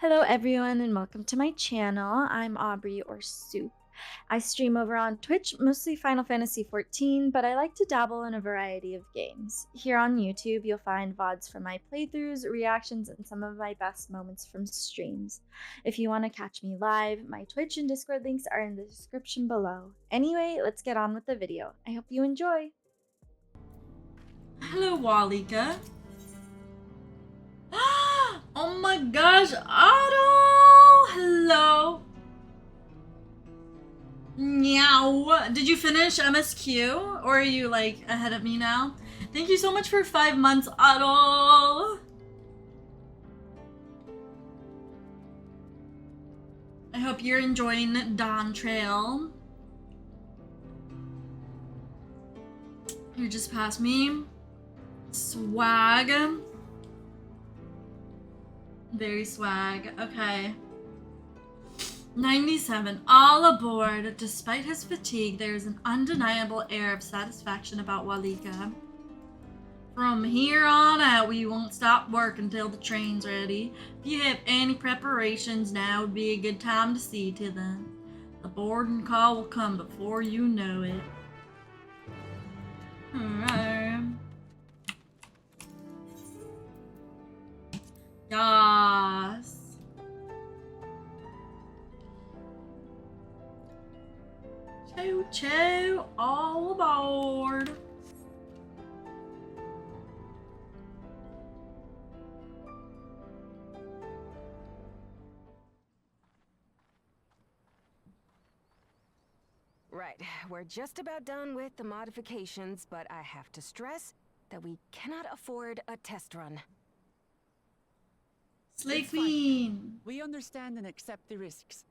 Hello everyone and welcome to my channel. I'm Aubrey or Soup. I stream over on Twitch, mostly Final Fantasy XIV, but I like to dabble in a variety of games. Here on YouTube, you'll find VODs from my playthroughs, reactions, and some of my best moments from streams. If you want to catch me live, my Twitch and Discord links are in the description below. Anyway, let's get on with the video. I hope you enjoy! Hello, Walika. Oh my gosh, Otto! Hello. Meow. Did you finish MSQ? Or are you like ahead of me now? Thank you so much for 5 months, Otto! I hope you're enjoying Dawntrail. You're just past me. Swag. Very swag. Okay. 97. All aboard. Despite his fatigue, there is an undeniable air of satisfaction about Walika. From here on out, we won't stop work until the train's ready. If you have any preparations, now would be a good time to see to them. The boarding call will come before you know it. Alright. Yes. Choo choo, all aboard. Right, we're just about done with the modifications, but I have to stress that we cannot afford a test run. Slay Queen. We understand and accept the risks.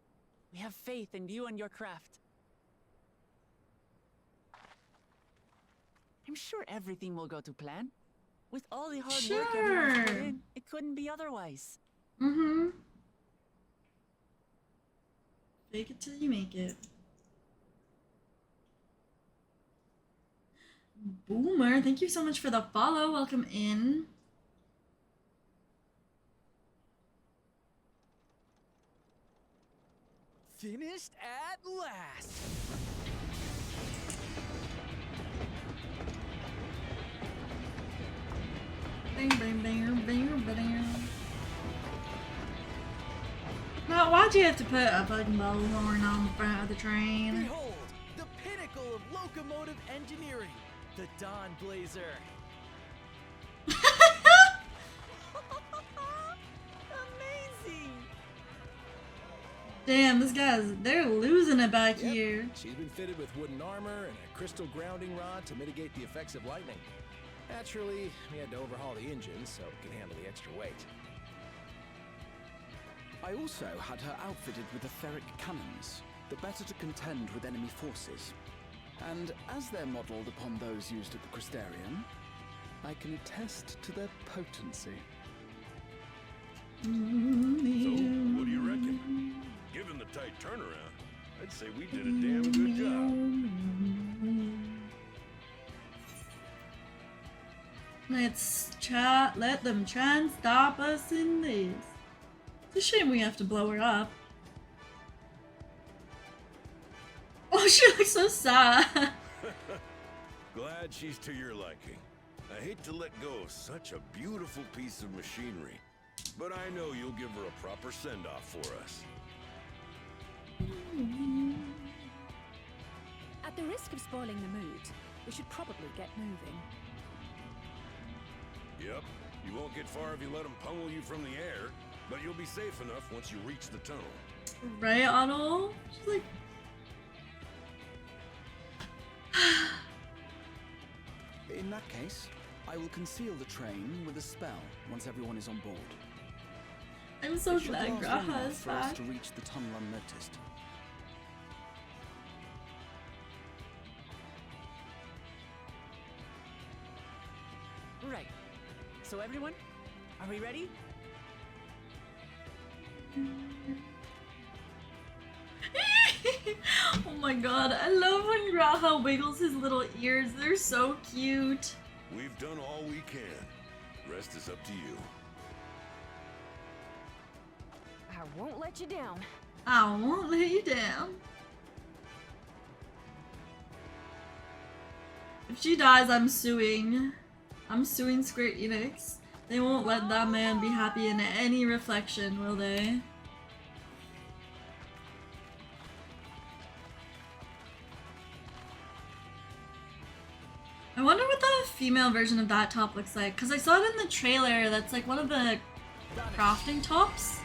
We have faith in you and your craft. I'm sure everything will go to plan. With all the hard work everyone's put in, it couldn't be otherwise. Mm-hmm. Fake it till you make it. Boomer, thank you so much for the follow. Welcome in. Finished at last! Bang, bang, bang, bang, bang. Now, why'd you have to put a fucking bullhorn on the front of the train? Behold, the pinnacle of locomotive engineering, the Dawn Blazer. Amazing! Damn, this guy's, they're losing it back here. She's been fitted with wooden armor and a crystal grounding rod to mitigate the effects of lightning. Naturally, we had to overhaul the engine so it can handle the extra weight. I also had her outfitted with etheric cannons, the better to contend with enemy forces. And as they're modelled upon those used at the Crystarium, I can attest to their potency. So, what do you reckon? Given the tight turnaround, I'd say we did a damn good job. Let them try and stop us in this. It's a shame we have to blow her up. Oh, she looks so sad. Glad she's to your liking. I hate to let go of such a beautiful piece of machinery, but I know you'll give her a proper send-off for us. At the risk of spoiling the mood, we should probably get moving. Yep, you won't get far if you let them pummel you from the air, but you'll be safe enough once you reach the tunnel. Right, Otto? She's like... In that case, I will conceal the train with a spell once everyone is on board. I'm so It should glad last Graha long enough is for us back. to reach the tunnel unnoticed. Right. So everyone, are we ready? Oh my god, I love when Graha wiggles his little ears. They're so cute. We've done all we can. Rest is up to you. I won't let you down. I won't let you down. If she dies, I'm suing. I'm suing Square Enix. They won't let that man be happy in any reflection, will they? I wonder what the female version of that top looks like, because I saw it in the trailer. That's like one of the crafting tops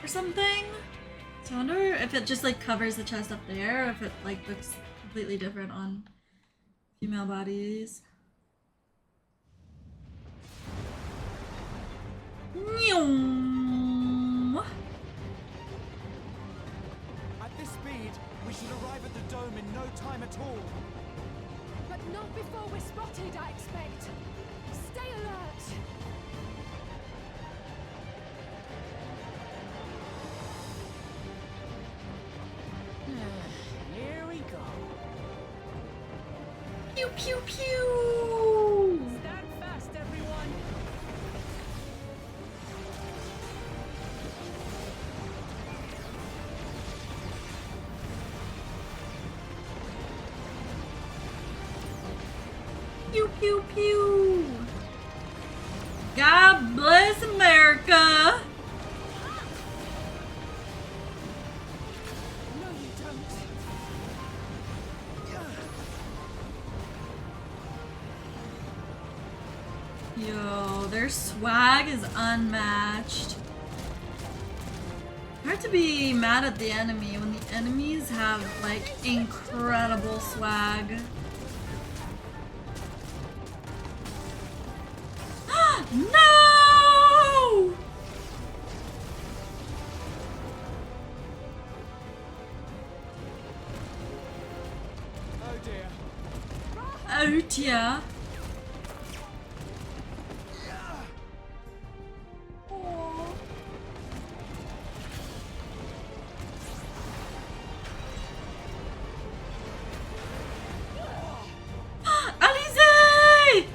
or something. So I wonder if it just like covers the chest up there, or if it like looks completely different on female bodies. At this speed, we should arrive at the dome in no time at all. But not before we're spotted, I expect. Stay alert. Here we go. Pew pew pew! Stand fast, everyone. Pew pew pew! God bless America! No, you don't. Yo, their swag is unmatched. Hard to be mad at the enemy when the enemies have like incredible swag. No! Oh dear. Oh dear. Alize!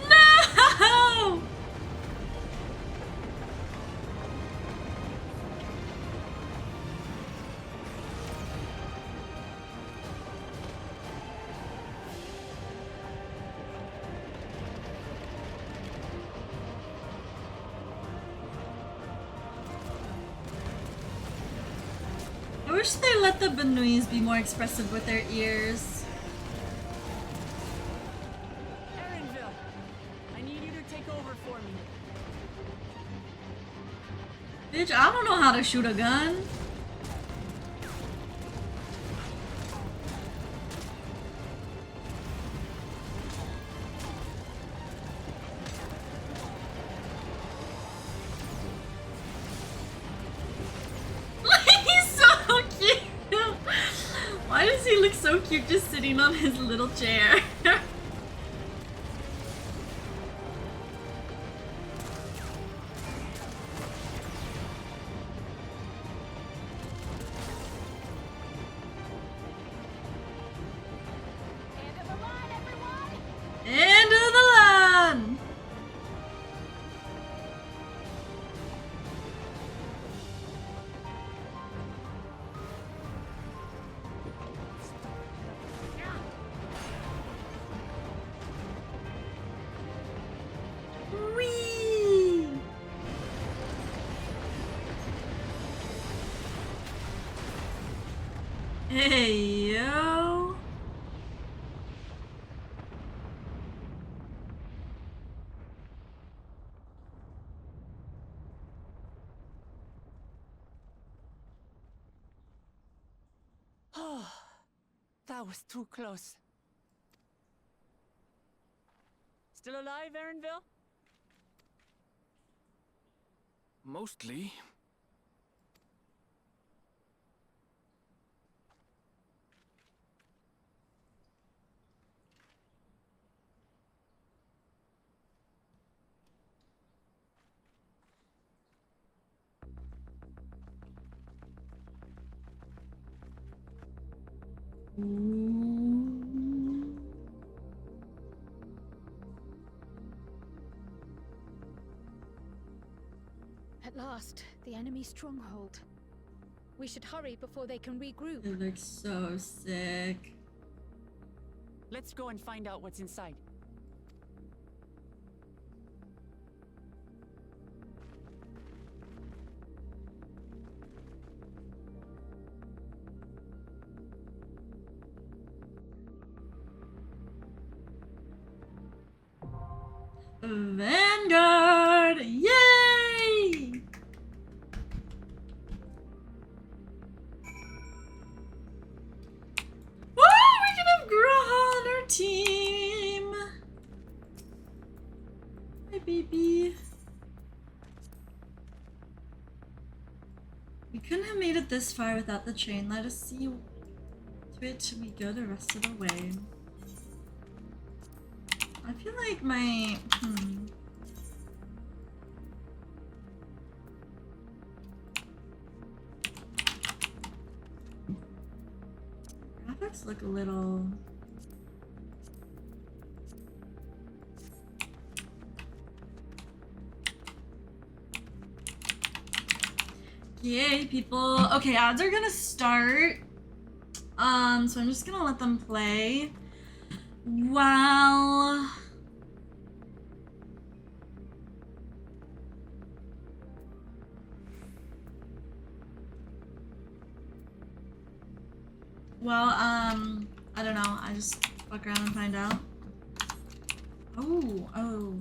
No! I wish they let the Benois be more expressive with their ears. Erinville, I need you to take over for me. Bitch, I don't know how to shoot a gun. He's so cute! Why does he look so cute just sitting on his little chair? End of the line, everyone. End of the line! Whee! Hey yo! Oh, that was too close. Still alive, Erinville? Mostly. At last, the enemy stronghold. We should hurry before they can regroup. It looks so sick. Let's go and find out what's inside. Vanguard! Yay! Woo! We can have Graha on our team! Hi, baby. We couldn't have made it this far without the train. Let us see to it we go the rest of the way. I feel like my graphics look a little yay people. Okay, ads are gonna start. So I'm just gonna let them play. Well, I don't know. I just fuck around and find out. Oh.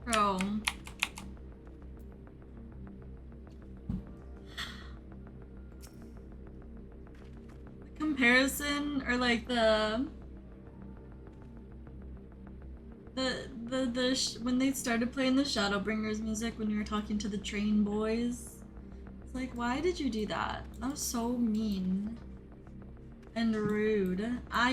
Bro. The comparison, or like when they started playing the Shadowbringers music when you were talking to the train boys, it's like, why did you do that? That was so mean and rude. Ay.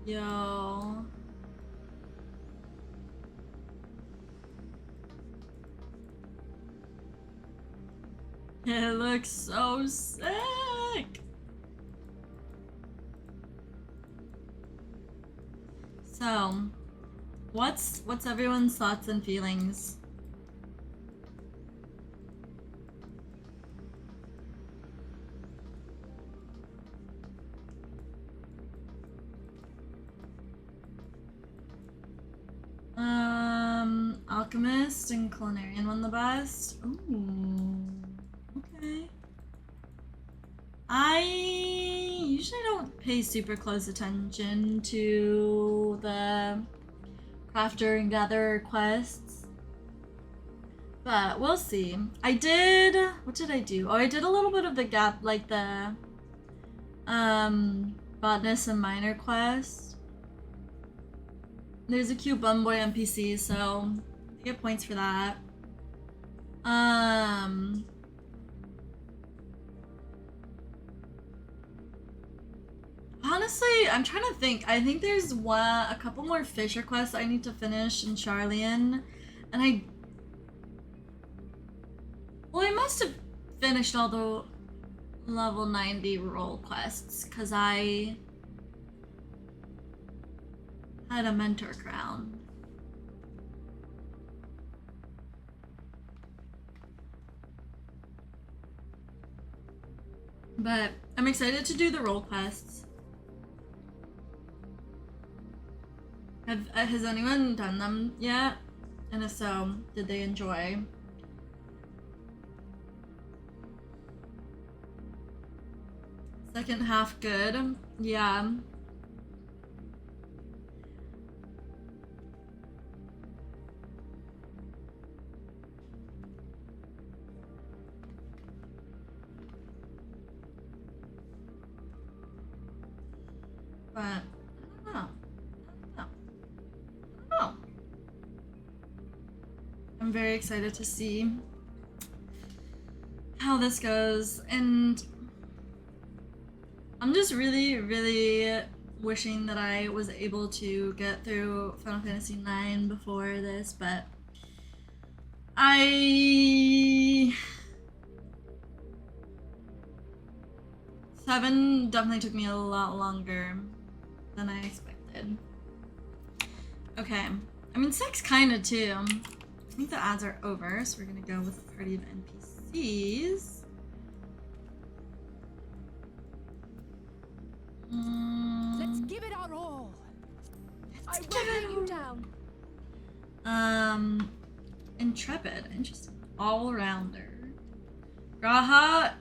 Yo. It looks so sick. So, what's everyone's thoughts and feelings? Alchemist and Culinarian won the best. Ooh. Okay. I usually don't pay super close attention to the crafter and gatherer quests, but we'll see. What did I do? Oh, I did a little bit of the botanist and miner quest. There's a cute bum boy NPC, so I get points for that. Honestly, I'm trying to think. I think there's a couple more Fisher quests I need to finish in Charlian, and I must have finished all the level 90 role quests because I had a mentor crown. But I'm excited to do the role quests. Has anyone done them yet? And if so, did they enjoy? Second half good. Yeah. But I don't know. I don't know. I'm very excited to see how this goes, and I'm just really, really wishing that I was able to get through Final Fantasy IX before this, but 7 definitely took me a lot longer than I expected. Okay, I mean 6 kinda too. I think the ads are over, so we're gonna go with a party of NPCs. Let's give it our all. I won't let you down. Intrepid, interesting. All-rounder. Graha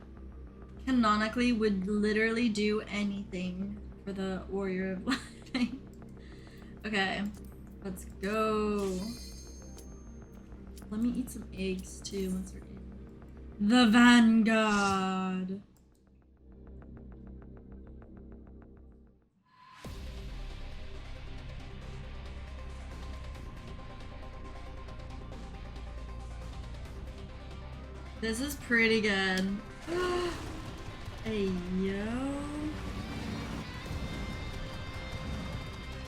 canonically would literally do anything for the Warrior of Lightning. Okay, let's go. Let me eat some eggs too once we're in. The Vanguard. This is pretty good. Hey, yo.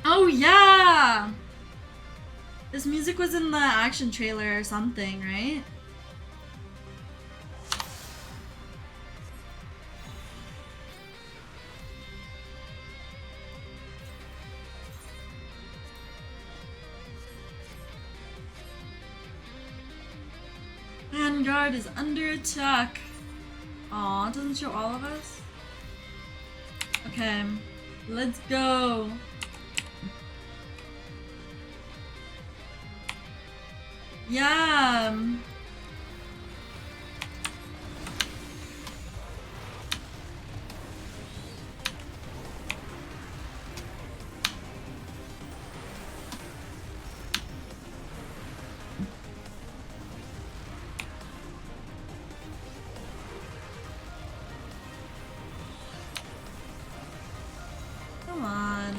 Oh, yeah! This music was in the action trailer or something, right? Vanguard is under attack. Aw, it doesn't show all of us? Okay, let's go. Yeah. Come on.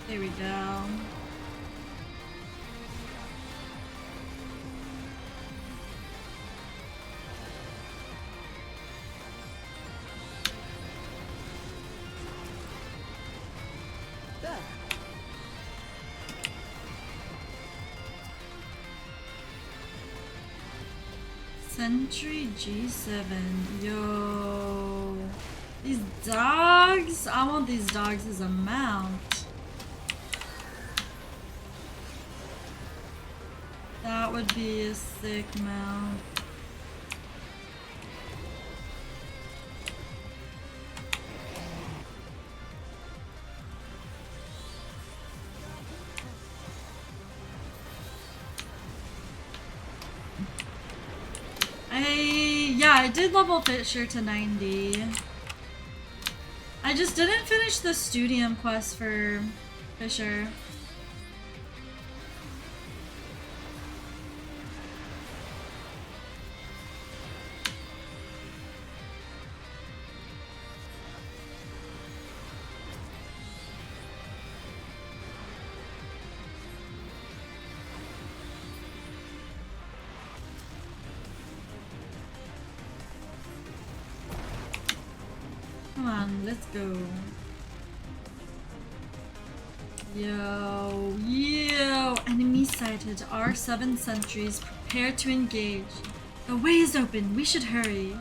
There we go. There. Sentry G7. Yo. These dogs. I want these dogs as a mount. That would be a sick mount. I did level Fisher to 90. I just didn't finish the Studium quest for Fisher. Come on, let's go. Yo, enemy sighted. R7 sentries, prepare to engage. The way is open, we should hurry.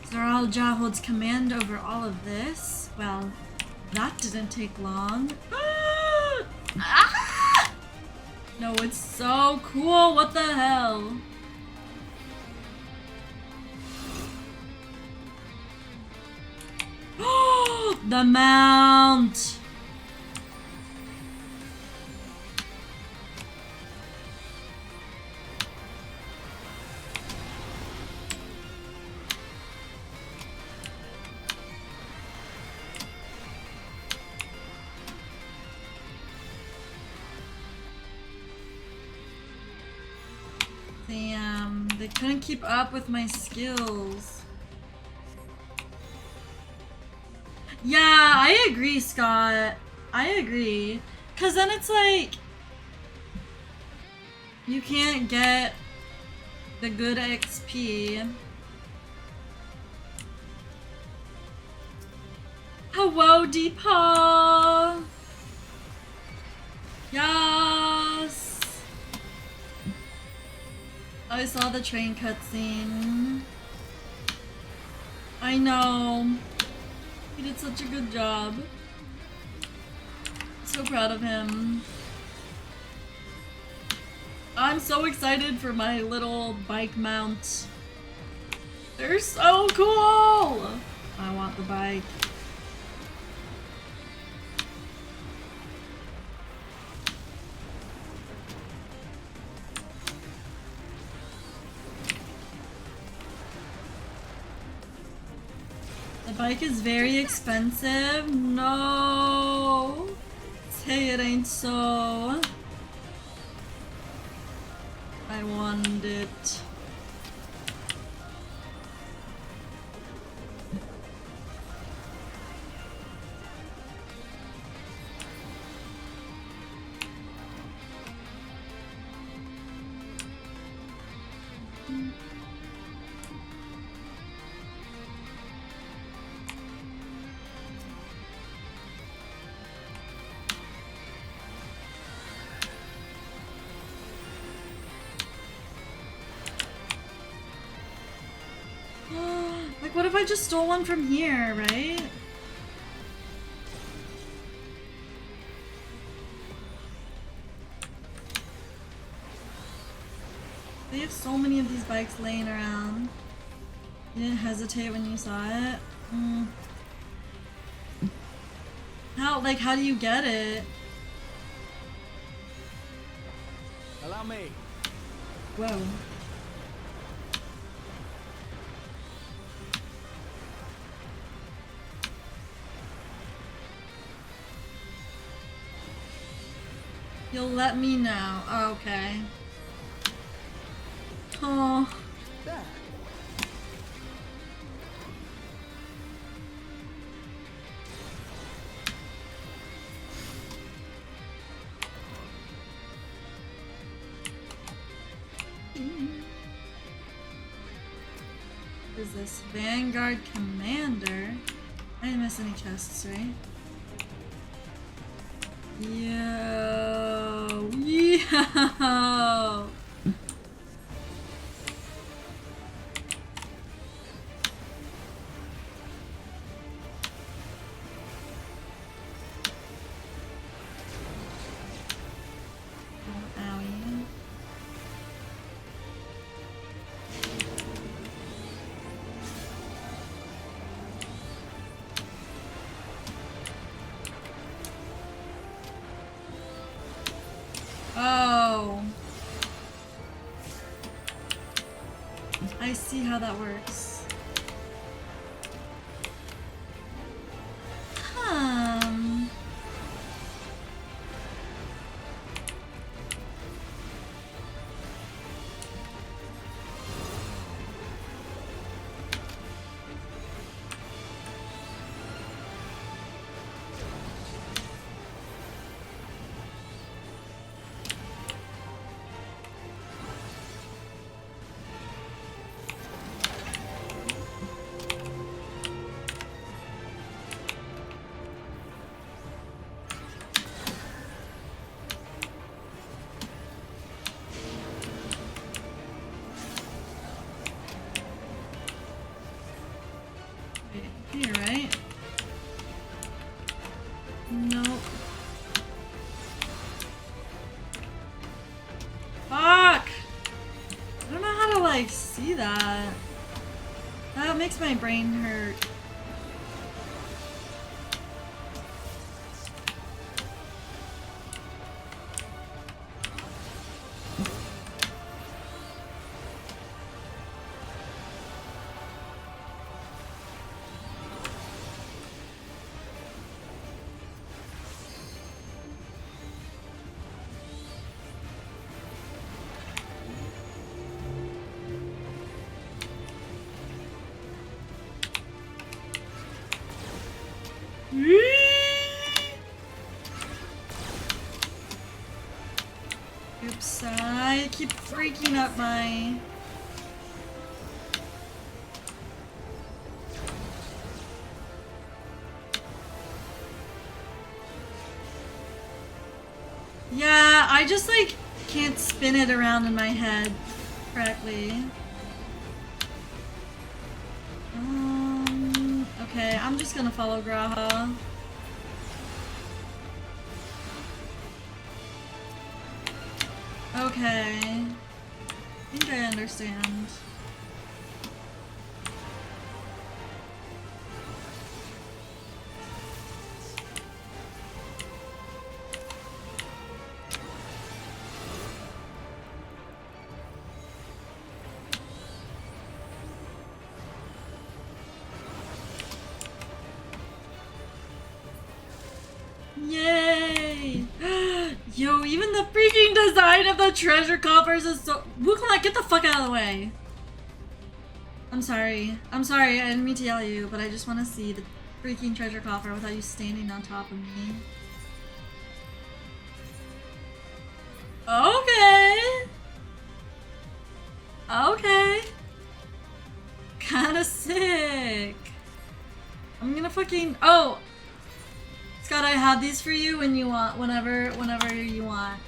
Zaral Jah holds command over all of this. Well, that didn't take long. Ah! No, it's so cool, what the hell? The mount! They couldn't keep up with my skills. Yeah, I agree, Scott. I agree. Cause then it's like you can't get the good XP. Hello, Deepa! Yes! I saw the train cutscene. I know. He did such a good job. So proud of him. I'm so excited for my little bike mount. They're so cool! I want the bike. The bike is very expensive. No. Say it ain't so. I want it. Like, what if I just stole one from here, right? They have so many of these bikes laying around. You didn't hesitate when you saw it? How do you get it? Allow me. Whoa. You'll let me know. Oh, okay. Oh. There. What is this? Vanguard Commander? I didn't miss any chests, right? Yo! Yo! Oh. I see how that works. Here, right? Nope. Fuck! I don't know how to, like, see that. That makes my brain hurt. Oops, I keep freaking up my... Yeah, I just like can't spin it around in my head correctly. Okay, I'm just gonna follow Graha. Okay. I think I understand. Yay! Yo, even the freaking design of the treasure coffers is so— Wukong, get the fuck out of the way! I'm sorry. I'm sorry, I didn't mean to yell at you, but I just want to see the freaking treasure coffer without you standing on top of me. Okay! Okay! Kinda sick! I'm gonna fucking— Oh! Scott, I have these for you when you want, whenever you want.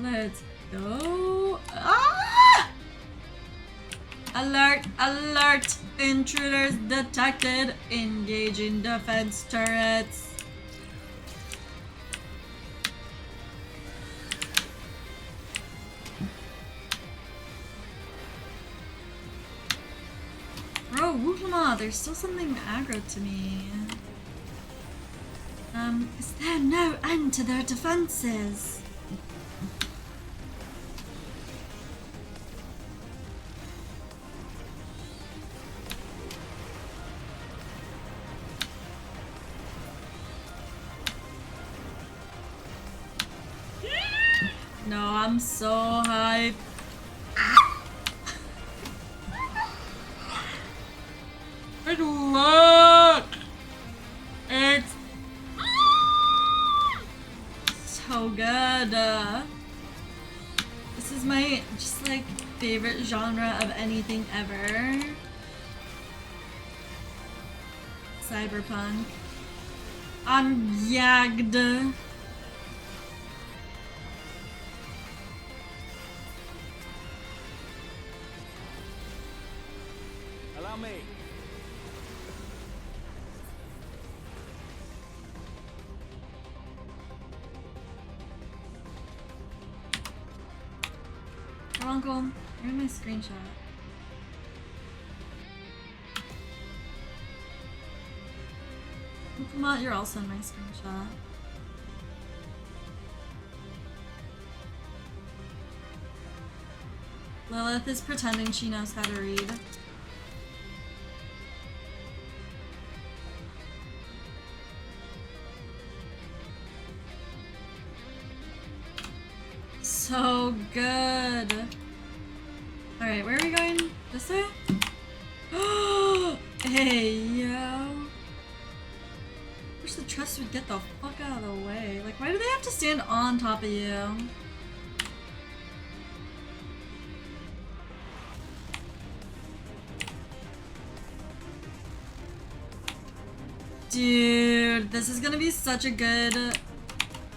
Let's go. Ah! Alert, alert! Intruders detected. Engaging defense turrets. Bro, Wukama, there's still something aggro to me. Is there no end to their defenses? No, I'm so hyped. Good luck! It's so good. This is my just like favorite genre of anything ever. Cyberpunk. I'm yagged. Allow me. Oh, Uncle, here's my screenshot. Come on, you're also in my screenshot. Lilith is pretending she knows how to read. So good. Alright, where are we going? This way? Hey, yo. Wish the trust would get the fuck out of the way. Like, why do they have to stand on top of you? Dude, this is gonna be such a good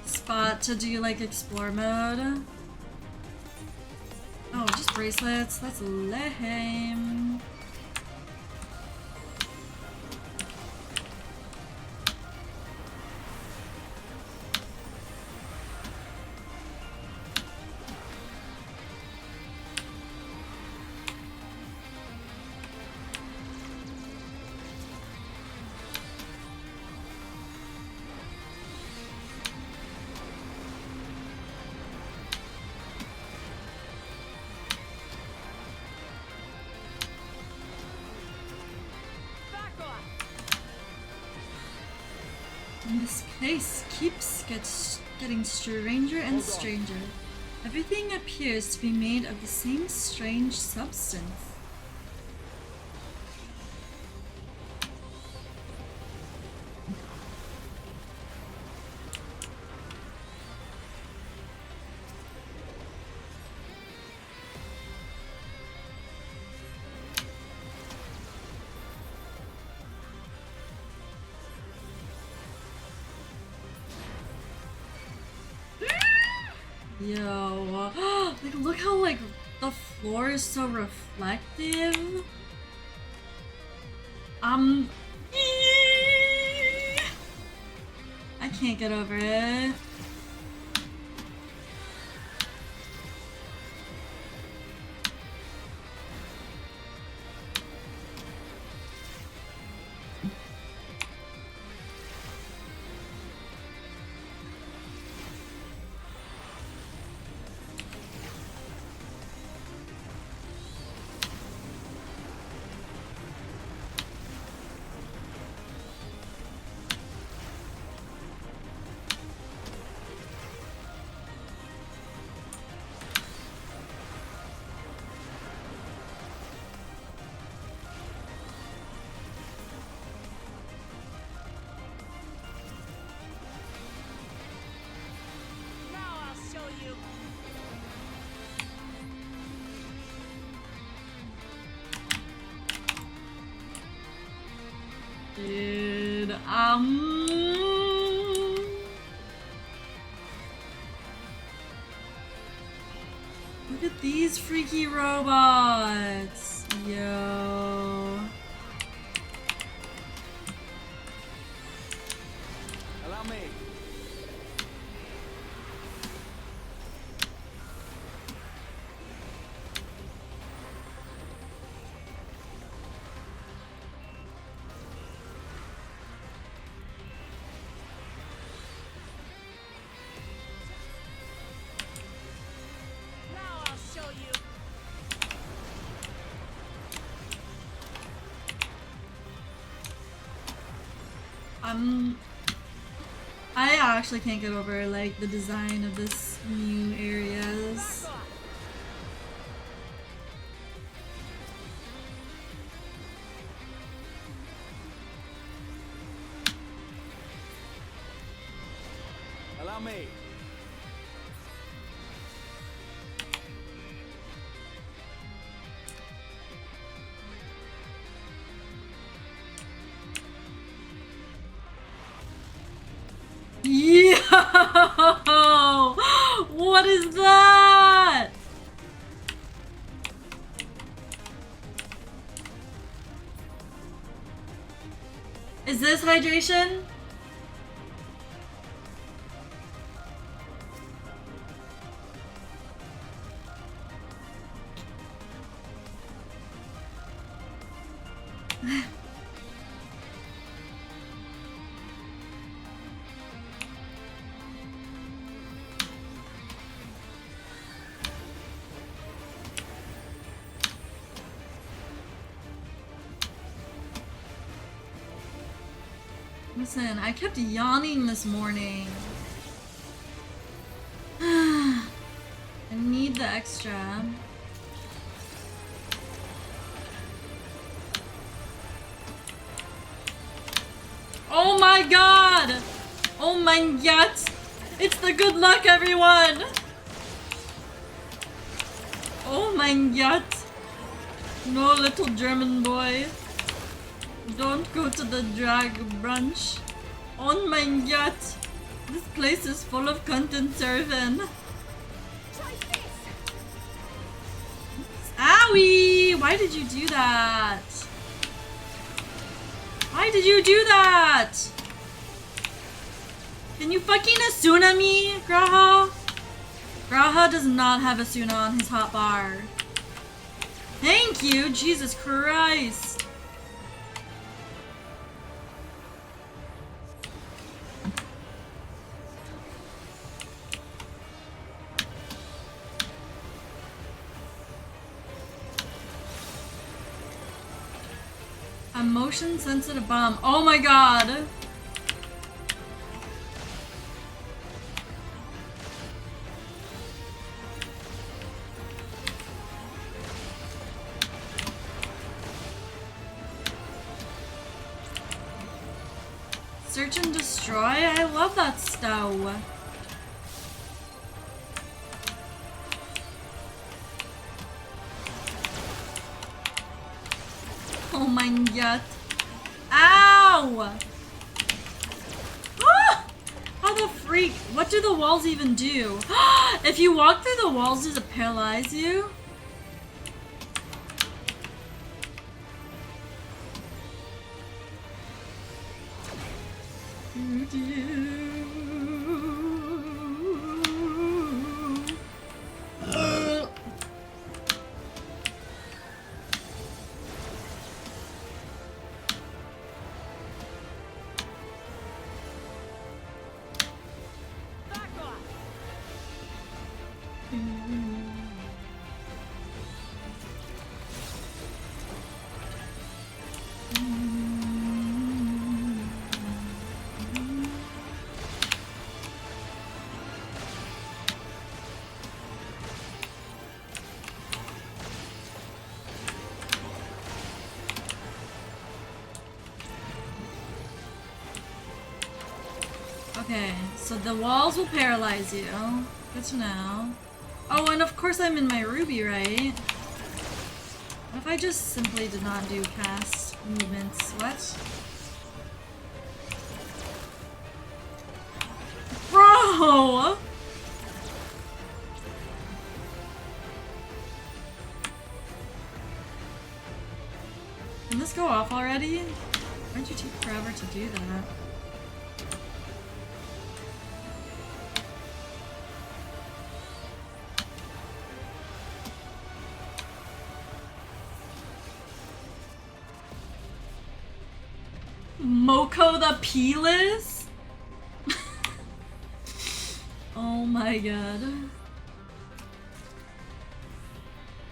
spot to do like explore mode. Oh, just bracelets. That's lame. This place keeps getting stranger and stranger. Everything appears to be made of the same strange substance. Yo. Like, look how, like, the floor is so reflective. I can't get over it. Dude, look at these freaky robots. Yo. Allow me. I actually can't get over like the design of this new areas. Allow me. Yo! What is that? Is this hydration? Listen, I kept yawning this morning. I need the extra. Oh my god! Oh my god! It's the good luck, everyone! Oh my god! No, little German boy. Don't go to the drag brunch. Oh my god! This place is full of content serving. Owie! Why did you do that? Why did you do that? Can you fucking Asuna me, Graha? Graha does not have Asuna on his hotbar. Thank you! Jesus Christ! A motion sensitive bomb. Oh my god! Search and destroy? I love that stow. Oh my god. Ow! Ah! How How the freak? What do the walls even do? If you walk through the walls, does it paralyze you? Okay, so the walls will paralyze you. Good to know. Oh, and of course I'm in my ruby, right? What if I just simply did not do cast movements? What? Bro! Can this go off already? Why'd you take forever to do that? Moko the Peeless? Oh my god.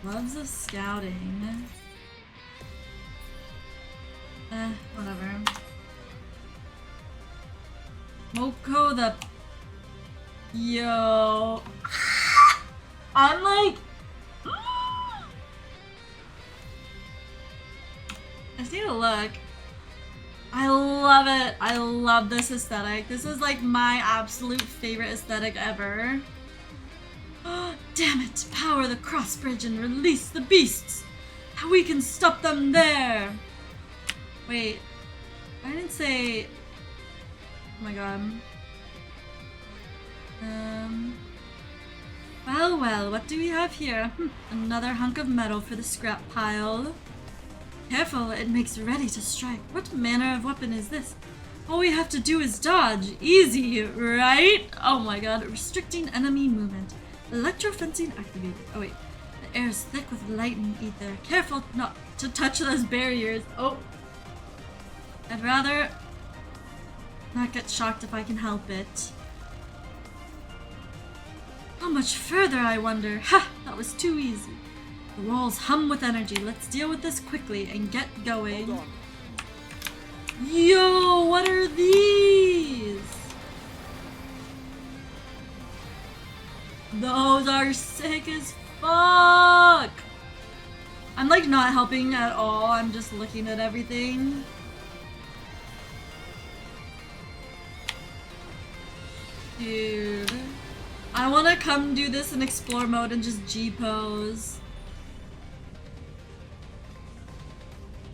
Loves of scouting. Whatever. Moko the... Yo. I'm like... I just need to look. I love it. I love this aesthetic. This is like my absolute favorite aesthetic ever. Damn it! Power the cross bridge and release the beasts! How we can stop them there! Wait. I didn't say... Oh my god. Well, what do we have here? Another hunk of metal for the scrap pile. Careful, it makes ready to strike. What manner of weapon is this? All we have to do is dodge. Easy, right? Oh my god. Restricting enemy movement. Electrofencing activated. Oh wait. The air is thick with lightning ether. Careful not to touch those barriers. Oh. I'd rather not get shocked if I can help it. How much further, I wonder? Ha! That was too easy. The walls hum with energy. Let's deal with this quickly and get going. Yo, what are these? Those are sick as fuck. I'm like not helping at all. I'm just looking at everything. Dude. I want to come do this in explore mode and just G-pose.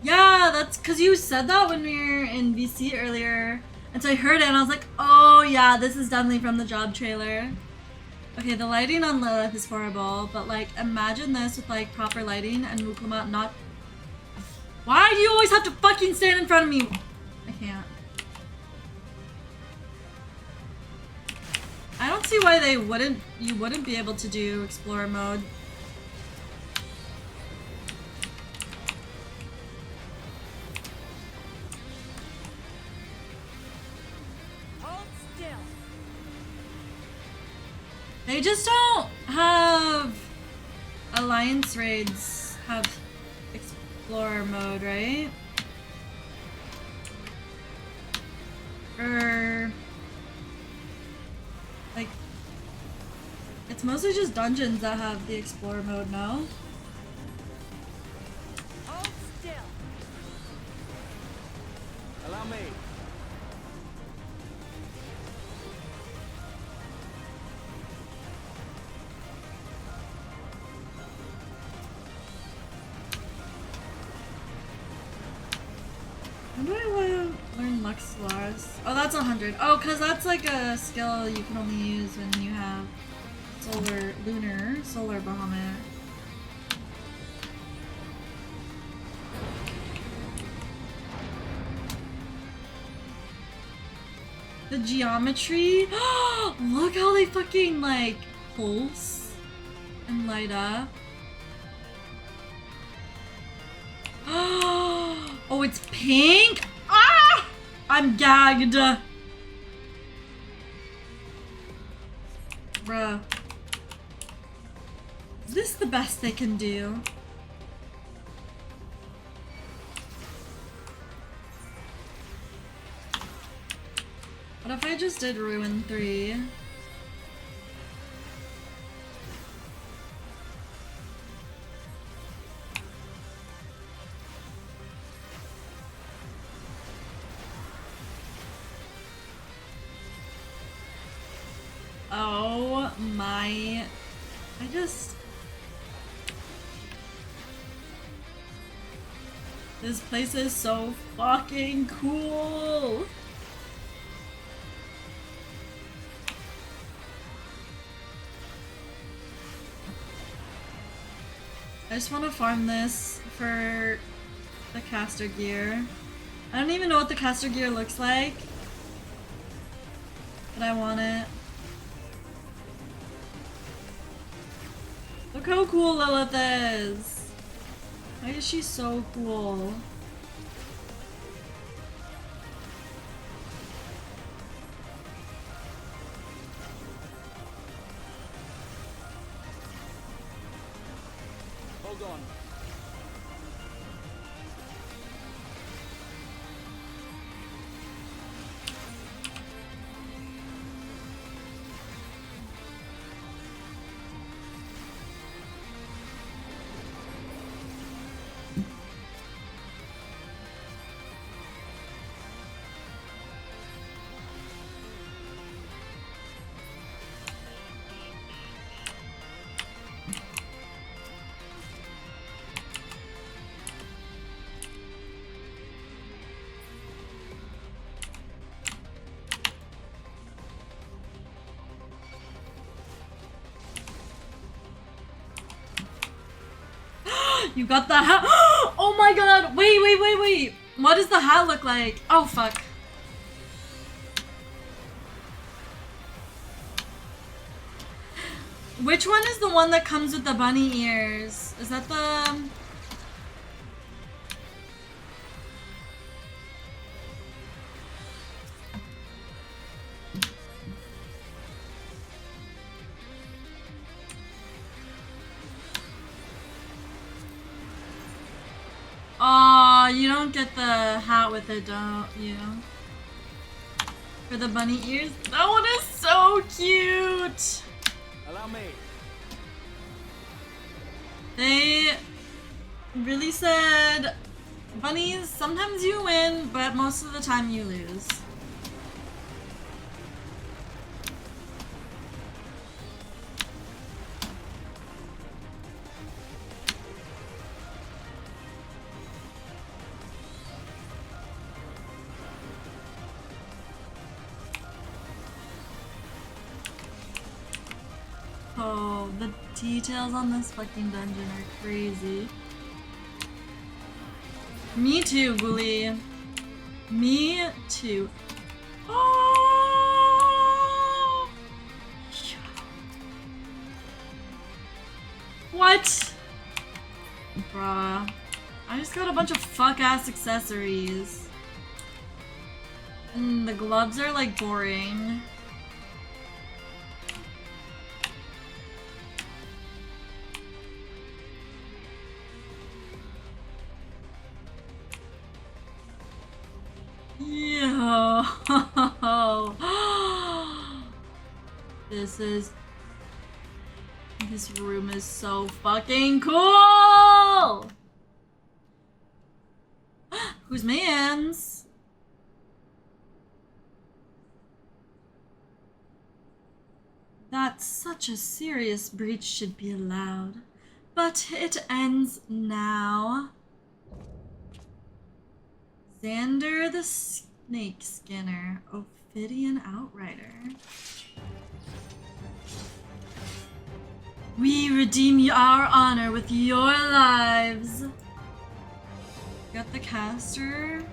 Yeah, that's because you said that when we were in VC earlier. And so I heard it and I was like, oh yeah, this is definitely from the job trailer. Okay, the lighting on Lilith is horrible, but like imagine this with like proper lighting and Mukuma not... Why do you always have to fucking stand in front of me? I can't. I don't see why you wouldn't be able to do explorer mode. They just don't have alliance raids have explorer mode, right? Or like it's mostly just dungeons that have the explorer mode now. Hold still. Allow me. When do I want to learn Lux Slarth? this? Oh, that's 100. Oh, cause that's like a skill you can only use when you have solar Bahamut. The geometry. Look how they fucking like pulse and light up. Oh, it's pink. Ah! I'm gagged. Bruh. Is this the best they can do? What if I just did Ruin 3? Oh my... This place is so fucking cool! I just want to farm this for the caster gear. I don't even know what the caster gear looks like, but I want it. Look how cool Lilith is! Why is she so cool? Hold on. You got the hat? Oh my god! Wait! What does the hat look like? Oh fuck. Which one is the one that comes with the bunny ears? Is that the... Aw, you don't get the hat with it, don't you? For the bunny ears? That one is so cute! Allow me. They really said, bunnies, sometimes you win, but most of the time you lose. Oh, the details on this fucking dungeon are crazy. Me too, Ghoulie. Me too. Oh! What? Bruh. I just got a bunch of fuck-ass accessories. And the gloves are like boring. Yo. This room is so fucking cool! Whose man's? That such a serious breach should be allowed. But it ends now. Xander the Snake Skinner. Ophidian Outrider. We redeem our honor with your lives. Got the caster.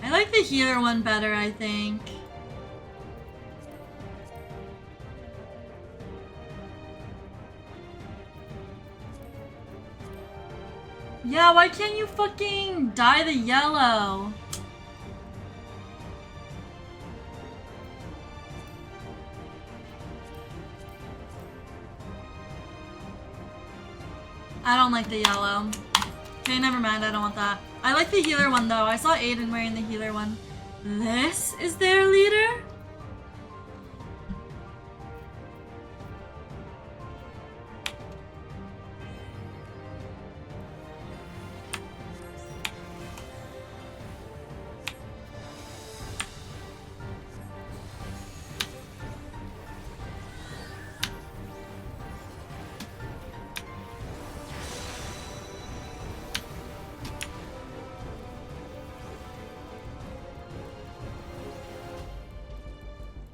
I like the healer one better, I think. Yeah, why can't you fucking dye the yellow? I don't like the yellow. Okay, never mind, I don't want that. I like the healer one though. I saw Aiden wearing the healer one. This is their leader?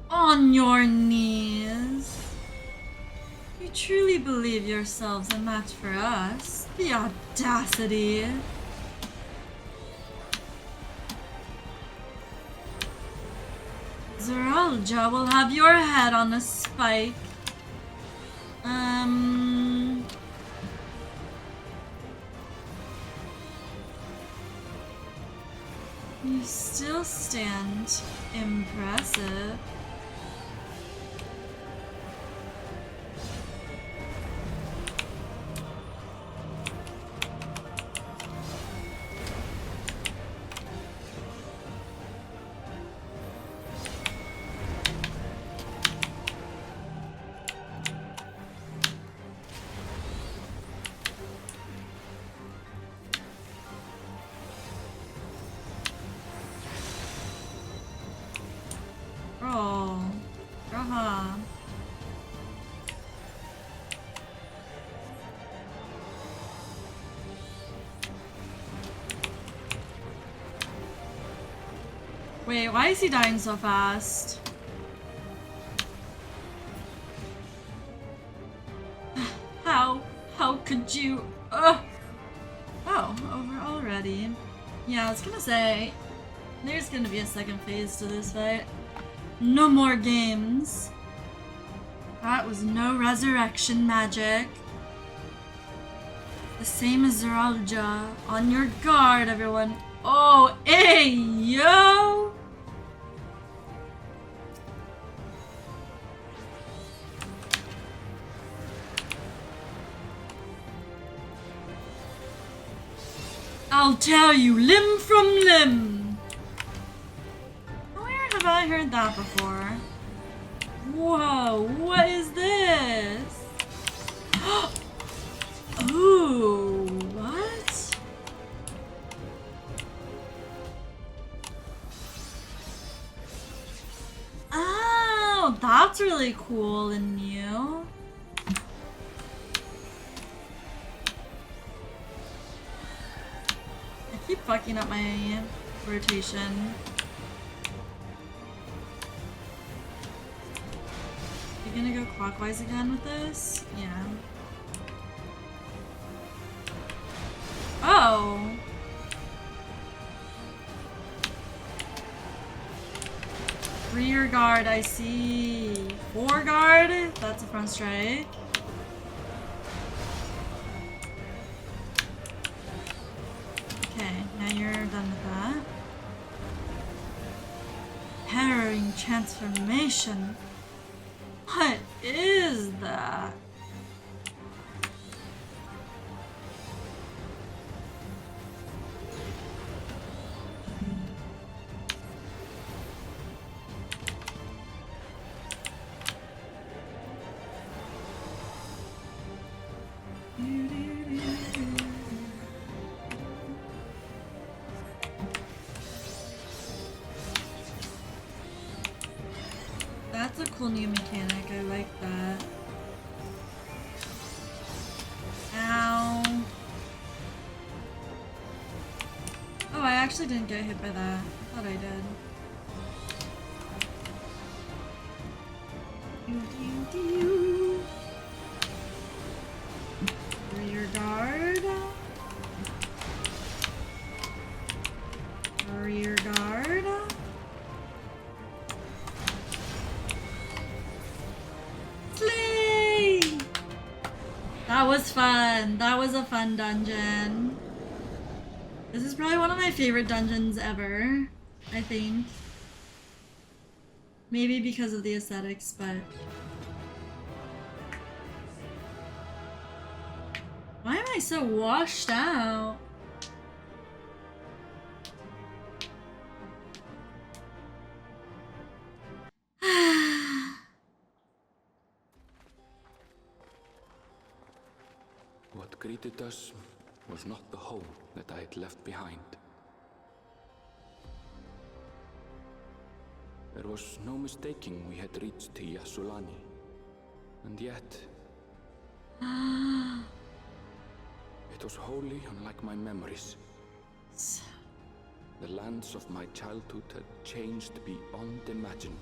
On your knees. You truly believe yourselves a match for us? The audacity. Zeralja will have your head on a spike. You still stand impressive. Wait, why is he dying so fast? How could you? Oh, over already. Yeah, I was gonna say, there's gonna be a second phase to this fight. No more games. That was no resurrection magic. The same as Zeralja. On your guard, everyone. Oh, hey, yo! I'll tell you limb from limb. Where have I heard that before? Whoa, what is this? Ooh, what? Oh, that's really cool and new. I keep fucking up my rotation. You gonna go clockwise again with this? Yeah. Oh! Rear guard, I see. 4 guard? That's a front strike. Okay, now you're done with that. Harrowing transformation. What is that? That's a cool cool new mechanic. I like that. Ow. Oh, I actually didn't get hit by that. I thought I did. Rear guard. Rear guard. Slay! That was fun. That was a fun dungeon. This is probably one of my favorite dungeons ever, I think. Maybe because of the aesthetics, but... Why am I so washed out? What greeted us was not the home that I had left behind. There was no mistaking we had reached Yasulani, and yet it was wholly unlike my memories. The lands of my childhood had changed beyond imagining.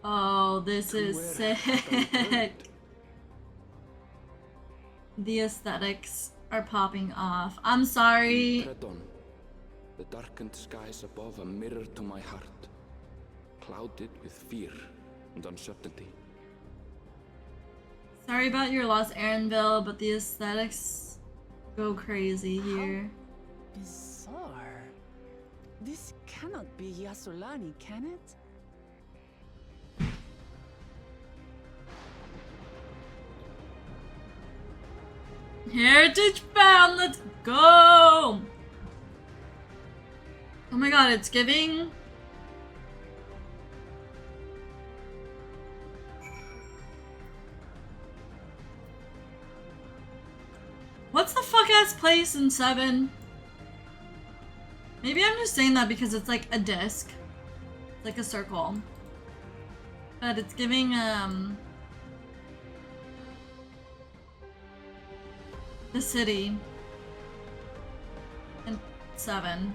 Oh, this is Where had I sick. turned? The aesthetics are popping off. I'm sorry. Tread on. The darkened skies above a mirror to my heart, clouded with fear and uncertainty. Sorry about your loss, Aaronville, but the aesthetics go crazy here. Bizarre. This cannot be Yasulani, can it? Heritage bound, let's go! Oh my god, it's giving. What's the fuck ass place in 7? Maybe I'm just saying that because it's like a disc. It's like a circle. But it's giving, the city in 7.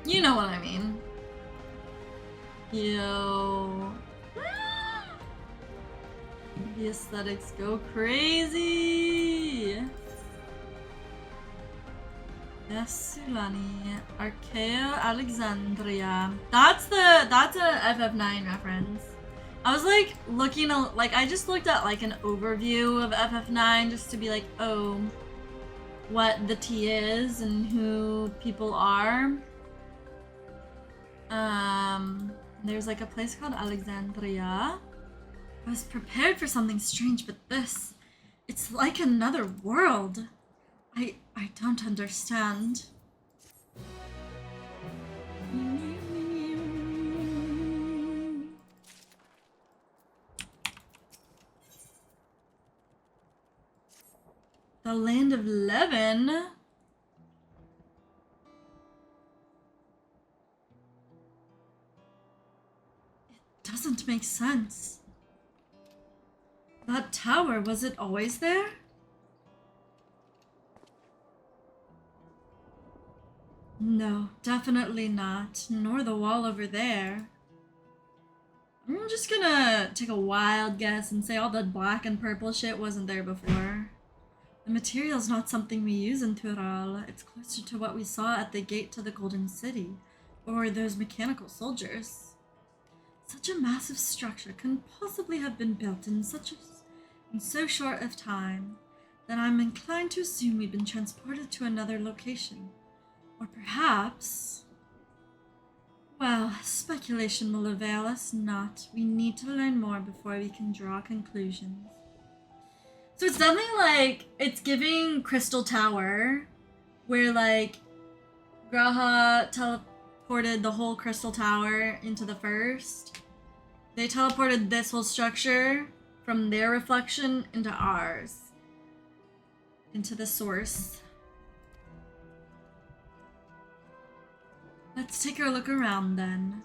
You know what I mean. Yo. The aesthetics go crazy. Yasulani, Archeo Alexandria. That's a FF9 reference. I was like looking, like I just looked at like an overview of FF9 just to be like, oh, what the T is and who people are. There's like a place called Alexandria. I was prepared for something strange, but this, it's like another world. I don't understand. The Land of Levin? It doesn't make sense. That tower, was it always there? No, definitely not. Nor the wall over there. I'm just gonna take a wild guess and say all the black and purple shit wasn't there before. The material's not something we use in Tural. It's closer to what we saw at the gate to the Golden City, or those mechanical soldiers. Such a massive structure couldn't possibly have been built in so short of time that I'm inclined to assume we've been transported to another location. Or perhaps... Well, speculation will avail us not. We need to learn more before we can draw conclusions. So it's definitely like, it's giving Crystal Tower, where like, Graha teleported the whole Crystal Tower into the first. They teleported this whole structure from their reflection into ours. Into the source. Let's take a look around then.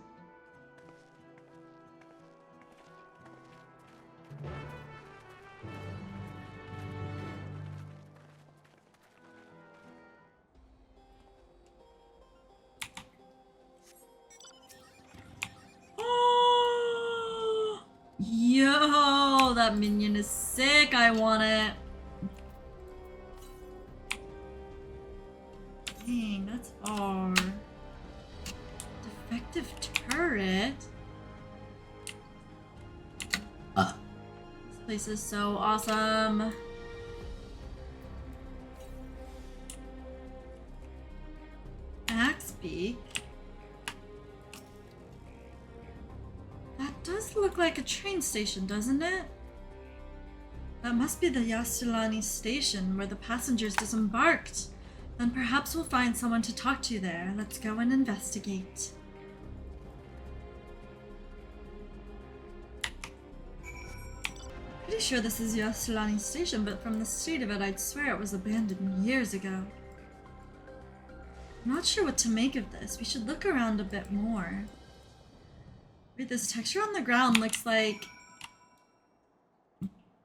Yo, that minion is sick. I want it. Dang, that's far. Defective turret? This place is so awesome. Axe beak? That does look like a train station, doesn't it? That must be the Yastilani station where the passengers disembarked. Then perhaps we'll find someone to talk to there. Let's go and investigate. Pretty sure this is Yastilani station, but from the state of it, I'd swear it was abandoned years ago. I'm not sure what to make of this. We should look around a bit more. Wait, this texture on the ground looks like...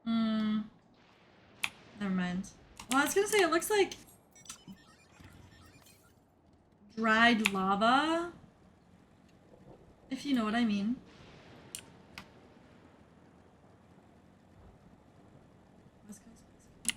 Never mind. Well, I was gonna say it looks like... dried lava, if you know what I mean. West Coast, West Coast.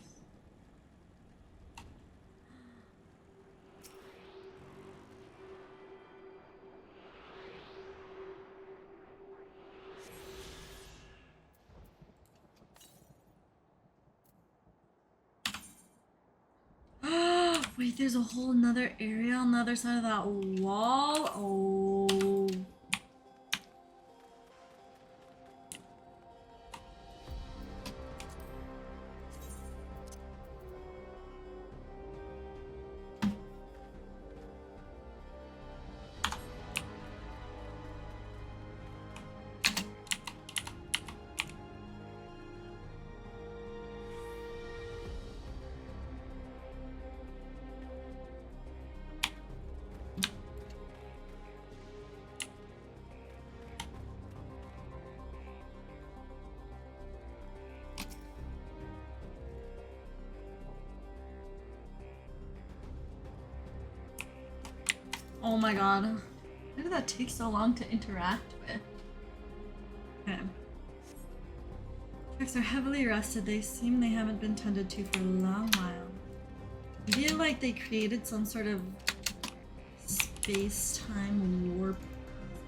Wait, there's a whole nother area on the other side of that wall? Oh. Oh my god. Why did that take so long to interact with? Okay. Tracks are heavily rusted. They seem they haven't been tended to for a long while. I feel like they created some sort of space-time warp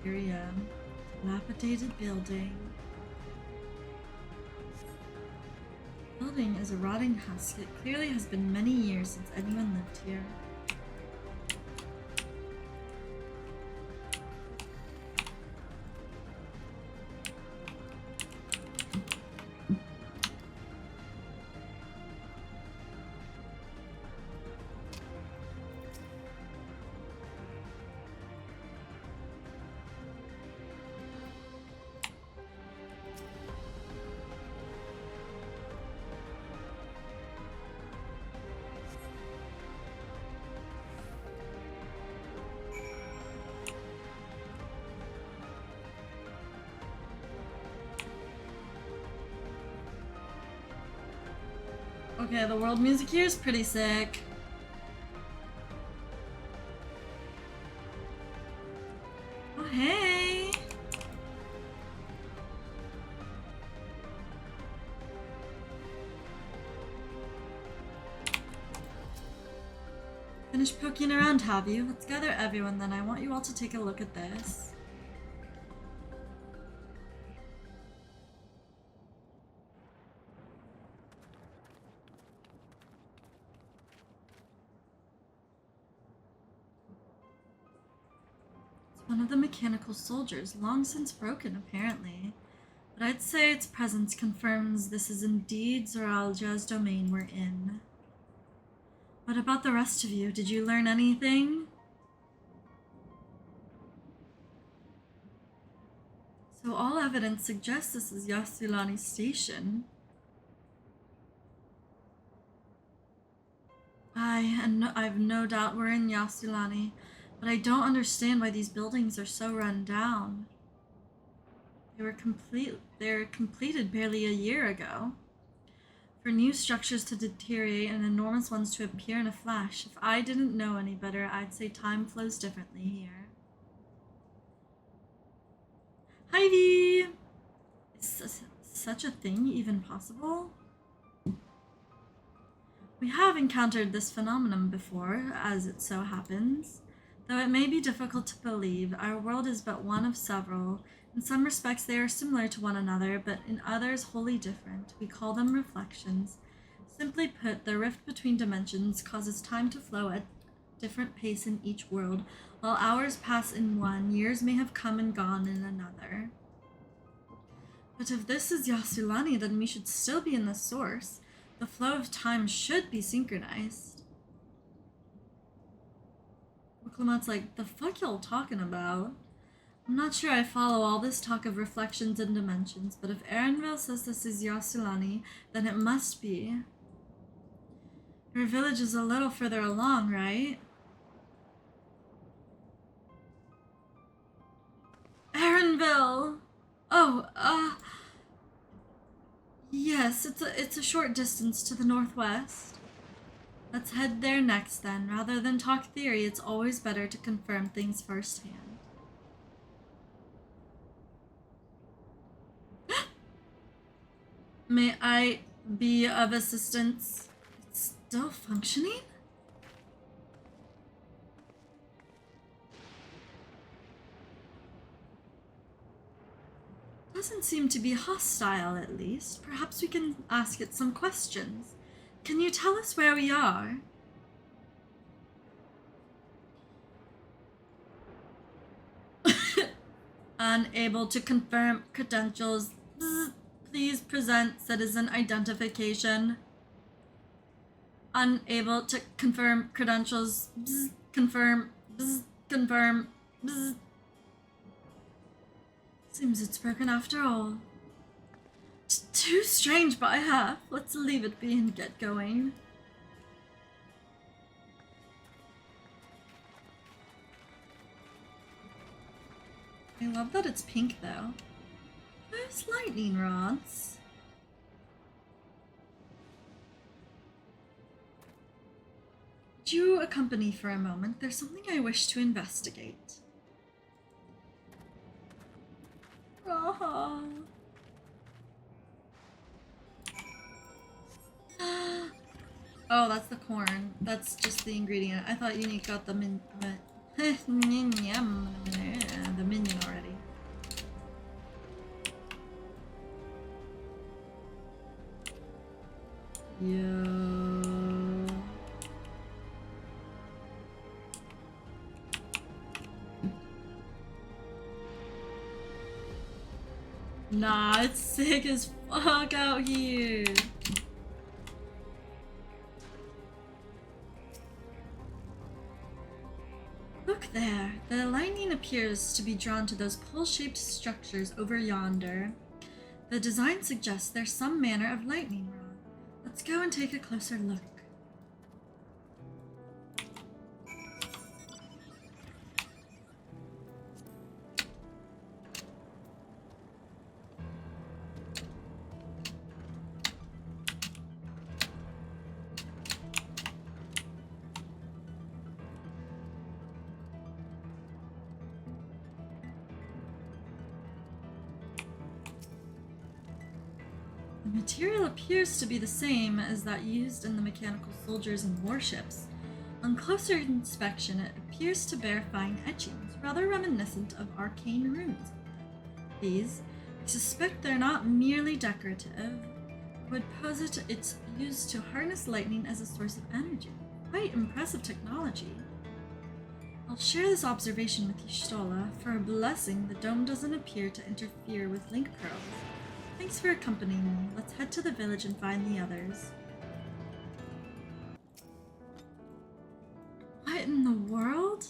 area. Dilapidated building. Building is a rotting husk. It clearly has been many years since anyone lived here. Okay, the world music here is pretty sick. Oh, hey! Finished poking around, have you? Let's gather everyone then. I want you all to take a look at this. One of the mechanical soldiers, long since broken apparently, but I'd say its presence confirms this is indeed Zoralja's domain we're in. What about the rest of you? Did you learn anything? So all evidence suggests this is Yastilani Station. I've no doubt we're in Yastilani. But I don't understand why these buildings are so run down. They were completed barely a year ago. For new structures to deteriorate and enormous ones to appear in a flash, if I didn't know any better, I'd say time flows differently here. Heidi! Is such a thing even possible? We have encountered this phenomenon before, as it so happens. Though it may be difficult to believe, our world is but one of several. In some respects they are similar to one another, but in others wholly different. We call them reflections. Simply put, the rift between dimensions causes time to flow at different pace in each world. While hours pass in one, years may have come and gone in another. But if this is Yasulani, then we should still be in the source. The flow of time should be synchronized. Clement's like, the fuck y'all talking about? I'm not sure I follow all this talk of reflections and dimensions, but if Erenville says this is Yasulani, then it must be. Your village is a little further along, right? Erenville! Oh, yes, it's a short distance to the northwest. Let's head there next then. Rather than talk theory, it's always better to confirm things firsthand. May I be of assistance? It's still functioning? Doesn't seem to be hostile, at least. Perhaps we can ask it some questions. Can you tell us where we are? Unable to confirm credentials. Bzz. Please present citizen identification. Unable to confirm credentials. Bzz. Confirm. Bzz. Confirm. Bzz. Seems it's broken after all. Too strange by half. Let's leave it be and get going. I love that it's pink though. There's lightning rods. Would you accompany for a moment? There's something I wish to investigate. Oh. Oh, that's the corn. That's just the ingredient. I thought you got the minion already. Yo. Nah, it's sick as fuck out here. Look there. The lightning appears to be drawn to those pole-shaped structures over yonder. The design suggests there's some manner of lightning rod. Let's go and take a closer look. The material appears to be the same as that used in the mechanical soldiers and warships. On closer inspection, it appears to bear fine etchings, rather reminiscent of arcane runes. These, I suspect they're not merely decorative. I would posit it's used to harness lightning as a source of energy. Quite impressive technology. I'll share this observation with Y'shtola. For a blessing, the dome doesn't appear to interfere with link pearls. Thanks for accompanying me. Let's head to the village and find the others. What in the world?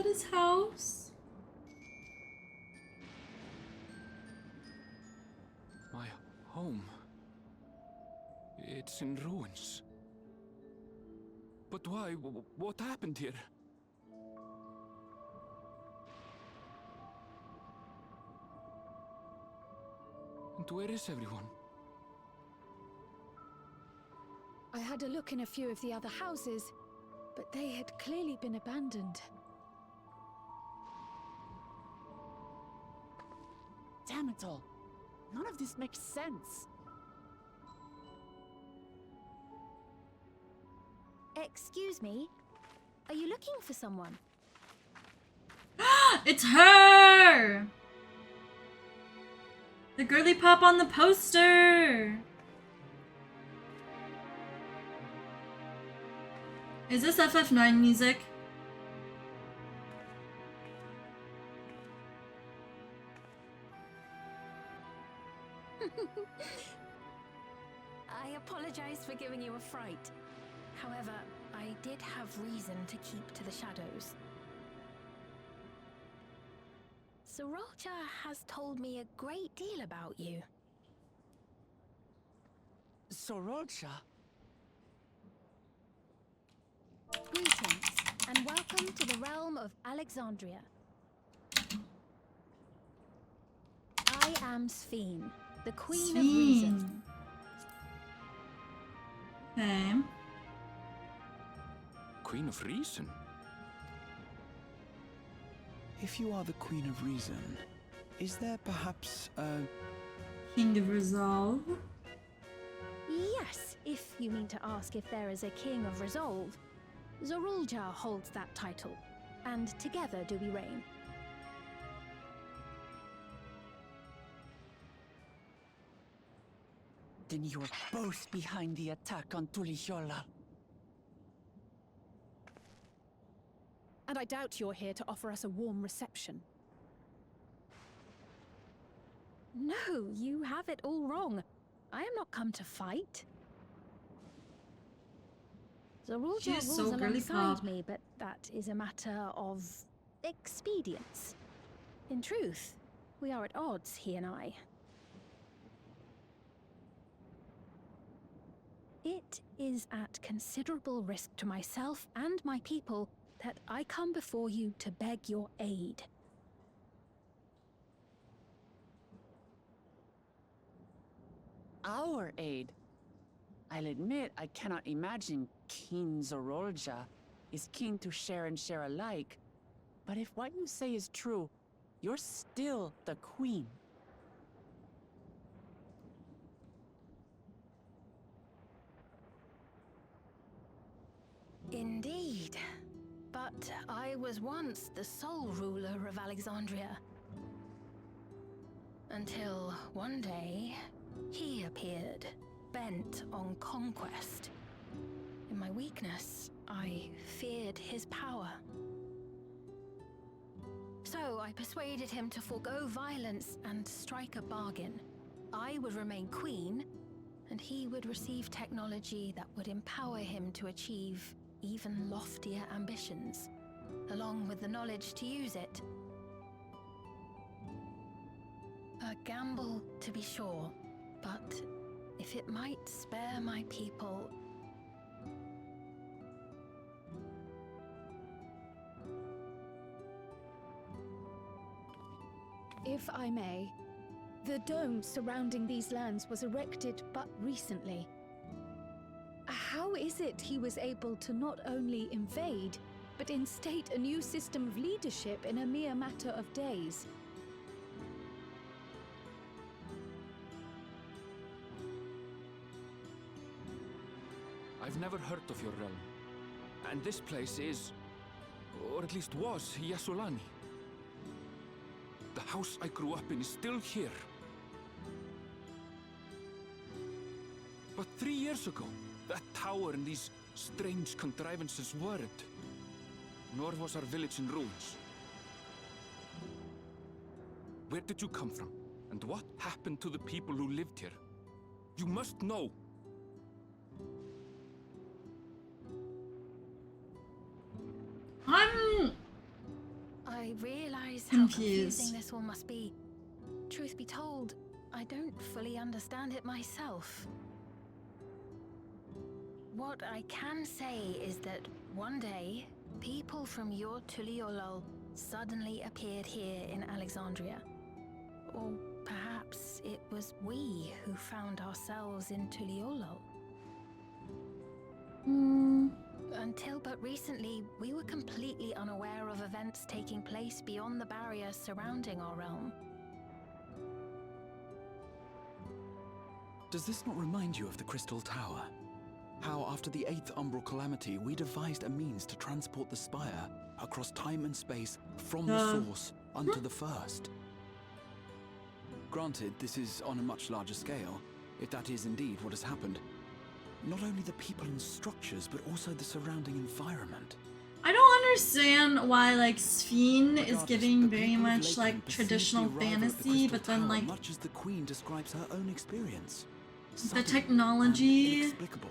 that his house? My home. It's in ruins. But why? What happened here? And where is everyone? I had a look in a few of the other houses, but they had clearly been abandoned. Damn it all. None of this makes sense. Excuse me? Are you looking for someone? It's her! The girly pop on the poster! Is this FF9 music? I apologize for giving you a fright. However, I did have reason to keep to the shadows. Sorolcha has told me a great deal about you. Sorolcha? Greetings, and welcome to the realm of Alexandria. I am Sphene, the Queen of Reason. Okay. Queen of Reason? If you are the Queen of Reason, is there perhaps a... King of Resolve? Yes, if you mean to ask if there is a King of Resolve. Zorulja holds that title, and together do we reign. Then you're both behind the attack on Tuliyola. And I doubt you're here to offer us a warm reception. No, you have it all wrong. I am not come to fight. Zorulja She is rules so girly alongside pop. me, but that is a matter of expedience. In truth, we are at odds, he and I. It is at considerable risk to myself and my people that I come before you to beg your aid. Our aid? I'll admit I cannot imagine King Zorolja is keen to share and share alike. But if what you say is true, you're still the Queen. Indeed. But I was once the sole ruler of Alexandria. Until one day, he appeared, bent on conquest. In my weakness, I feared his power. So I persuaded him to forego violence and strike a bargain. I would remain queen, and he would receive technology that would empower him to achieve even loftier ambitions, along with the knowledge to use it. A gamble, to be sure, but if it might spare my people... If I may, the dome surrounding these lands was erected but recently. How is it he was able to not only invade, but instate a new system of leadership in a mere matter of days? I've never heard of your realm. And this place is, or at least was, Yasulani. The house I grew up in is still here. But 3 years ago, that tower and these strange contrivances weren't. Nor was our village in ruins. Where did you come from? And what happened to the people who lived here? You must know. I realize how Confused. confusing this all must be. Truth be told, I don't fully understand it myself. What I can say is that one day, people from your Tuliolol suddenly appeared here in Alexandria. Or perhaps it was we who found ourselves in Tuliolol. Until but recently, we were completely unaware of events taking place beyond the barriers surrounding our realm. Does this not remind you of the Crystal Tower? How after the 8th Umbral Calamity, we devised a means to transport the Spire across time and space from the source unto the first. Granted, this is on a much larger scale, if that is indeed what has happened. Not only the people and structures, but also the surrounding environment. I don't understand why like Sphene is Regardless, giving the very people of much Lakeland like perceive traditional the arrival at the fantasy, Crystal but then Tower like much as the Queen describes her own experience. the Sudden technology and inexplicable.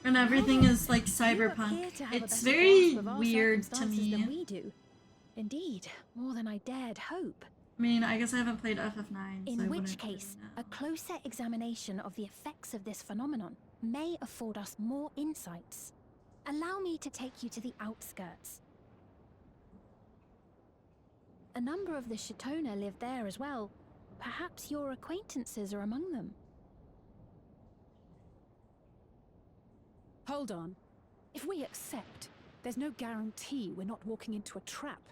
and everything is like You appear cyberpunk. to have a It's better very grasp of our weird to circumstances than me. we do. Indeed, more than I dared hope. I mean, I guess I haven't played FF9. so I In which wouldn't really case, know. a closer examination of the effects of this phenomenon may afford us more insights. Allow me to take you to the outskirts. A number of the Shatona live there as well. Perhaps your acquaintances are among them. Hold on. If we accept, there's no guarantee we're not walking into a trap.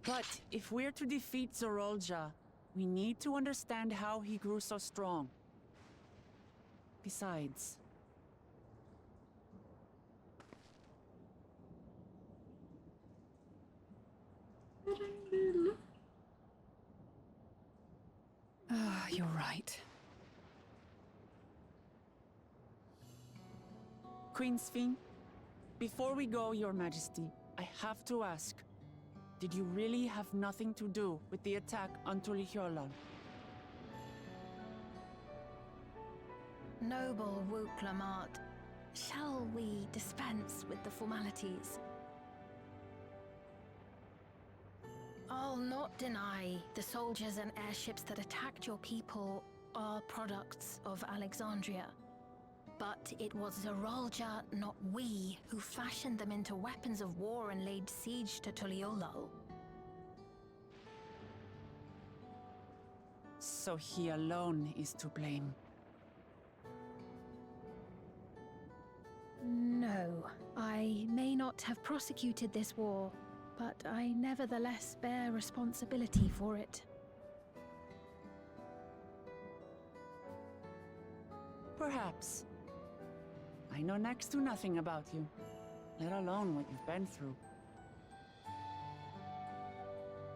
But if we're to defeat Zorolja, we need to understand how he grew so strong. Besides... You're right. Queen Sphene, before we go, Your Majesty, I have to ask, did you really have nothing to do with the attack on Tuliolol? Noble Wook Lamart, shall we dispense with the formalities? I'll not deny the soldiers and airships that attacked your people are products of Alexandria. But it was Zorolja, not we, who fashioned them into weapons of war and laid siege to Tuliolol. So he alone is to blame. No, I may not have prosecuted this war, but I nevertheless bear responsibility for it. Perhaps. I know next to nothing about you, let alone what you've been through.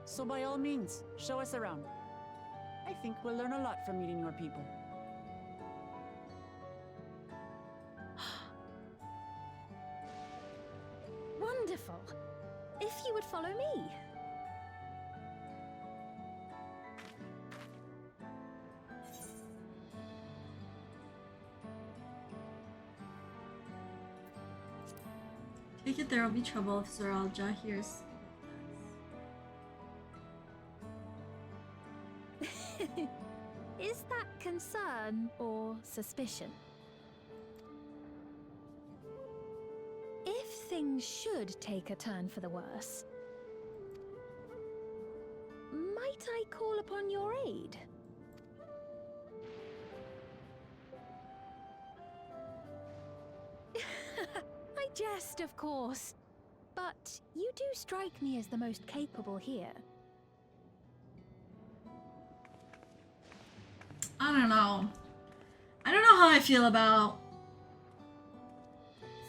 So by all means, show us around. I think we'll learn a lot from meeting your people. Wonderful! If you would follow me. Take it there will be trouble if Zoralja hears. Is that concern or suspicion? If things should take a turn for the worse, might I call upon your aid? I jest, of course, but you do strike me as the most capable here. I don't know. I don't know how I feel about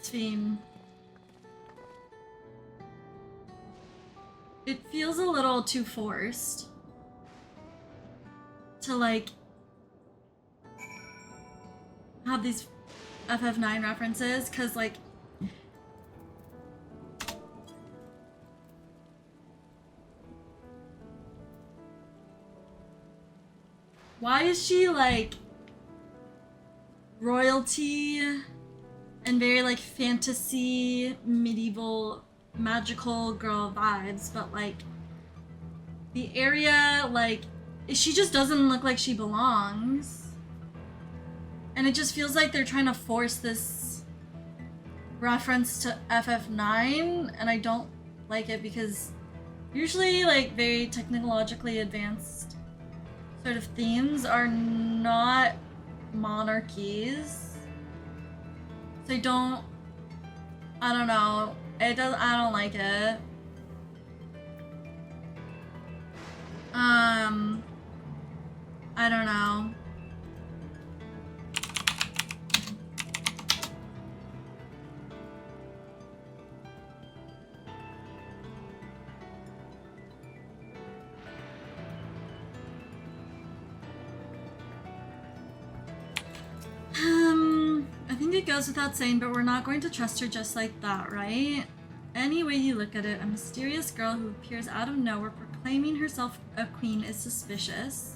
Sphene. It feels a little too forced to like have these FF9 references, because like why is she like royalty and very like fantasy, medieval, magical girl vibes, but like the area, like she just doesn't look like she belongs. And it just feels like they're trying to force this reference to FF9, and I don't like it because usually like very technologically advanced sort of themes are not monarchies. So I don't know. I don't like it. I don't know. I think it goes without saying, but we're not going to trust her just like that, right? Any way you look at it, a mysterious girl who appears out of nowhere proclaiming herself a queen is suspicious.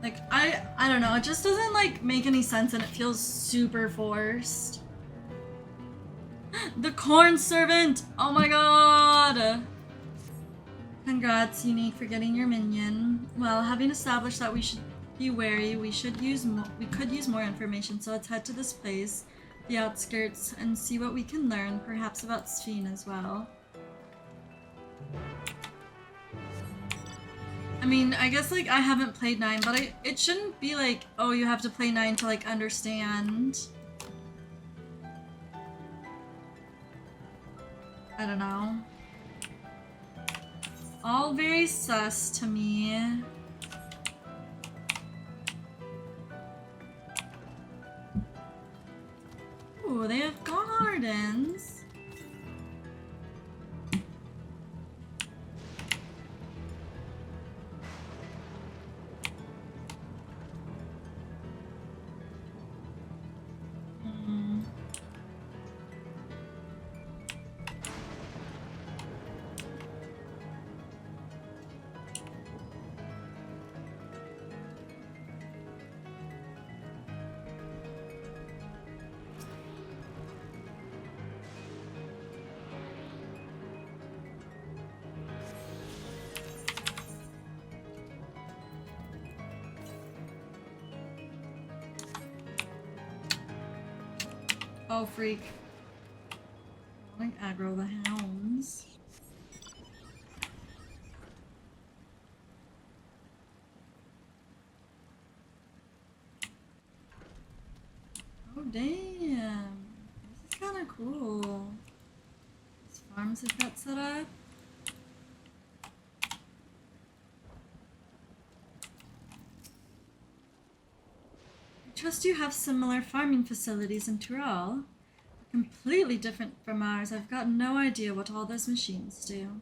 Like, I don't know, it just doesn't like make any sense and it feels super forced. The corn servant! Oh my god! Congrats, Unique, for getting your minion. Well, having established that we should be wary, we could use more information, so let's head to this place, the outskirts, and see what we can learn, perhaps about Sphene as well. I mean, I guess like I haven't played 9, but it shouldn't be like, oh, you have to play 9 to like understand. I don't know. All very sus to me. Ooh, they have gardens. Oh, freak. I like aggro the hounds. Oh, damn. This is kind of cool. These farms have got set up. I trust you have similar farming facilities in Tyrell. Completely different from ours. I've got no idea what all those machines do.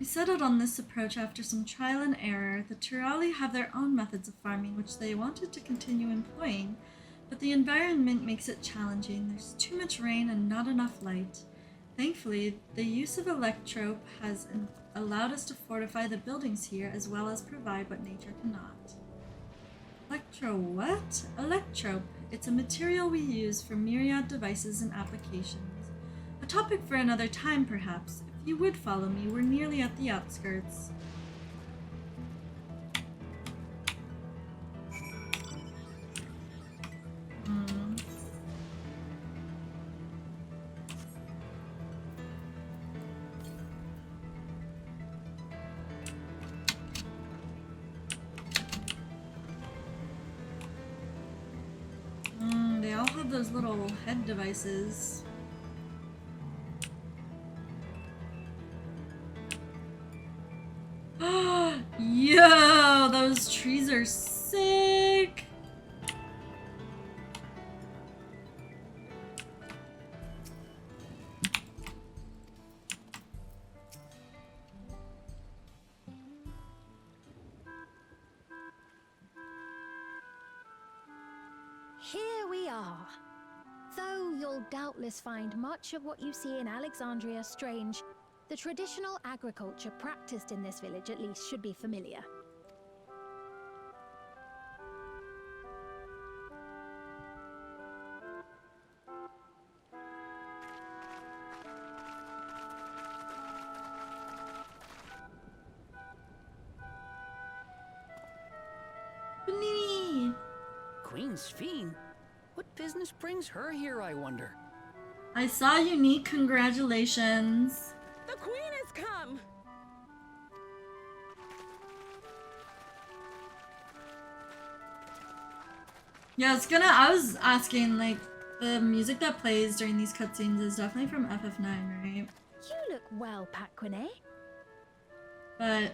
We settled on this approach after some trial and error. The Tyrelli have their own methods of farming which they wanted to continue employing, but the environment makes it challenging. There's too much rain and not enough light. Thankfully, the use of electrope has allowed us to fortify the buildings here as well as provide what nature cannot. Electro what? Electrope. It's a material we use for myriad devices and applications. A topic for another time, perhaps. If you would follow me, we're nearly at the outskirts. They all have those little head devices. Yo, those trees are sick. Here we are. Though you'll doubtless find much of what you see in Alexandria strange, the traditional agriculture practiced in this village at least should be familiar. Sphene? What business brings her here, I wonder? I saw Unique. Congratulations. The Queen has come! Yeah, I was asking, like, the music that plays during these cutscenes is definitely from FF9, right? You look well, Paquine. But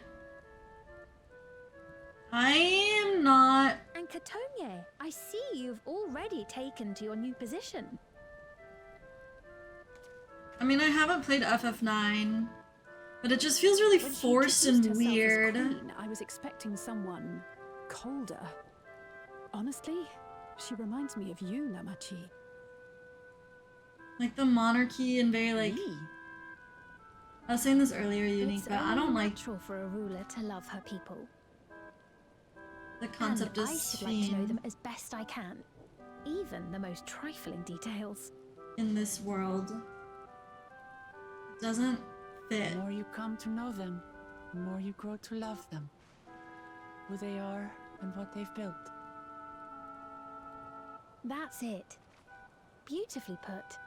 I am not. And Katonye, I see you've already taken to your new position. I mean, I haven't played FF9, but it just feels really When she forced introduced and herself as weird. Queen, I was expecting someone colder. Honestly, she reminds me of you, Namachi. Like the monarchy and very like. Me? I was saying this earlier, Unique, It's but I only don't like natural for a ruler to love her people. the concept and of I should like to know Sphene them as best I can, even the most trifling details. in this world. It doesn't fit. The more you come to know them, the more you grow to love them. Who they are and what they've built. That's it. Beautifully put.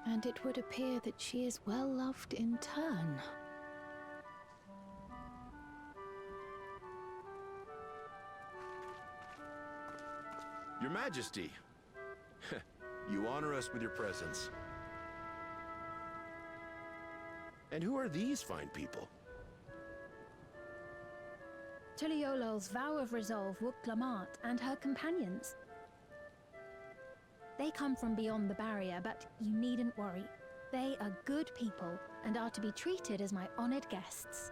And it would appear that she is well loved in turn. Your Majesty, you honor us with your presence. And who are these fine people? Tuliolol's vow of resolve Wuk-Lamat and her companions. They come from beyond the barrier, but you needn't worry. They are good people and are to be treated as my honored guests.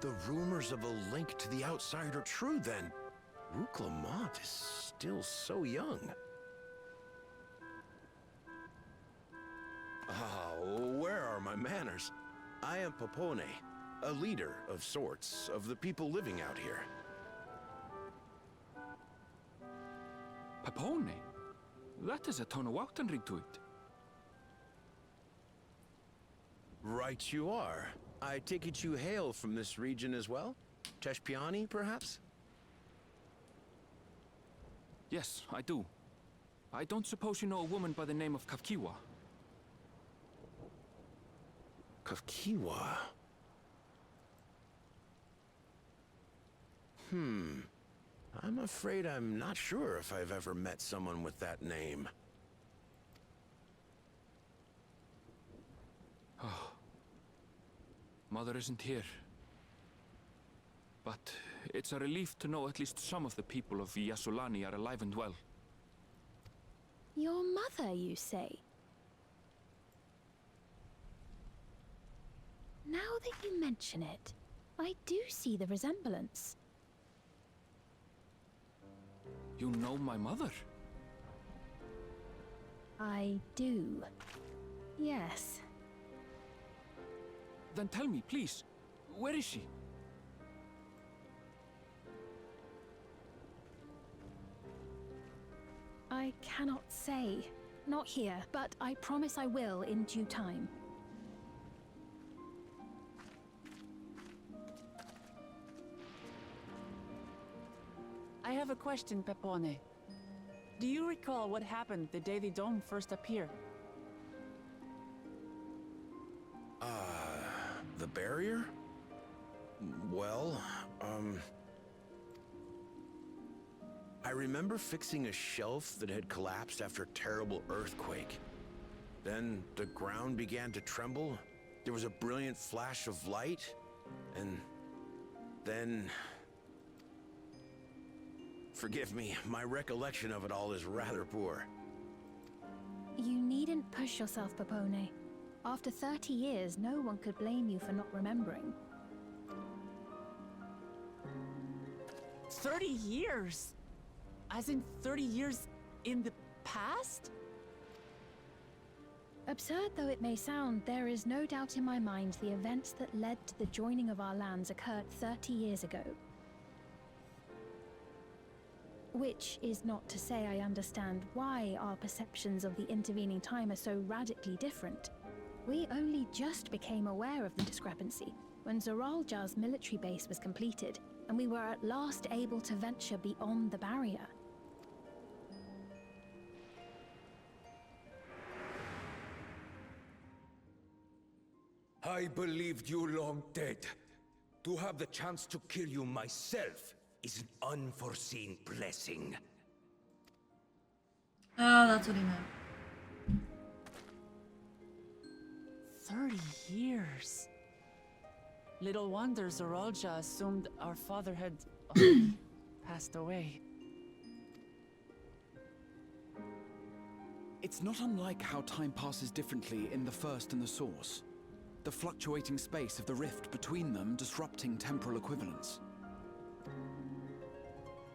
The rumors of a link to the outside are true, then. Wuk-Lamat is still so young. Where are my manners? I am Popone, a leader of sorts of the people living out here. Papone? That has a ton of Woughton ring to it. Right you are. I take it you hail from this region as well? Teshpiani, perhaps? Yes, I do. I don't suppose you know a woman by the name of Kafkiwa? Kafkiwa? I'm afraid I'm not sure if I've ever met someone with that name. Oh. Mother isn't here. But it's a relief to know at least some of the people of Yasulani are alive and well. Your mother, you say? Now that you mention it, I do see the resemblance. You know my mother? I do. Yes. Then tell me, please, where is she? I cannot say. Not here, but I promise I will in due time. I have a question, Pepone. Do you recall what happened the day the dome first appeared? The barrier? Well, I remember fixing a shelf that had collapsed after a terrible earthquake. Then the ground began to tremble. There was a brilliant flash of light, and then... Forgive me, my recollection of it all is rather poor. You needn't push yourself, Popone. After 30 years, no one could blame you for not remembering. 30 years? As in 30 years in the past? Absurd though it may sound, there is no doubt in my mind the events that led to the joining of our lands occurred 30 years ago. Which is not to say I understand why our perceptions of the intervening time are so radically different. We only just became aware of the discrepancy when Zoralja's military base was completed, and we were at last able to venture beyond the barrier. I believed you long dead. To have the chance to kill you myself is an unforeseen blessing. Oh, that's what he meant. 30 years. Little wonder Zoralja assumed our father had passed away. It's not unlike how time passes differently in the First and the Source. The fluctuating space of the rift between them disrupting temporal equivalence.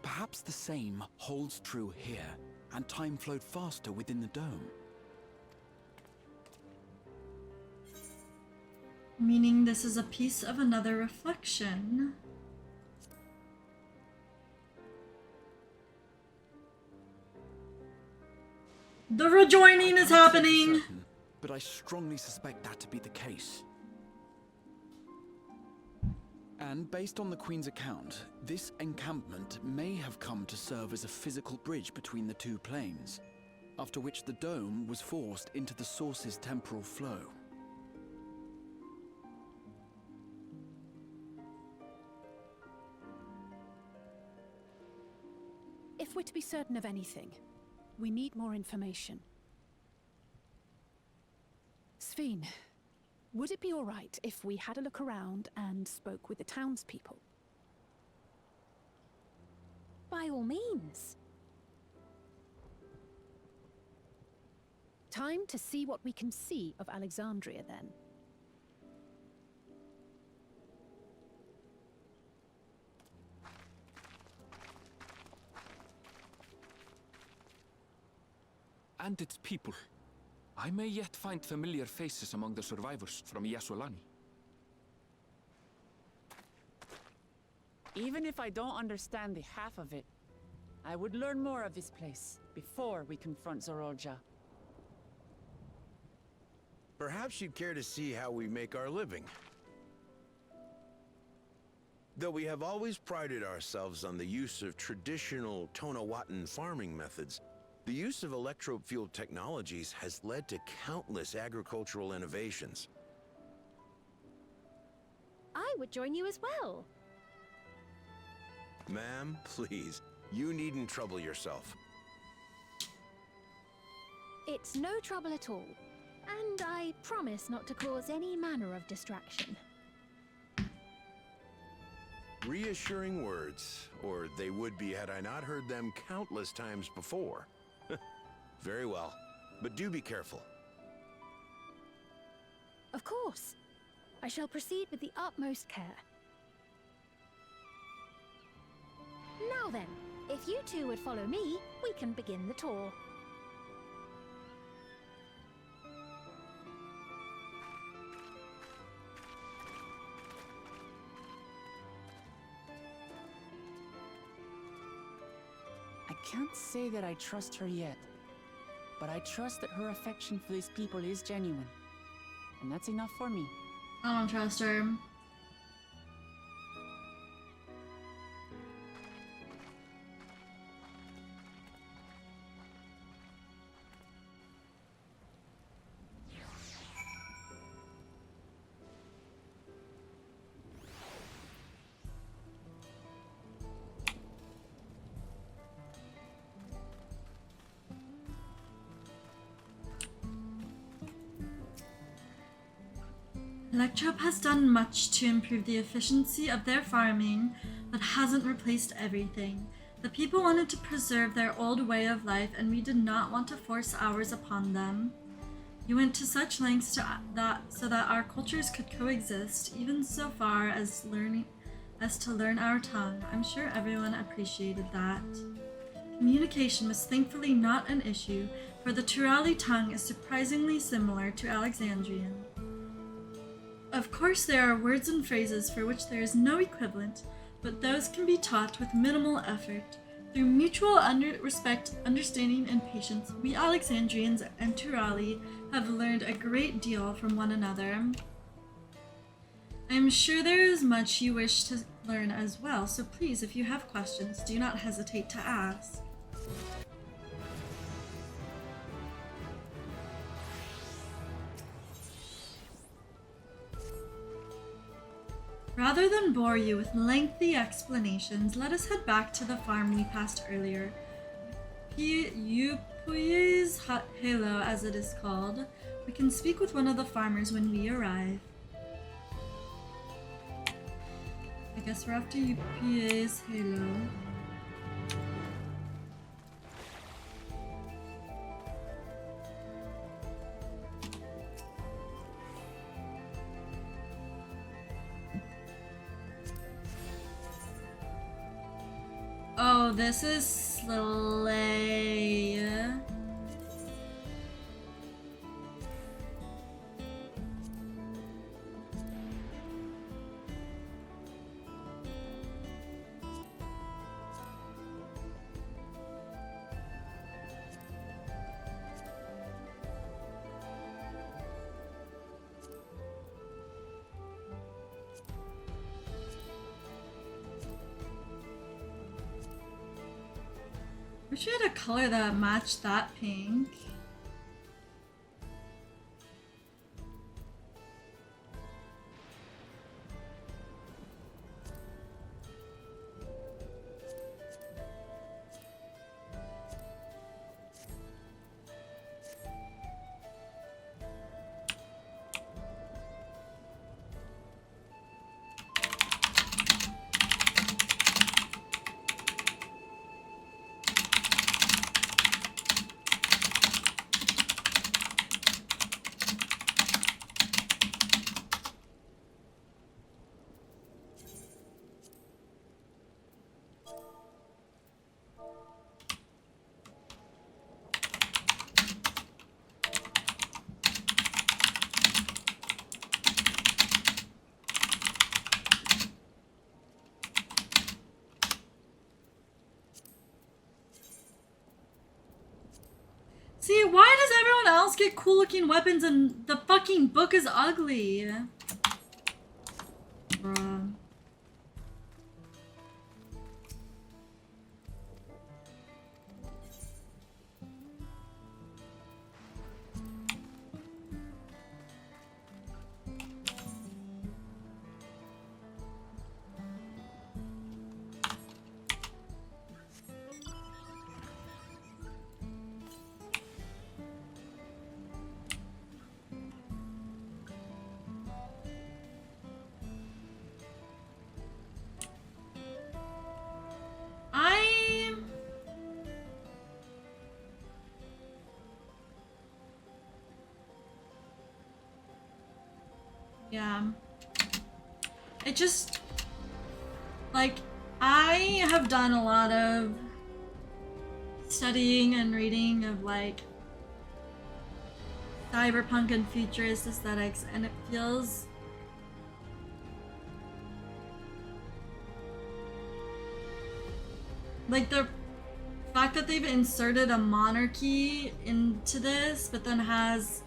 Perhaps the same holds true here, and time flowed faster within the dome. Meaning this is a piece of another reflection. The rejoining is happening! Certain, but I strongly suspect that to be the case. And based on the Queen's account, this encampment may have come to serve as a physical bridge between the two planes, after which the dome was forced into the Source's temporal flow. If we're to be certain of anything, we need more information. Sveen, would it be all right if we had a look around and spoke with the townspeople? By all means. Time to see what we can see of Alexandria, then. And its people. I may yet find familiar faces among the survivors from Yasolani. Even if I don't understand the half of it, I would learn more of this place before we confront Zoralja. Perhaps you'd care to see how we make our living. Though we have always prided ourselves on the use of traditional Tonawatan farming methods, the use of electro-fueled technologies has led to countless agricultural innovations. I would join you as well. Ma'am, please, you needn't trouble yourself. It's no trouble at all, and I promise not to cause any manner of distraction. Reassuring words, or they would be had I not heard them countless times before. Very well, but do be careful. Of course. I shall proceed with the utmost care. Now then, if you two would follow me, we can begin the tour. I can't say that I trust her yet, but I trust that her affection for these people is genuine. And that's enough for me. I don't trust her. Electrop has done much to improve the efficiency of their farming, but hasn't replaced everything. The people wanted to preserve their old way of life, and we did not want to force ours upon them. You went to such lengths so that our cultures could coexist, even so far as to learn our tongue. I'm sure everyone appreciated that. Communication was thankfully not an issue, for the Turali tongue is surprisingly similar to Alexandrian. Of course, there are words and phrases for which there is no equivalent, but those can be taught with minimal effort. Through mutual respect, understanding, and patience, we Alexandrians and Turali have learned a great deal from one another. I am sure there is much you wish to learn as well, so please, if you have questions, do not hesitate to ask. Rather than bore you with lengthy explanations, let us head back to the farm we passed earlier. Yupuye's Halo, as it is called. We can speak with one of the farmers when we arrive. I guess we're after Yupuye's Halo. Oh, this is Slay. Wish we had a color that matched that pink. See, why does everyone else get cool looking weapons and the fucking book is ugly? Bruh. Yeah. It just, like, I have done a lot of studying and reading of, like, cyberpunk and futurist aesthetics, and it feels like the fact that they've inserted a monarchy into this, but then has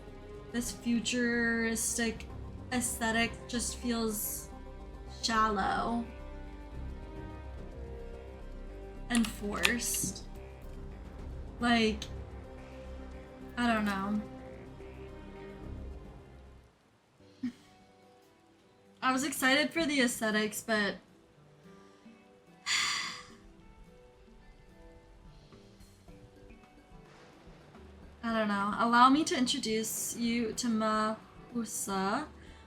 this futuristic aesthetic just feels shallow and forced. Like, I don't know. I was excited for the aesthetics, but I don't know. Allow me to introduce you to Mahusa,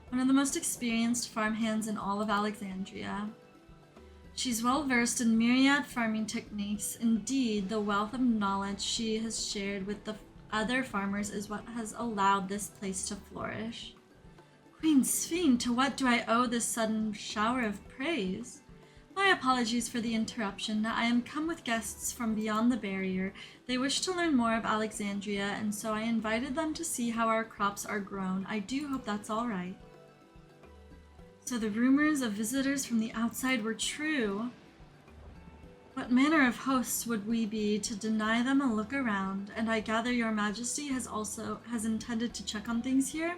one of the most experienced farmhands in all of Alexandria. She's well versed in myriad farming techniques. Indeed, the wealth of knowledge she has shared with the other farmers is what has allowed this place to flourish. Queen Sphene, to what do I owe this sudden shower of praise? My apologies for the interruption. I am come with guests from beyond the barrier. They wish to learn more of Alexandria, and so I invited them to see how our crops are grown. I do hope that's all right. So the rumors of visitors from the outside were true. What manner of hosts would we be to deny them a look around? And I gather your majesty has intended to check on things here?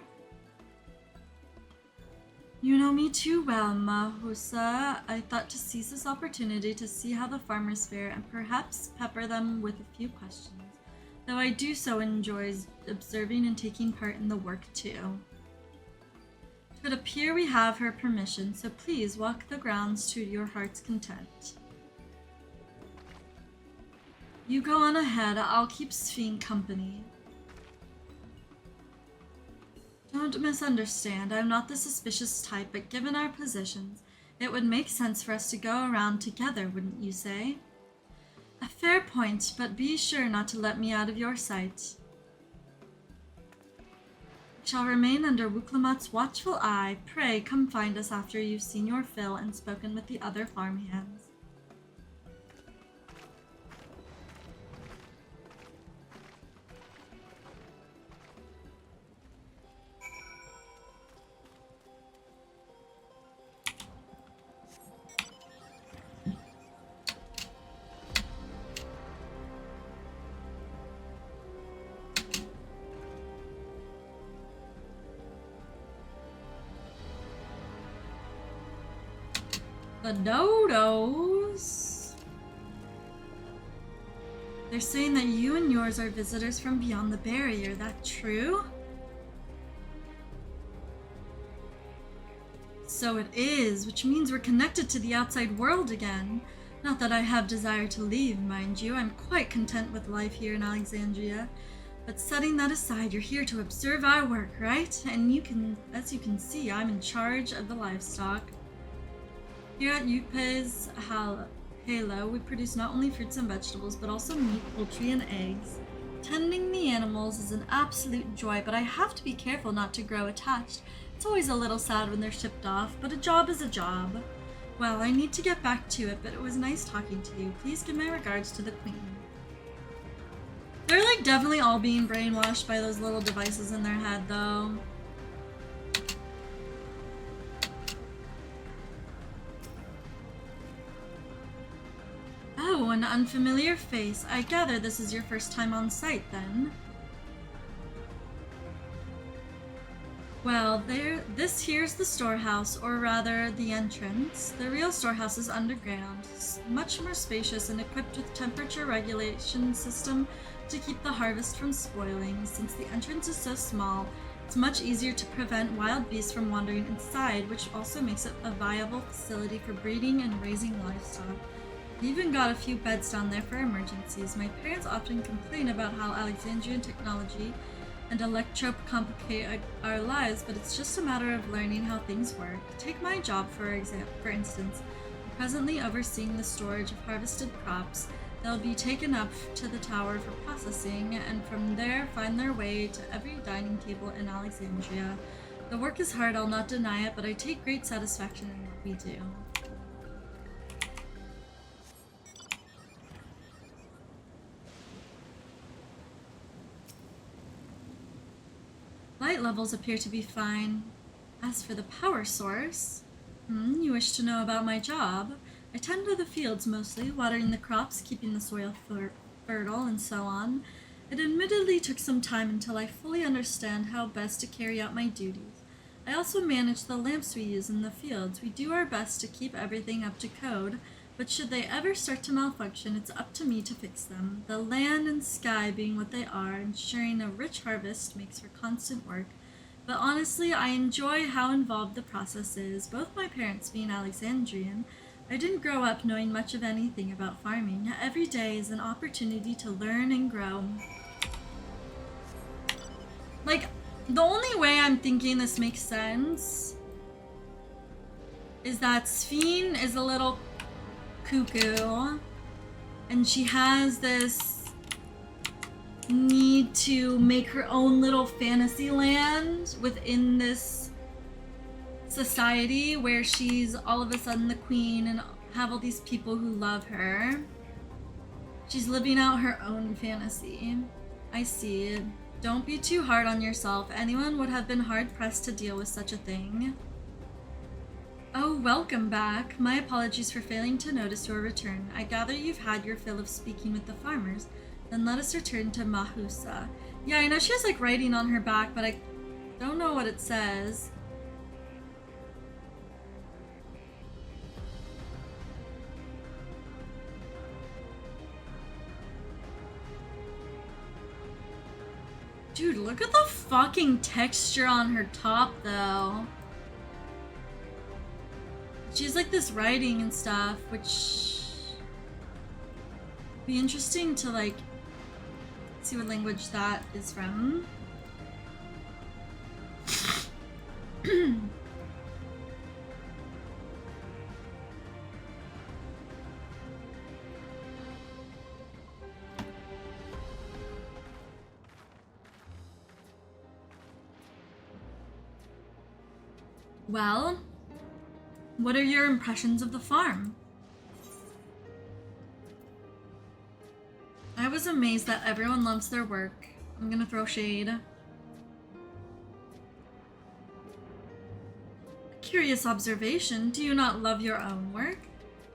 You know me too well, Mahusa. I thought to seize this opportunity to see how the farmers fare and perhaps pepper them with a few questions, though I do so enjoy observing and taking part in the work too. It would appear we have her permission, so please walk the grounds to your heart's content. You go on ahead, I'll keep Sphene company. Don't misunderstand, I'm not the suspicious type, but given our positions, it would make sense for us to go around together, wouldn't you say? A fair point, but be sure not to let me out of your sight. I shall remain under Wuklamat's watchful eye. Pray, come find us after you've seen your fill and spoken with the other farmhands. The dodos. They're saying that you and yours are visitors from beyond the barrier. That true? So it is, which means we're connected to the outside world again. Not that I have desire to leave, mind you. I'm quite content with life here in Alexandria. But setting that aside, you're here to observe our work, right? And as you can see, I'm in charge of the livestock. Here at Yupe's Halo, we produce not only fruits and vegetables, but also meat, poultry, and eggs. Tending the animals is an absolute joy, but I have to be careful not to grow attached. It's always a little sad when they're shipped off, but a job is a job. Well, I need to get back to it, but it was nice talking to you. Please give my regards to the Queen. They're like definitely all being brainwashed by those little devices in their head, though. Oh, an unfamiliar face. I gather this is your first time on site, then. Well, this here's the storehouse, or rather, the entrance. The real storehouse is underground, much more spacious and equipped with temperature regulation system to keep the harvest from spoiling. Since the entrance is so small, it's much easier to prevent wild beasts from wandering inside, which also makes it a viable facility for breeding and raising livestock. We even got a few beds down there for emergencies. My parents often complain about how Alexandrian technology and electrope complicate our lives, but it's just a matter of learning how things work. Take my job, for instance. I'm presently overseeing the storage of harvested crops. They'll be taken up to the tower for processing, and from there find their way to every dining table in Alexandria. The work is hard, I'll not deny it, but I take great satisfaction in what we do. Light levels appear to be fine. As for the power source, you wish to know about my job? I tend to the fields mostly, watering the crops, keeping the soil fertile, and so on. It admittedly took some time until I fully understand how best to carry out my duties. I also manage the lamps we use in the fields. We do our best to keep everything up to code, but should they ever start to malfunction, it's up to me to fix them. The land and sky being what they are, ensuring a rich harvest makes for constant work. But honestly, I enjoy how involved the process is. Both my parents being Alexandrian, I didn't grow up knowing much of anything about farming. Every day is an opportunity to learn and grow. Like, the only way I'm thinking this makes sense is that Sphene is a little cuckoo, and she has this need to make her own little fantasy land within this society where she's all of a sudden the queen and have all these people who love her. She's living out her own fantasy. I see. Don't be too hard on yourself. Anyone would have been hard pressed to deal with such a thing. Oh, welcome back. My apologies for failing to notice your return. I gather you've had your fill of speaking with the farmers. Then let us return to Mahusa. Yeah, I know she has like writing on her back, but I don't know what it says. Dude, look at the fucking texture on her top, though. She's like this writing and stuff, which be interesting to like see what language that is from. Well, what are your impressions of the farm? I was amazed that everyone loves their work. I'm gonna throw shade. Curious observation, do you not love your own work?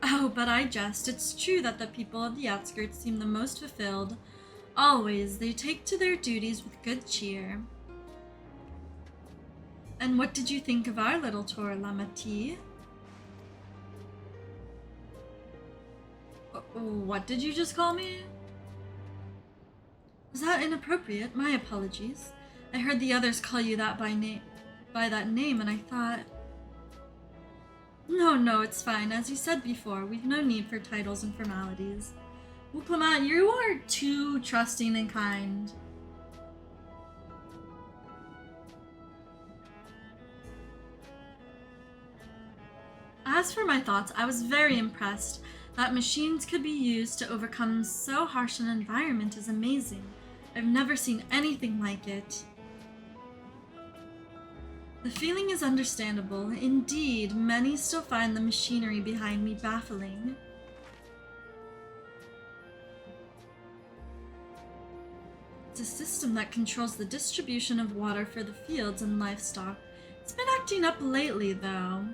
Oh, but I jest. It's true that the people of the outskirts seem the most fulfilled. Always, they take to their duties with good cheer. And what did you think of our little tour, Lamati? What did you just call me? Was that inappropriate? My apologies. I heard the others call you that by that name, and I thought... No, it's fine. As you said before, we've no need for titles and formalities. Well, Clement, you are too trusting and kind. As for my thoughts, I was very impressed. That machines could be used to overcome so harsh an environment is amazing. I've never seen anything like it. The feeling is understandable. Indeed, many still find the machinery behind me baffling. It's a system that controls the distribution of water for the fields and livestock. It's been acting up lately, though.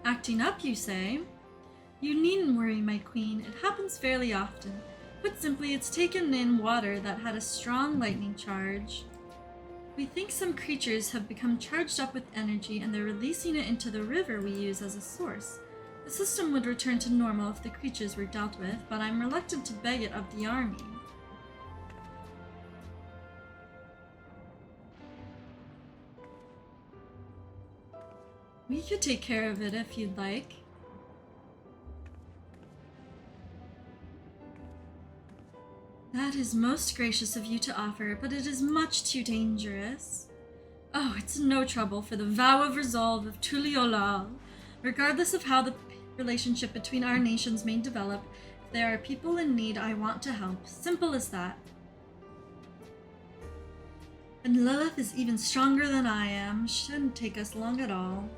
Acting up, you say? You needn't worry, my queen. It happens fairly often. Put simply, it's taken in water that had a strong lightning charge. We think some creatures have become charged up with energy and they're releasing it into the river we use as a source. The system would return to normal if the creatures were dealt with, but I'm reluctant to beg it of the army. We could take care of it if you'd like. That is most gracious of you to offer, but it is much too dangerous. Oh, it's no trouble for the vow of resolve of Tuliolal. Regardless of how the relationship between our nations may develop, if there are people in need, I want to help. Simple as that. And Lilith is even stronger than I am. Shouldn't take us long at all.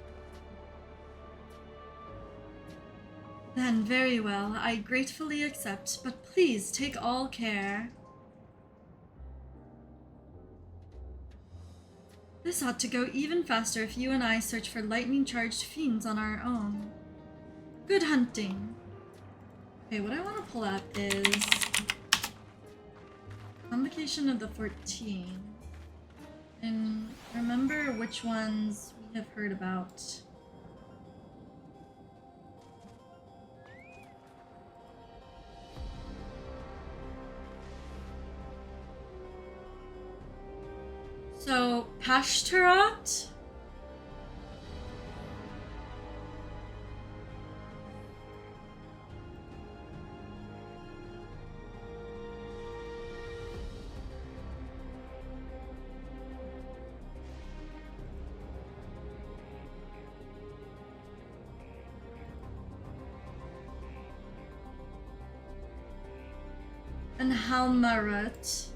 Then, very well, I gratefully accept, but please take all care. This ought to go even faster if you and I search for lightning-charged fiends on our own. Good hunting. Okay, what I want to pull up is Convocation of the 14. And remember which ones we have heard about. So, Pashtarat? And Halmarat.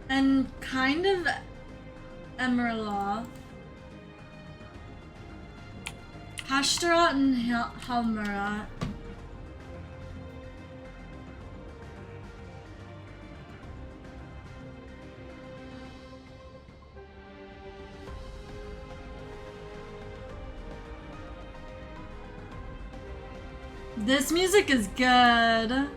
And kind of Emerloth. Hashtaroth and Halmurat. This music is good.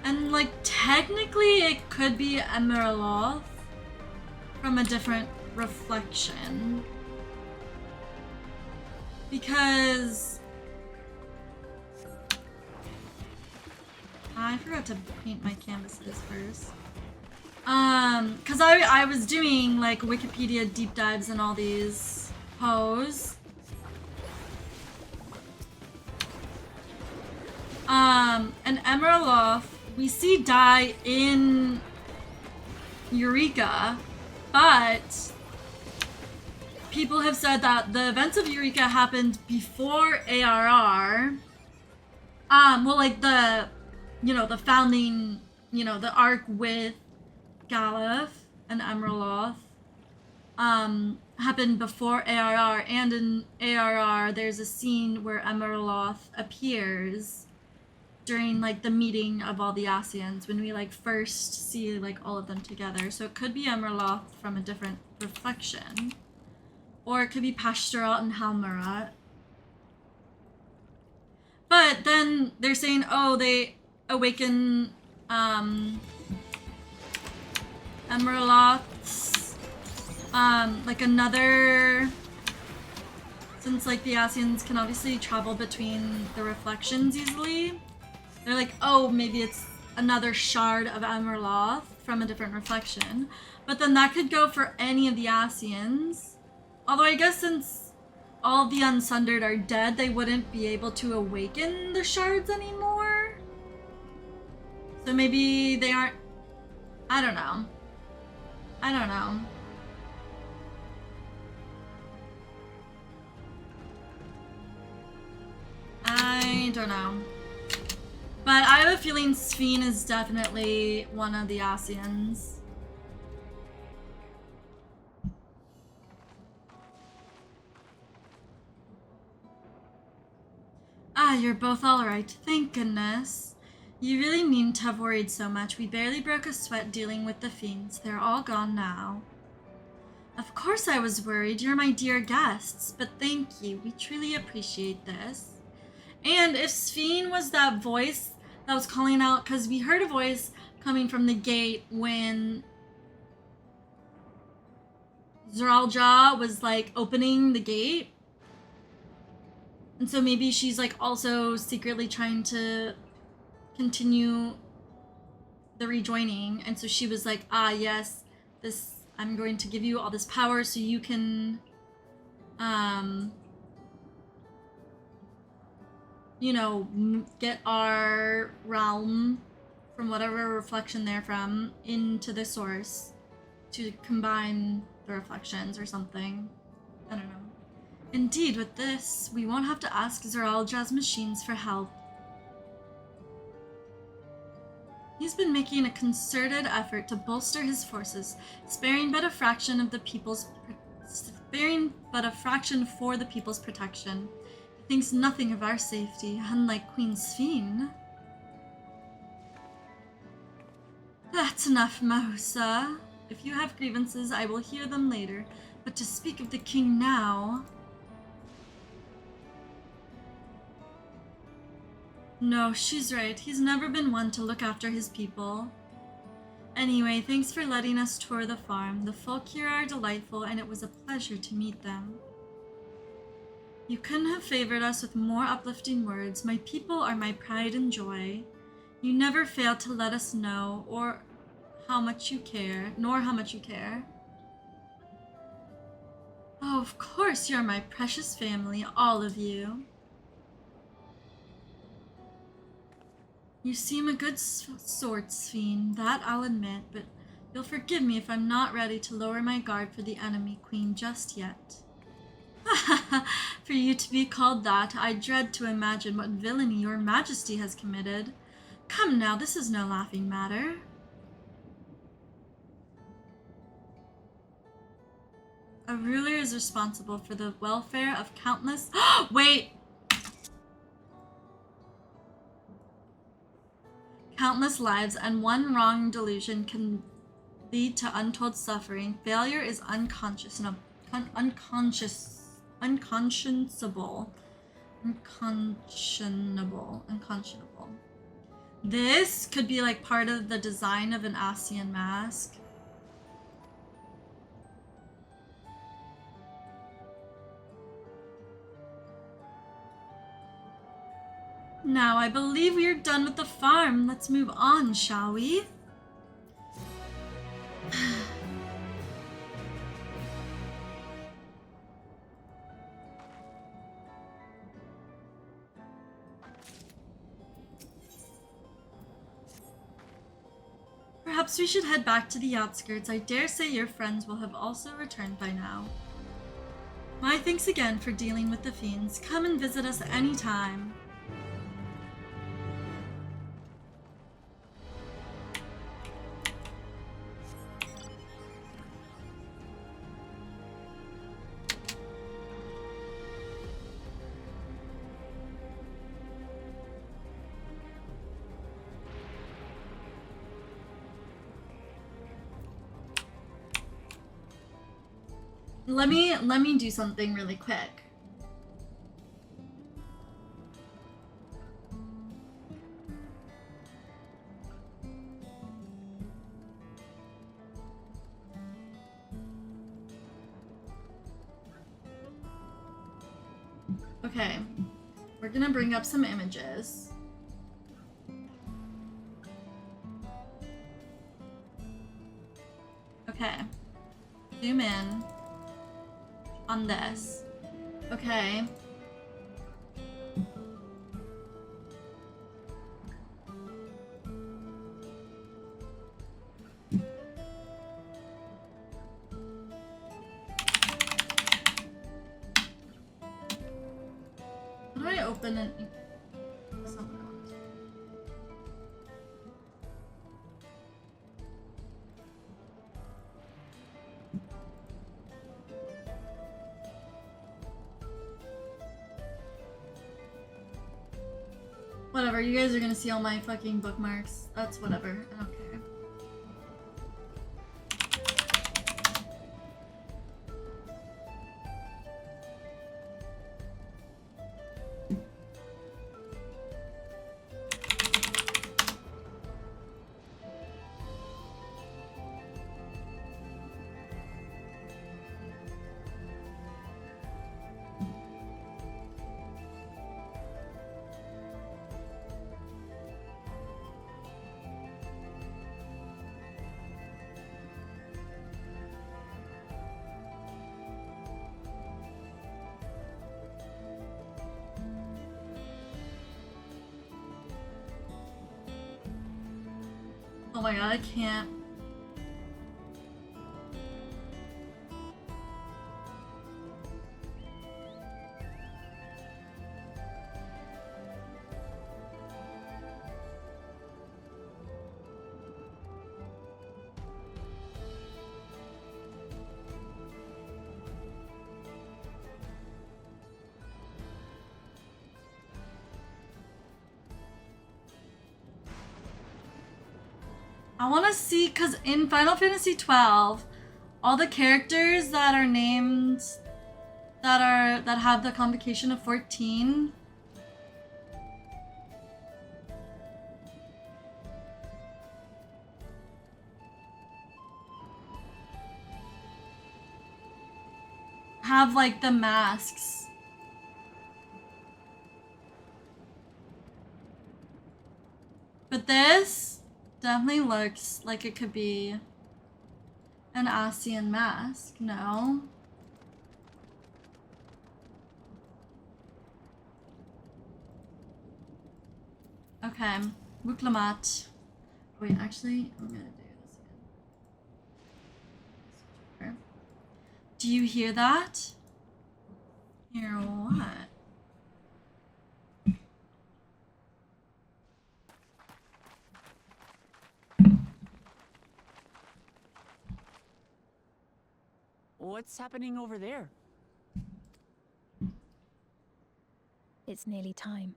And like technically it could be Emerloth from a different reflection. Because I forgot to paint my canvases first. Cause I was doing like Wikipedia deep dives and all these pose. And Emerloth, we see die in Eureka, but people have said that the events of Eureka happened before ARR. Well, like the, you know, the founding, you know, the arc with Galuf and Emerloth, happened before ARR, and in ARR there's a scene where Emerloth appears during like the meeting of all the Asians when we like first see like all of them together. So it could be Emerloth from a different reflection. Or it could be Hashtaroth and Halmurat. But then they're saying, oh, they awaken Emerloth's like another, since like the Asians can obviously travel between the reflections easily. They're like, oh, maybe it's another shard of Emerloth from a different reflection. But then that could go for any of the Asians. Although I guess since all the Unsundered are dead, they wouldn't be able to awaken the shards anymore. So maybe they aren't... I don't know. I don't know. I don't know. But I have a feeling Sphene is definitely one of the Asians. Ah, you're both alright. Thank goodness. You really needn't have worried so much. We barely broke a sweat dealing with the fiends. They're all gone now. Of course I was worried. You're my dear guests. But thank you. We truly appreciate this. And if Sphene was that voice that was calling out, because we heard a voice coming from the gate when Zeralja was like opening the gate. And so maybe she's like also secretly trying to continue the rejoining. And so she was like, ah, yes, this, I'm going to give you all this power so you can, you know, get our realm from whatever reflection they're from into the source to combine the reflections or something. I don't know. Indeed, with this, we won't have to ask Zeralja's machines for help. He's been making a concerted effort to bolster his forces, sparing but a fraction for the people's protection. He thinks nothing of our safety, unlike Queen Sphene. That's enough, Mahusa. If you have grievances, I will hear them later. But to speak of the king now... No, she's right. He's never been one to look after his people. Anyway, thanks for letting us tour the farm. The folk here are delightful, and it was a pleasure to meet them. You couldn't have favored us with more uplifting words. My people are my pride and joy. You never fail to let us know nor how much you care. Oh, of course you're my precious family, all of you. You seem a good sort, Fiend, that I'll admit, but you'll forgive me if I'm not ready to lower my guard for the enemy queen just yet. For you to be called that, I dread to imagine what villainy your majesty has committed. Come now, this is no laughing matter. A ruler is responsible for the welfare of countless— Wait! Countless lives, and one wrong delusion can lead to untold suffering. Failure is unconscionable. Unconscionable. This could be like part of the design of an Asian mask. Now, I believe we are done with the farm. Let's move on, shall we? Perhaps we should head back to the outskirts. I dare say your friends will have also returned by now. My thanks again for dealing with the fiends. Come and visit us any time. Let me do something really quick. Okay, we're gonna bring up some images. Okay, zoom in on this. Okay. How do I open an... Whatever, you guys are gonna see all my fucking bookmarks. That's whatever, I don't care. Oh my god, I can't. I want to see, because in Final Fantasy XII, all the characters that are named, that have the convocation of 14, have like the masks. But this definitely looks like it could be an Asian mask, no? Okay. Muklamat. Wait, actually, I'm gonna do this again. Do you hear that? Hear what? What's happening over there? It's nearly time.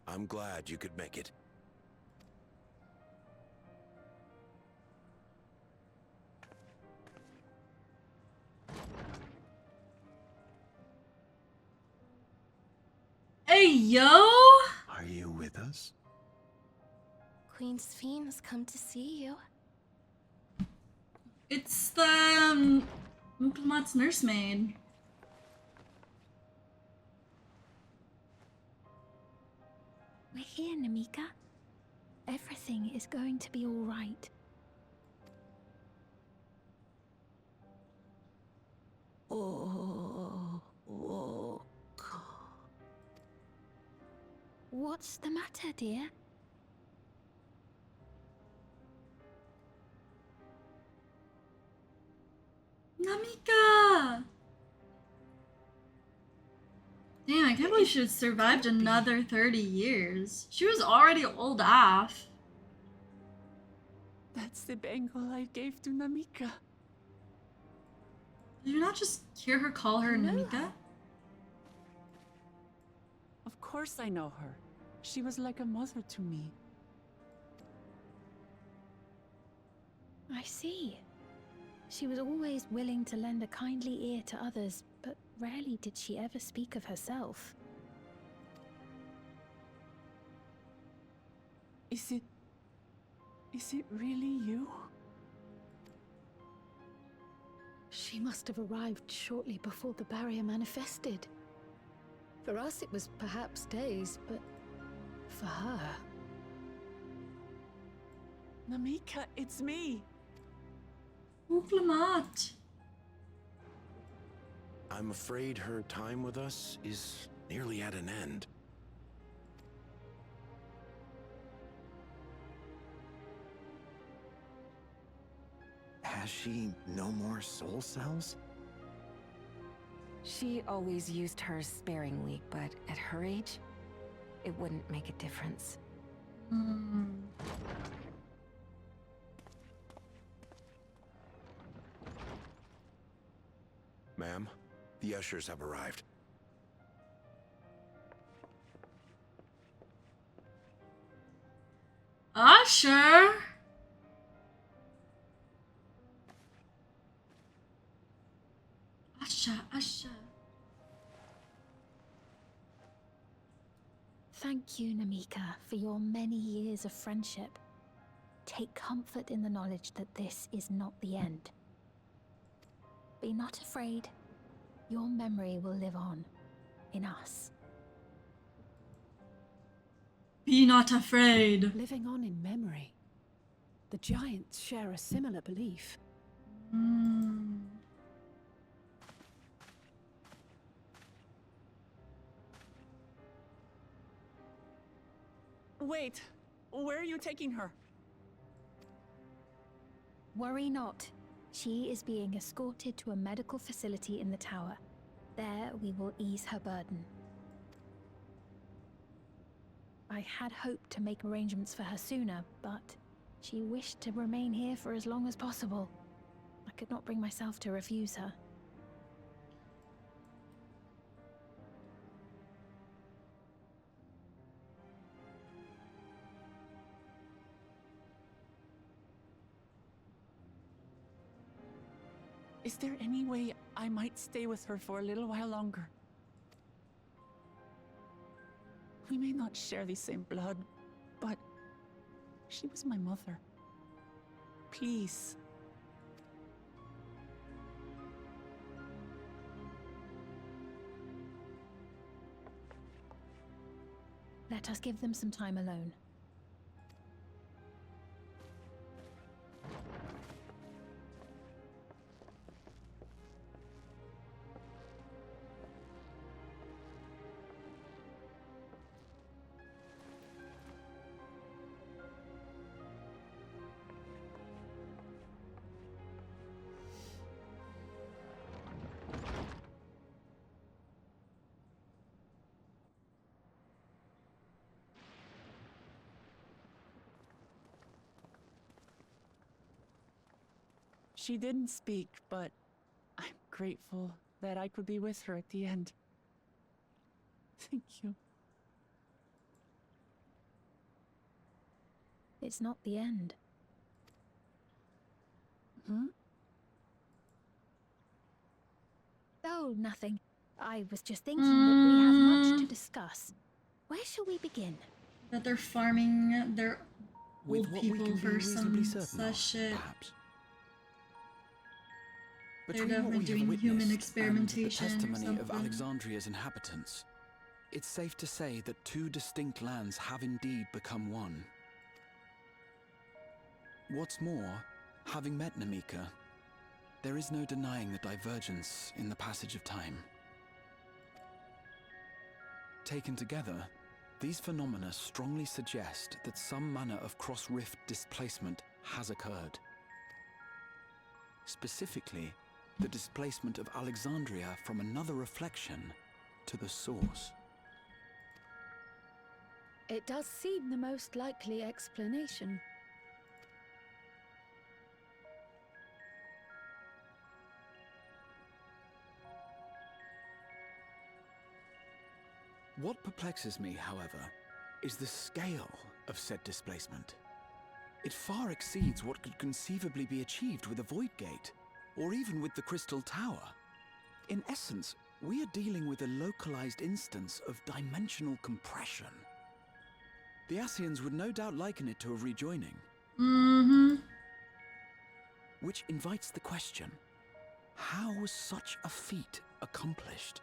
I'm glad you could make it. Hey, yo! Are you with us? Queen Sphene has come to see you. It's the Muklamat's nursemaid. We're here, Namika. Everything is going to be all right. Oh, What's the matter, dear? Namika! Damn, I can't believe she survived another 30 years. She was already old AF. That's the bangle I gave to Namika. Did you not just hear her call her Namika? Of course I know her. She was like a mother to me. I see. She was always willing to lend a kindly ear to others, but rarely did she ever speak of herself. Is it really you? She must have arrived shortly before the barrier manifested. For us, it was perhaps days, but for her... Namika, it's me! Muklamat. I'm afraid her time with us is nearly at an end. Has she no more soul cells? She always used hers sparingly, but at her age, it wouldn't make a difference. Ma'am, the ushers have arrived. Usher? Usher. Thank you, Namika, for your many years of friendship. Take comfort in the knowledge that this is not the end. Be not afraid. Your memory will live on, in us. Be not afraid. Living on in memory. The giants share a similar belief. Wait, where are you taking her? Worry not. She is being escorted to a medical facility in the tower. There we will ease her burden. I had hoped to make arrangements for her sooner, but she wished to remain here for as long as possible. I could not bring myself to refuse her. Is there any way I might stay with her for a little while longer? We may not share the same blood, but she was my mother. Please. Let us give them some time alone. She didn't speak, but I'm grateful that I could be with her at the end. Thank you. It's not the end. Hmm? Oh, nothing. I was just thinking that we have much to discuss. Where shall we begin? That they're farming their With old what we people can be for reasonably some certain such of, shit. perhaps. They're Between what definitely we have doing human witnessed and the experimentation or testimony of something. Alexandria's inhabitants, it's safe to say that two distinct lands have indeed become one. What's more, having met Namika, there is no denying the divergence in the passage of time. Taken together, these phenomena strongly suggest that some manner of cross-rift displacement has occurred. Specifically, the displacement of Alexandria from another reflection to the source. It does seem the most likely explanation. What perplexes me, however, is the scale of said displacement. It far exceeds what could conceivably be achieved with a Void Gate, or even with the Crystal Tower. In essence, we are dealing with a localized instance of dimensional compression. The Ascians would no doubt liken it to a rejoining. Mm-hmm. Which invites the question, how was such a feat accomplished?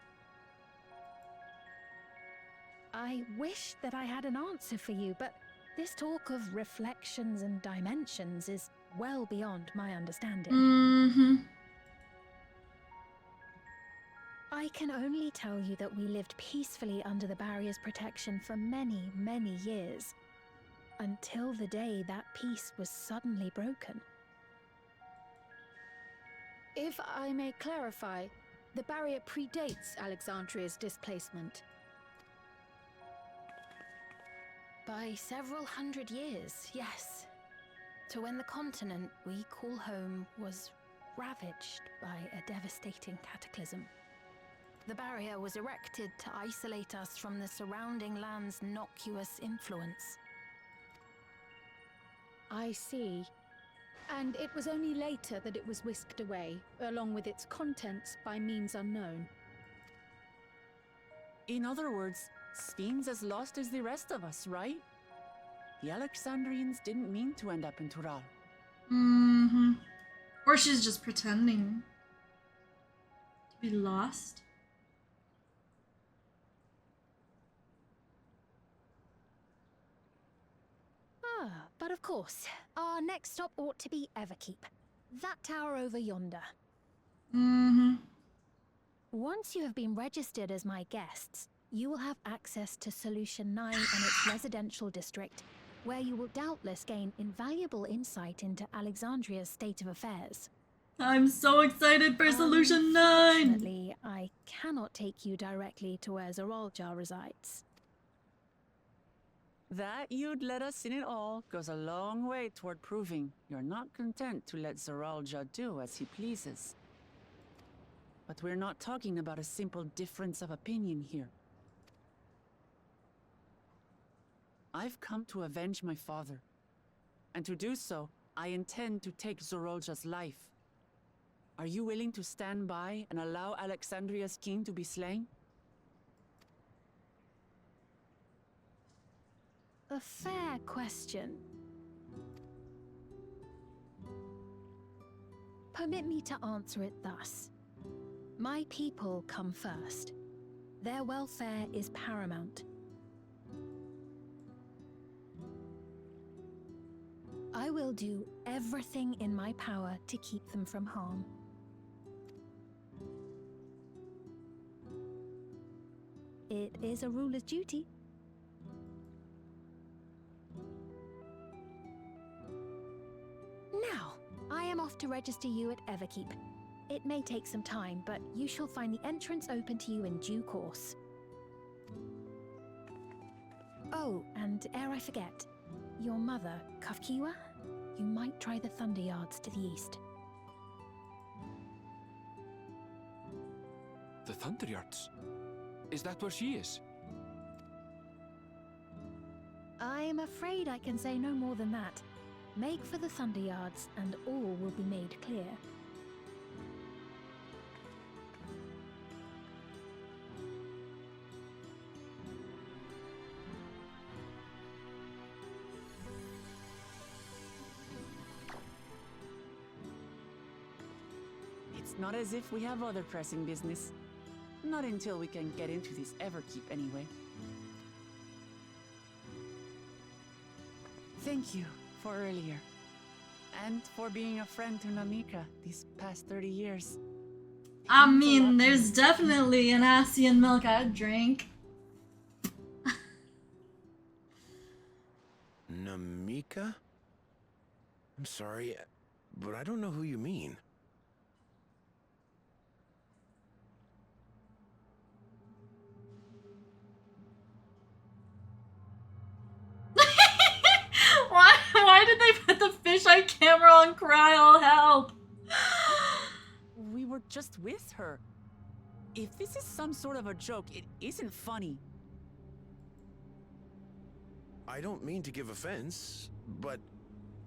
I wish that I had an answer for you, but this talk of reflections and dimensions is well beyond my understanding. Mm-hmm. I can only tell you that we lived peacefully under the barrier's protection for many, many years, until the day that peace was suddenly broken. If I may clarify, the barrier predates Alexandria's displacement. By several hundred years, yes. To when the continent we call home was ravaged by a devastating cataclysm. The barrier was erected to isolate us from the surrounding land's noxious influence. I see. And it was only later that it was whisked away, along with its contents, by means unknown. In other words, Sphyn's as lost as the rest of us, right? The Alexandrians didn't mean to end up in Tural. Mm-hmm. Or she's just pretending to be lost. But of course, our next stop ought to be Everkeep. That tower over yonder. Mm-hmm. Once you have been registered as my guests, you will have access to Solution 9 and its residential district, where you will doubtless gain invaluable insight into Alexandria's state of affairs. I'm so excited for Solution 9! Unfortunately, I cannot take you directly to where Zoralja resides. That you'd let us in it all goes a long way toward proving you're not content to let Zoralja do as he pleases. But we're not talking about a simple difference of opinion here. I've come to avenge my father. And to do so, I intend to take Zoralja's life. Are you willing to stand by and allow Alexandria's king to be slain? A fair question. Permit me to answer it thus. My people come first. Their welfare is paramount. will do everything in my power to keep them from harm. It is a ruler's duty. Now, I am off to register you at Everkeep. It may take some time, but you shall find the entrance open to you in due course. Oh, and ere I forget, your mother, Kafkiwa, you might try the Thunder Yards to the east. The Thunder Yards? Is that where she is? I'm afraid I can say no more than that. Make for the Thunder Yards, and all will be made clear. It's not as if we have other pressing business. Not until we can get into this Everkeep, anyway. Thank you for earlier. And for being a friend to Namika these past 30 years. I mean, there's definitely an Asian milk I'd drink. Namika? I'm sorry, but I don't know who you mean. Why did they put the fisheye camera on Kryl? Help! We were just with her. If this is some sort of a joke, it isn't funny. I don't mean to give offense, but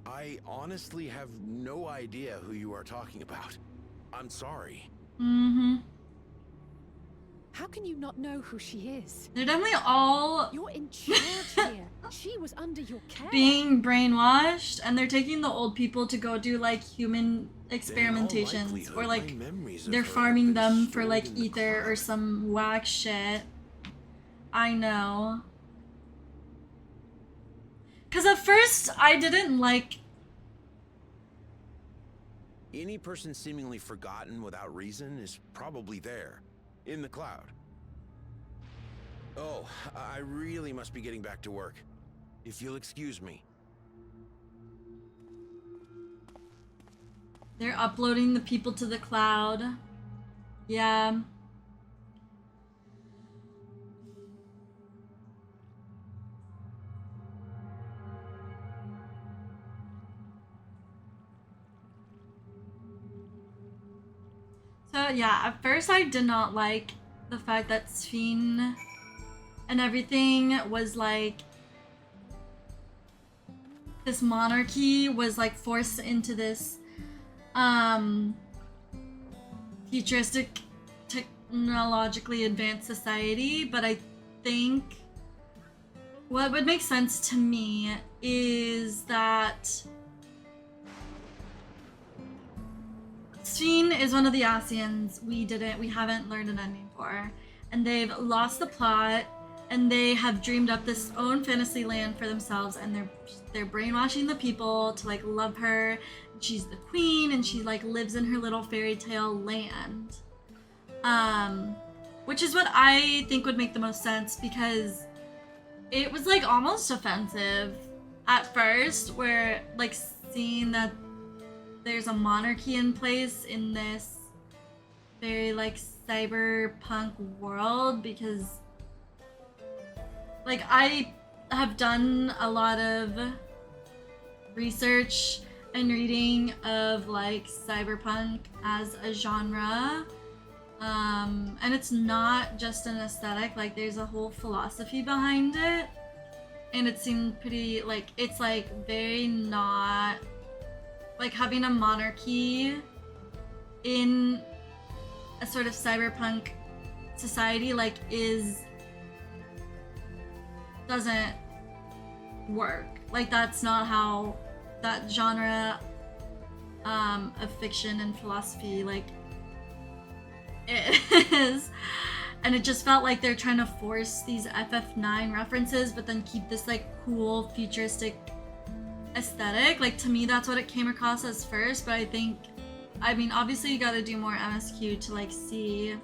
I honestly have no idea who you are talking about. I'm sorry. Mm-hmm. How can you not know who she is? They're definitely all You're in charge here. She was under your care. being brainwashed, and they're taking the old people to go do like human experimentations, or like they're farming them for like ether or some whack shit. I know. Cause at first I didn't like. Any person seemingly forgotten without reason is probably there, in the cloud. Oh, I really must be getting back to work. If you'll excuse me. They're uploading the people to the cloud. Yeah. So yeah, at first I did not like the fact that Sphene and everything was like, this monarchy was like forced into this futuristic, technologically advanced society, but I think what would make sense to me is that Sphene is one of the Asians we haven't learned an ending for, and they've lost the plot, and they have dreamed up this own fantasy land for themselves, and they're brainwashing the people to like love her. She's the queen, and she like lives in her little fairy tale land, which is what I think would make the most sense, because it was like almost offensive at first, where like seeing that there's a monarchy in place in this very like cyberpunk world, because like I have done a lot of research and reading of like cyberpunk as a genre, and it's not just an aesthetic, like there's a whole philosophy behind it, and it seemed pretty like, it's like very not like having a monarchy in a sort of cyberpunk society like doesn't work. Like that's not how that genre of fiction and philosophy like is. And it just felt like they're trying to force these FF9 references, but then keep this like cool futuristic aesthetic. Like, to me, that's what it came across as first, but I think, I mean, obviously you gotta do more MSQ to, like, see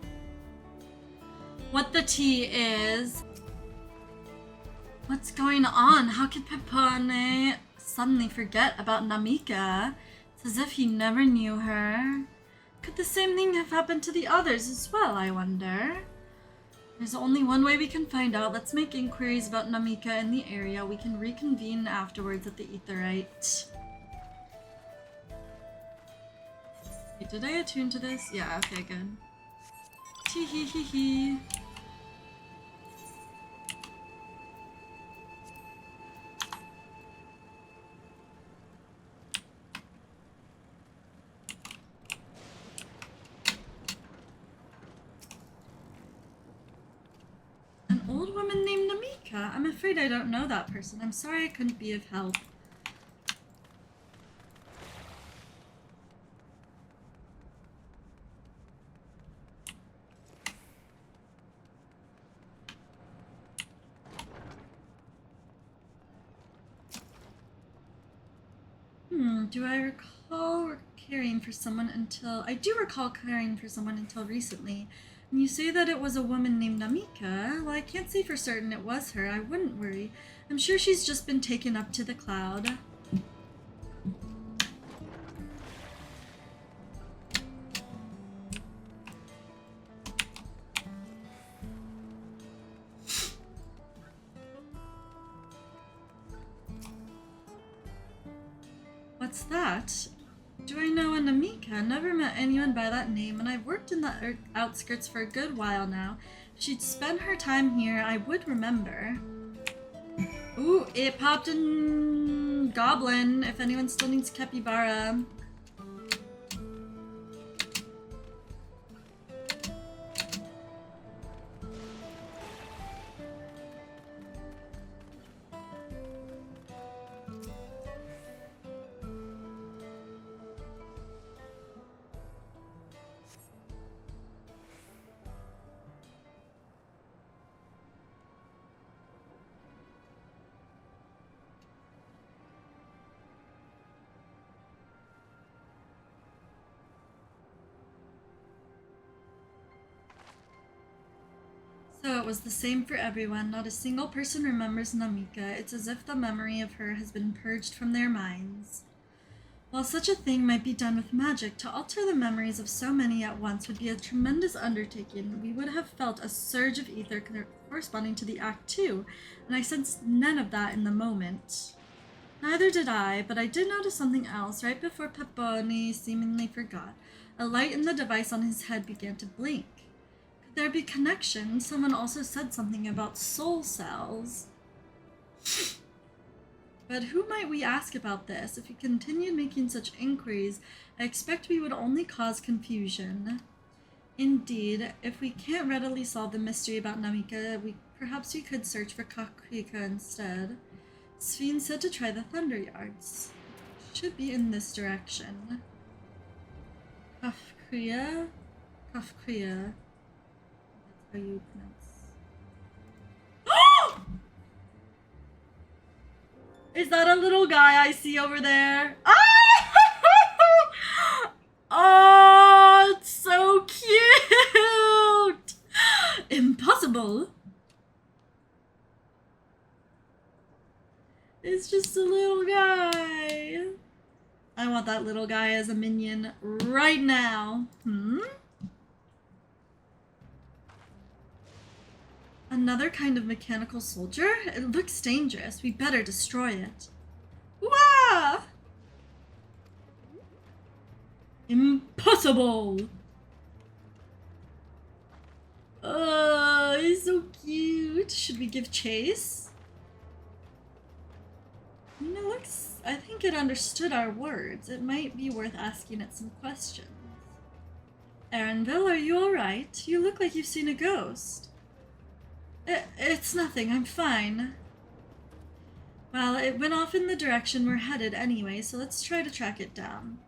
what the tea is. What's going on? How could Pepone suddenly forget about Namika? It's as if he never knew her. Could the same thing have happened to the others as well, I wonder? There's only one way we can find out. Let's make inquiries about Namika in the area. We can reconvene afterwards at the Aetheryte. Wait, did I attune to this? Yeah, okay, good. Tee hee hee hee. An old woman named Namika? I'm afraid I don't know that person. I'm sorry I couldn't be of help. Do I recall caring for someone until... I do recall caring for someone until recently. And you say that it was a woman named Namika? Well, I can't say for certain it was her. I wouldn't worry. I'm sure she's just been taken up to the cloud. What's that? Do I know a Namika? Never met anyone by that name, and I've worked in the outskirts for a good while now. If she'd spent her time here, I would remember. Ooh, it popped in Goblin, if anyone still needs Capybara. So it was the same for everyone. Not a single person remembers Namika. It's as if the memory of her has been purged from their minds. While such a thing might be done with magic, to alter the memories of so many at once would be a tremendous undertaking. We would have felt a surge of ether corresponding to the act too, and I sensed none of that in the moment. Neither did I, but I did notice something else right before Peponi seemingly forgot. A light in the device on his head began to blink. Could there be connection? Someone also said something about soul cells. But who might we ask about this? If we continued making such inquiries, I expect we would only cause confusion. Indeed, if we can't readily solve the mystery about Namika, perhaps we could search for Kakrika instead. Sphene said to try the Thunder Yards. Should be in this direction. Kafkria? Kafkria. That's how you pronounce. Is that a little guy I see over there? Ah! Oh, it's so cute! Impossible! It's just a little guy. I want that little guy as a minion right now. Another kind of mechanical soldier? It looks dangerous. We better destroy it. Wah! Impossible! Oh, he's so cute. Should we give chase? I mean, it looks... I think it understood our words. It might be worth asking it some questions. Erenville, are you alright? You look like you've seen a ghost. It's nothing, I'm fine. Well, it went off in the direction we're headed anyway, so let's try to track it down.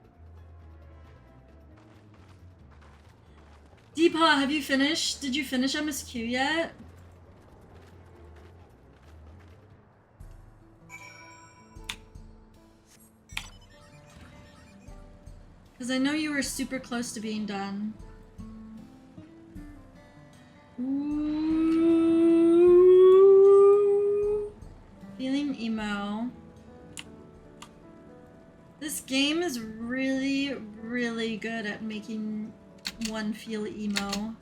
Deepa, have you finished? Did you finish MSQ yet? Because I know you were super close to being done. Ooh. Feeling emo. This game is really, really good at making one feel emo.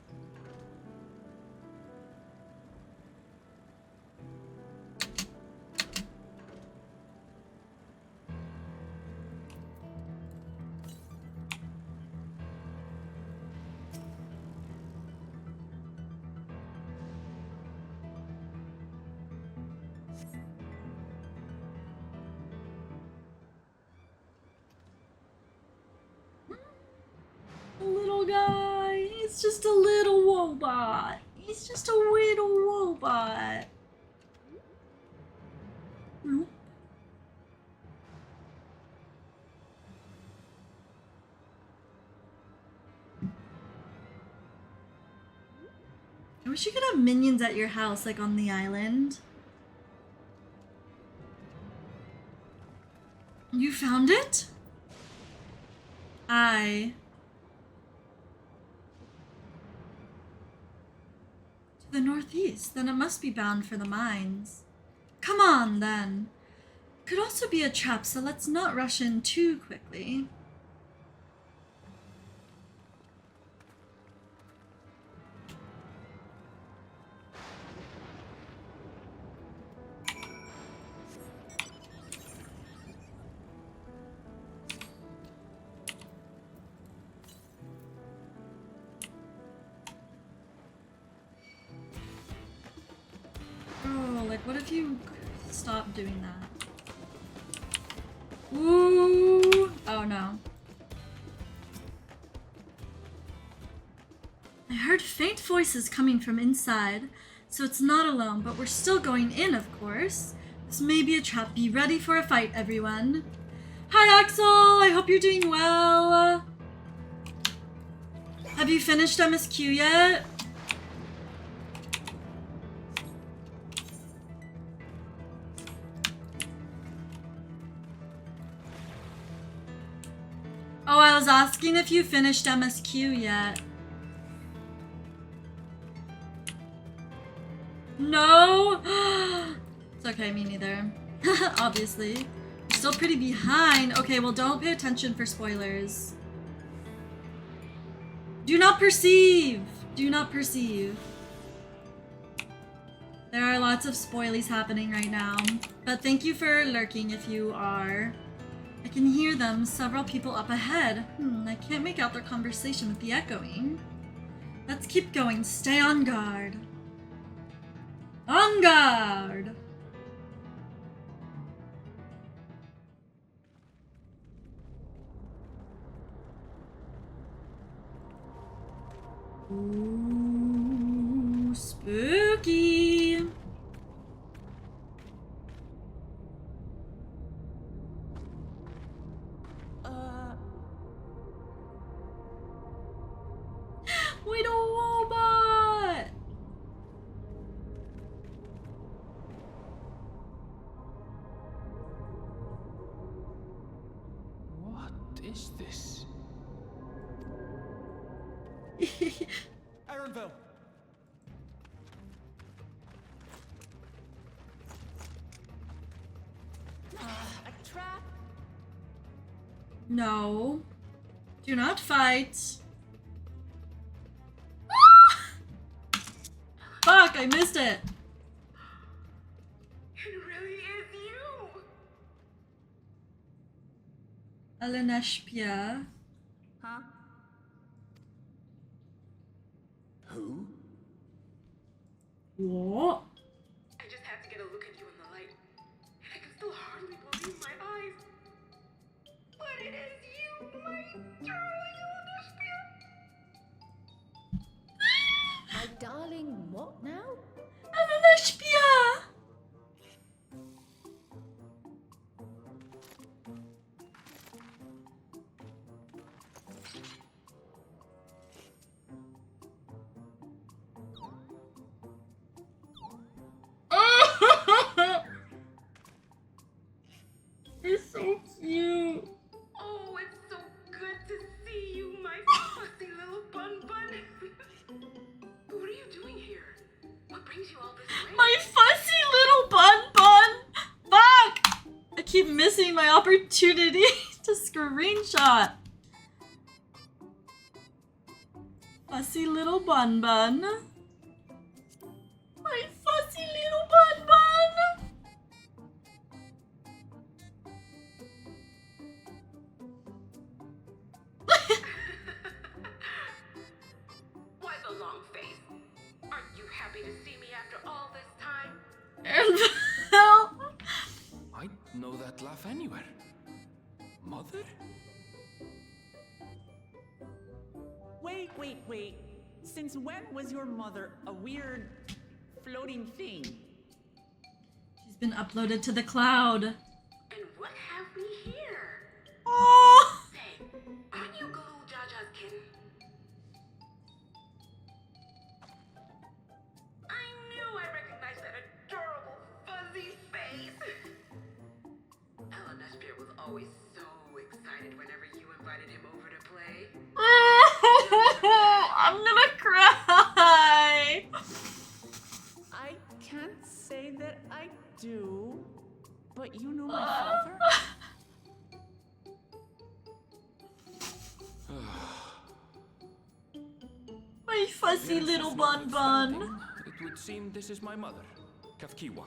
A little guy. He's just a little robot. He's just a little robot. Bloop. I wish you could have minions at your house, like on the island. You found it? To the northeast, then it must be bound for the mines. Come on, then. Could also be a trap, so let's not rush in too quickly. Oh, like what if you stop doing that? Ooh! Oh no. I heard faint voices coming from inside, so it's not alone, but we're still going in, of course. This may be a trap. Be ready for a fight, everyone. Hi, Axel! I hope you're doing well. Have you finished MSQ yet? Oh, I was asking if you finished MSQ yet. No! It's okay, me neither. Obviously. You're still pretty behind. Okay, well don't pay attention for spoilers. Do not perceive! Do not perceive. There are lots of spoilies happening right now. But thank you for lurking if you are. I can hear them, several people up ahead. I can't make out their conversation with the echoing. Let's keep going, stay on guard. On guard! Ooh, spooky! Wait, a robot! What is this? Ironville! A trap? No. Do not fight. Fuck, I missed it. It really is you! Aleneshpia. Huh? Who? What? I just had to get a look at you in the light. And I can still hardly believe my eyes. But it is you, my darling Aleneshpia! My darling what now? Aleneshpia! My fussy little bun. Fuck! I keep missing my opportunity to screenshot. Fussy little bun. My fussy little bun. Why the long face? Aren't you happy to see me after all this time? I know that laugh anywhere. Mother? Wait. Since when was your mother a weird floating thing? She's been uploaded to the cloud. And what have we here? Oh! Hey, aren't you Gulu Jaja's kin? I knew I recognized that adorable fuzzy face. Ella Neshpier was always so excited whenever you invited him over to play. I'm gonna cry. I can't say that I do, but you know my father? My fussy little bun. It would seem this is my mother, Kafkiwa.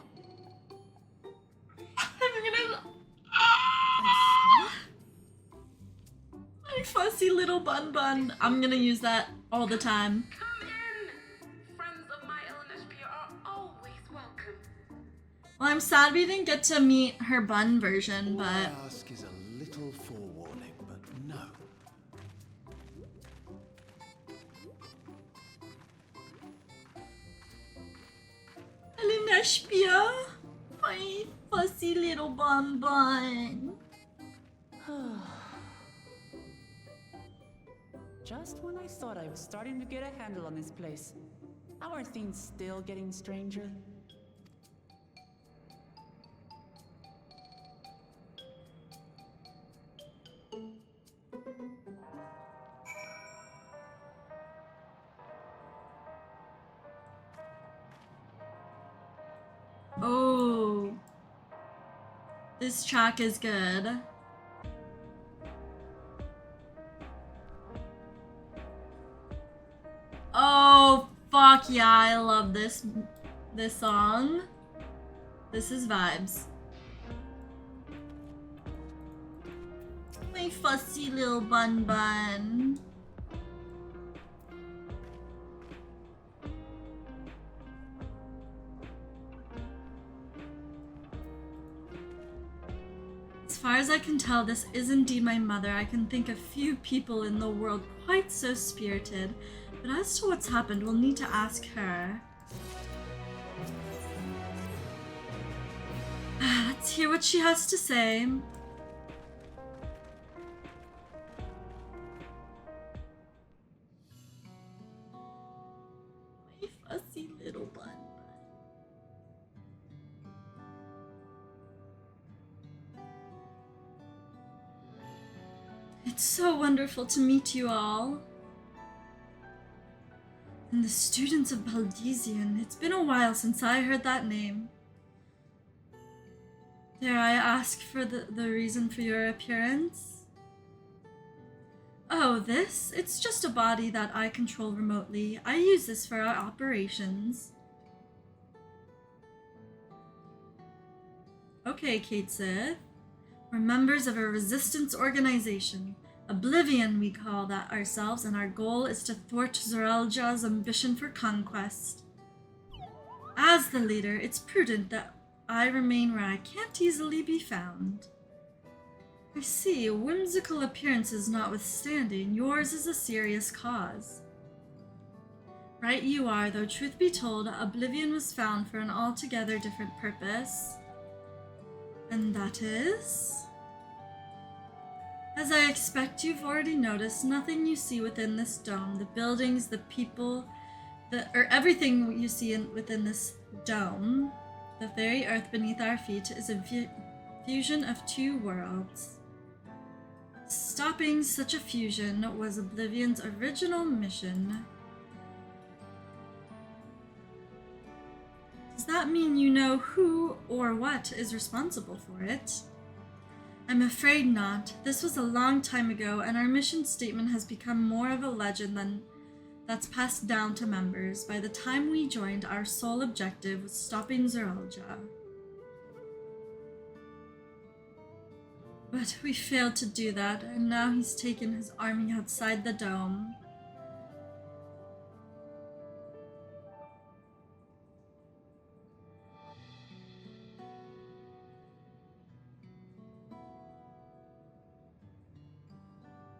My fussy little bun. I'm gonna use that all the time. Come in! Friends of my Ella Neshpier are always welcome. Well, I'm sad we didn't get to meet her bun version, but... All I ask is a little forewarning, but no. Ella Neshpier, my fussy little bun. Just when I thought I was starting to get a handle on this place, how are things still getting stranger? Oh, this track is good. Oh, fuck yeah, I love this song. This is vibes. My fussy little bun. As far as I can tell, this is indeed my mother. I can think of few people in the world quite so spirited. But as to what's happened, we'll need to ask her. Let's hear what she has to say. My fussy little bun. It's so wonderful to meet you all. And the students of Baldesian. It's been a while since I heard that name. Dare I ask for the reason for your appearance? Oh, this? It's just a body that I control remotely. I use this for our operations. Okay, Kate Sith. We're members of a resistance organization. Oblivion, we call that ourselves, and our goal is to thwart Zoralja's ambition for conquest. As the leader, it's prudent that I remain where I can't easily be found. I see, whimsical appearances notwithstanding, yours is a serious cause. Right you are, though truth be told, Oblivion was found for an altogether different purpose. And that is? As I expect you've already noticed, nothing you see within this dome, the buildings, the people, everything you see within this dome, the very earth beneath our feet, is a fusion of two worlds. Stopping such a fusion was Oblivion's original mission. Does that mean you know who or what is responsible for it? I'm afraid not. This was a long time ago, and our mission statement has become more of a legend than that's passed down to members. By the time we joined, our sole objective was stopping Zeralja. But we failed to do that, and now he's taken his army outside the dome.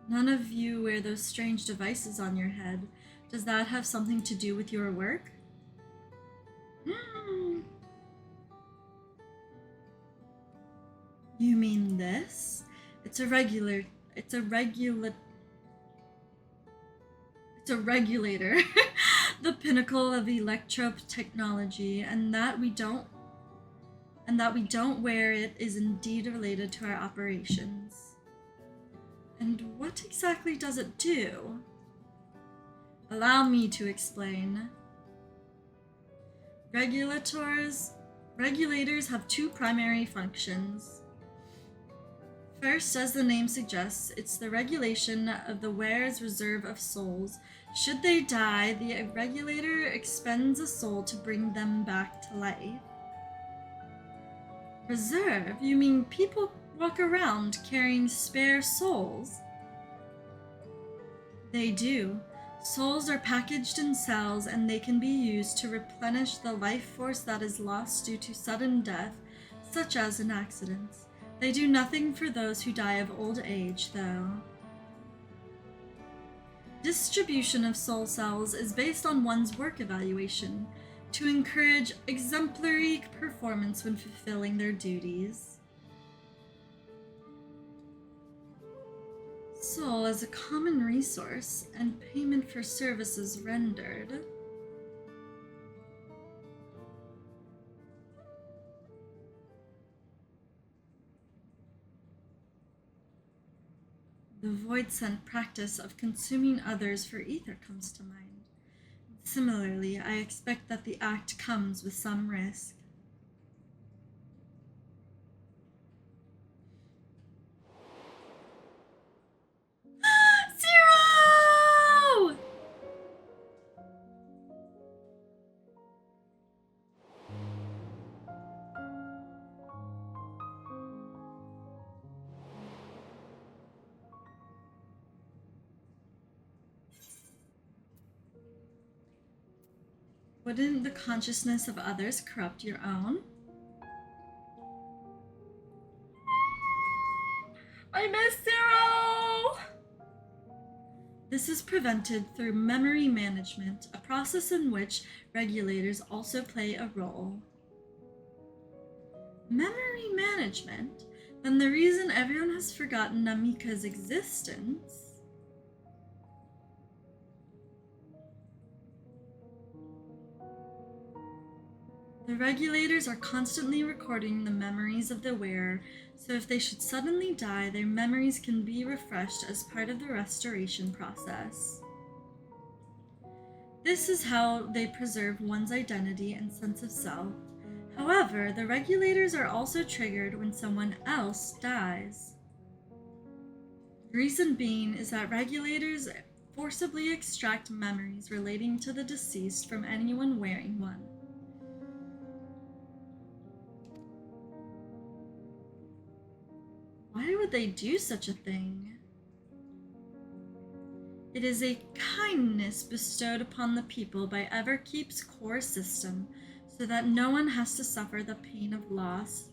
None of you wear those strange devices on your head. Does that have something to do with your work? You mean this? It's a regulator. The pinnacle of electrope technology, and that we don't wear it is indeed related to our operations. And what exactly does it do? Allow me to explain. Regulators have two primary functions. First, as the name suggests, it's the regulation of the wearer's reserve of souls. Should they die, the regulator expends a soul to bring them back to life. Reserve? You mean people walk around carrying spare souls? They do. Souls are packaged in cells, and they can be used to replenish the life force that is lost due to sudden death, such as an accident. They do nothing for those who die of old age, though. Distribution of soul cells is based on one's work evaluation to encourage exemplary performance when fulfilling their duties. Soul is a common resource and payment for services rendered. The void-sent practice of consuming others for ether comes to mind. Similarly, I expect that the act comes with some risk. Zero! Wouldn't the consciousness of others corrupt your own? I miss Zero! This is prevented through memory management, a process in which regulators also play a role. Memory management? Then the reason everyone has forgotten Namika's existence. The regulators are constantly recording the memories of the wearer, so if they should suddenly die, their memories can be refreshed as part of the restoration process. This is how they preserve one's identity and sense of self. However, the regulators are also triggered when someone else dies. The reason being is that regulators forcibly extract memories relating to the deceased from anyone wearing one. Why would they do such a thing? It is a kindness bestowed upon the people by Everkeep's core system, so that no one has to suffer the pain of loss.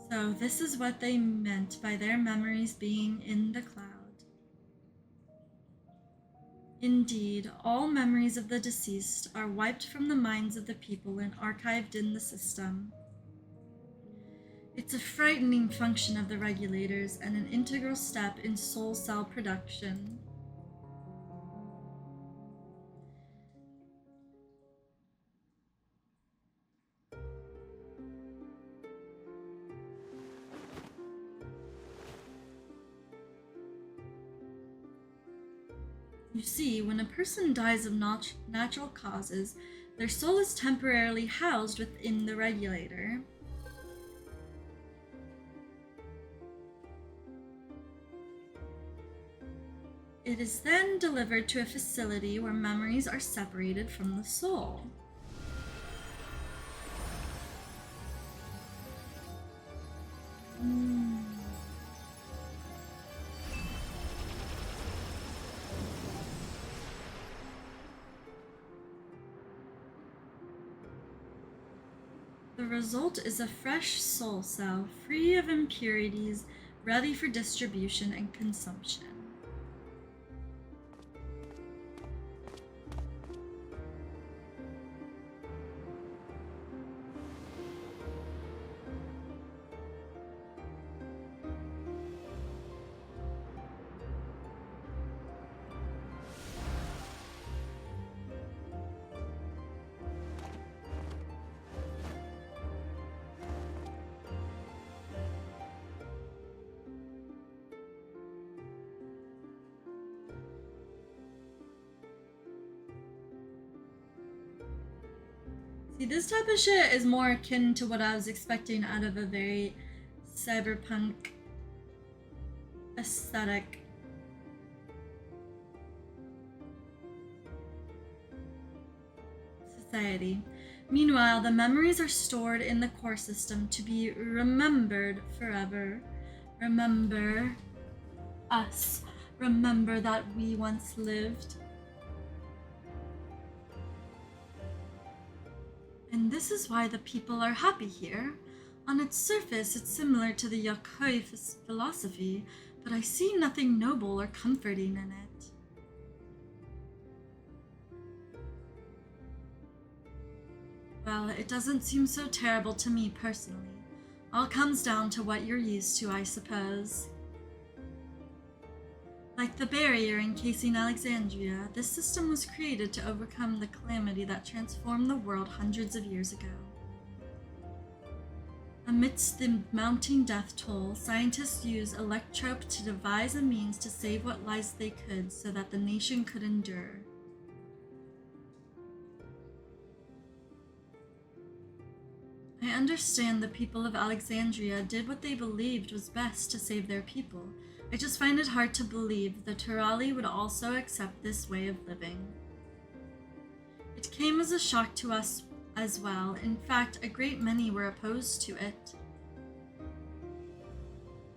So this is what they meant by their memories being in the cloud. Indeed, all memories of the deceased are wiped from the minds of the people and archived in the system. It's a frightening function of the regulators and an integral step in soul cell production. You see, when a person dies of natural causes, their soul is temporarily housed within the regulator. It is then delivered to a facility where memories are separated from the soul. The result is a fresh soul cell, free of impurities, ready for distribution and consumption. See, this type of shit is more akin to what I was expecting out of a very cyberpunk aesthetic. Society. Meanwhile, the memories are stored in the core system to be remembered forever. Remember us. Remember that we once lived. And this is why the people are happy here. On its surface, it's similar to the Yokoi philosophy, but I see nothing noble or comforting in it. Well, it doesn't seem so terrible to me personally. All comes down to what you're used to, I suppose. Like the barrier encasing Alexandria, this system was created to overcome the calamity that transformed the world hundreds of years ago. Amidst the mounting death toll, scientists used Electrope to devise a means to save what lives they could so that the nation could endure. I understand the people of Alexandria did what they believed was best to save their people. I just find it hard to believe the Turali would also accept this way of living. It came as a shock to us as well. In fact, a great many were opposed to it.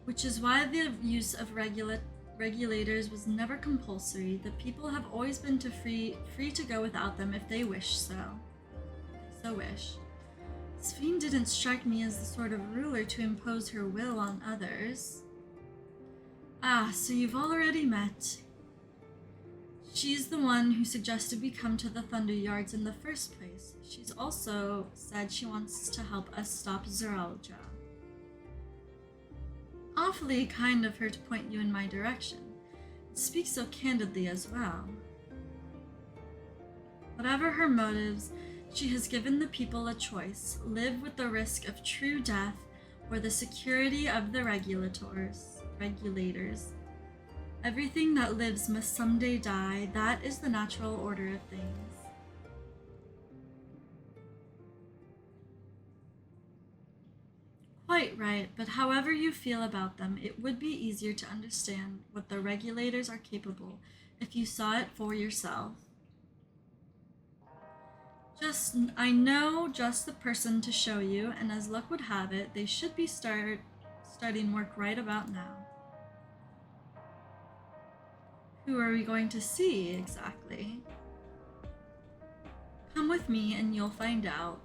Which is why the use of regulators was never compulsory. The people have always been free to go without them if they wish so. Sphene didn't strike me as the sort of ruler to impose her will on others. Ah, so you've already met. She's the one who suggested we come to the Thunder Yards in the first place. She's also said she wants to help us stop Zeralja. Awfully kind of her to point you in my direction. And speak so candidly as well. Whatever her motives, she has given the people a choice. Live with the risk of true death or the security of the regulators. Everything that lives must someday die. That is the natural order of things. Quite right, but however you feel about them, it would be easier to understand what the regulators are capable if you saw it for yourself. I know just the person to show you, and as luck would have it, they should be starting work right about now. Who are we going to see, exactly? Come with me and you'll find out.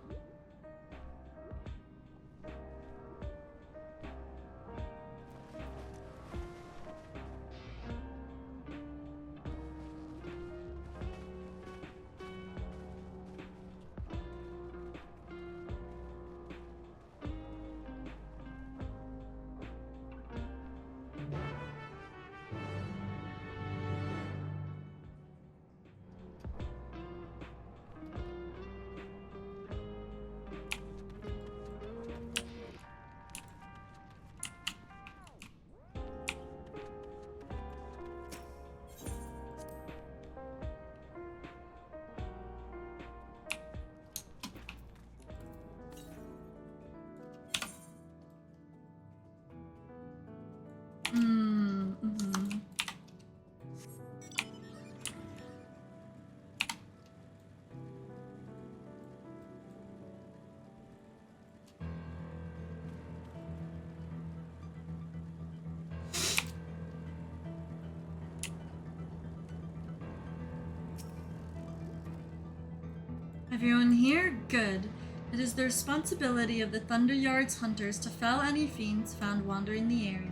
Everyone here? Good. It is the responsibility of the Thunderyard's hunters to fell any fiends found wandering the area.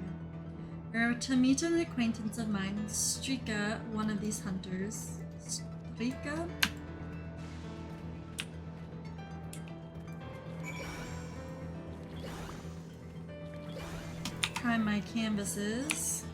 We are to meet an acquaintance of mine, Strika, one of these hunters. Strika? Try my canvases.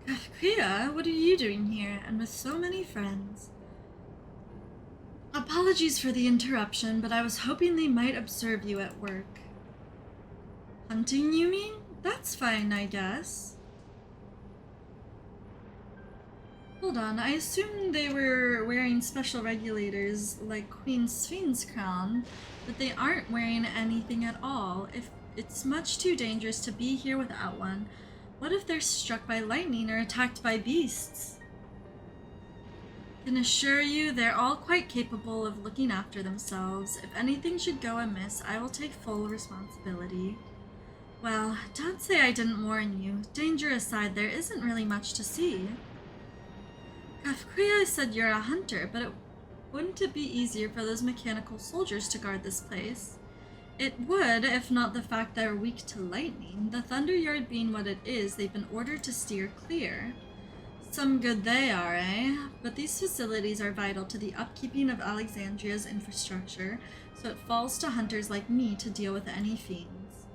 Kafkia, what are you doing here, and with so many friends? Apologies for the interruption, but I was hoping they might observe you at work. Hunting, you mean? That's fine, I guess. Hold on, I assumed they were wearing special regulators like Queen Sphinx's crown, but they aren't wearing anything at all. If it's much too dangerous to be here without one, what if they're struck by lightning or attacked by beasts? Can assure you they're all quite capable of looking after themselves. If anything should go amiss, I will take full responsibility. Well, don't say I didn't warn you. Danger aside, there isn't really much to see. Kafkia said you're a hunter, but wouldn't it be easier for those mechanical soldiers to guard this place? It would, if not the fact they're weak to lightning. The Thunderyard being what it is, they've been ordered to steer clear. Some good they are, eh? But these facilities are vital to the upkeeping of Alexandria's infrastructure, so it falls to hunters like me to deal with any fiends.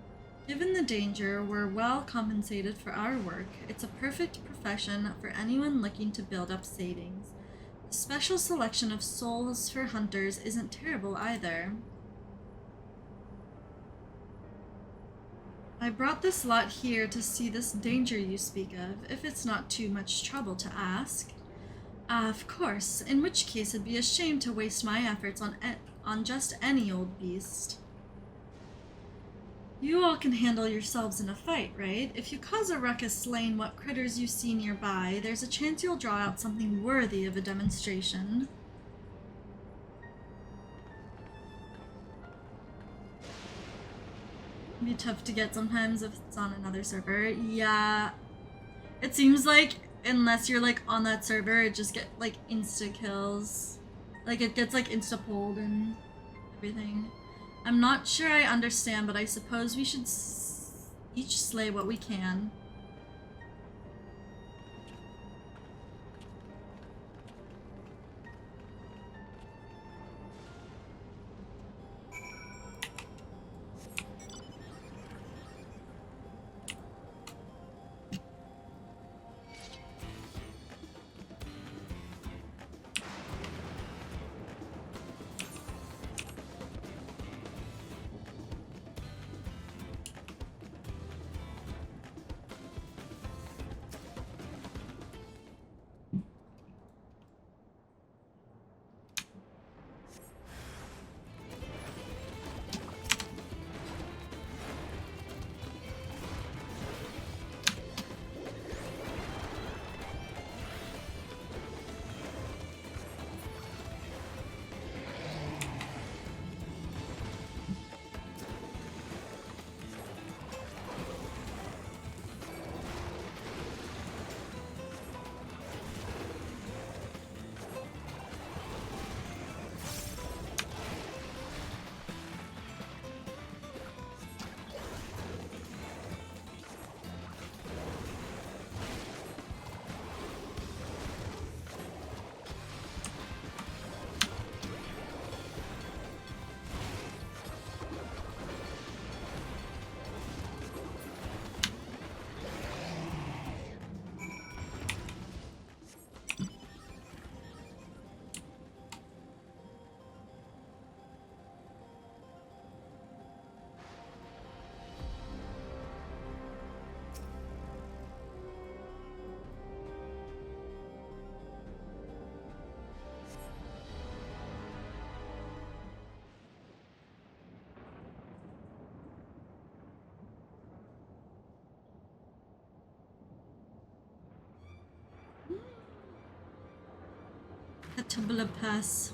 Given the danger, we're well compensated for our work. It's a perfect profession for anyone looking to build up savings. The special selection of souls for hunters isn't terrible either. I brought this lot here to see this danger you speak of, if it's not too much trouble to ask. Of course, in which case it'd be a shame to waste my efforts on just any old beast. You all can handle yourselves in a fight, right? If you cause a ruckus slaying what critters you see nearby, there's a chance you'll draw out something worthy of a demonstration. Be tough to get sometimes if it's on another server. Yeah, it seems like unless you're like on that server, it just get like insta kills, like it gets like insta pulled and everything. I'm not sure I understand, but I suppose we should each slay what we can. Tabula pass.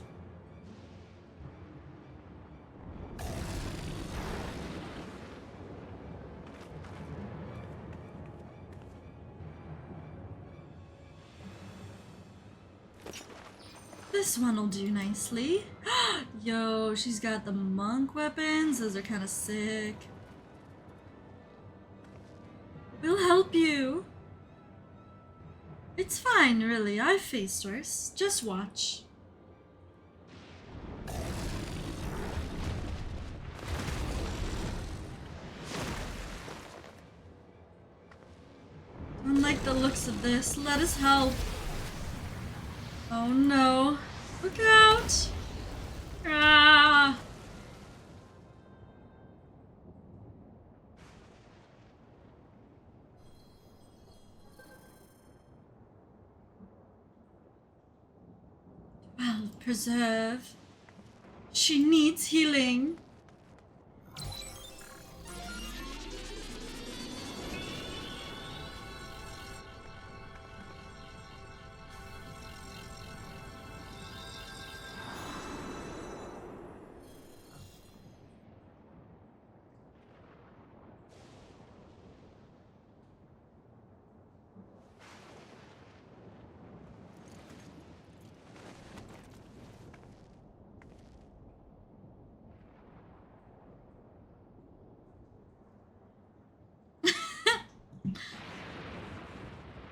This one will do nicely. Yo, she's got the monk weapons. Those are kind of sick. We'll help you. It's fine, really. I've faced worse. Just watch. Don't like the looks of this. Let us help. Oh no. Look out! Ah! Well, preserve. She needs healing.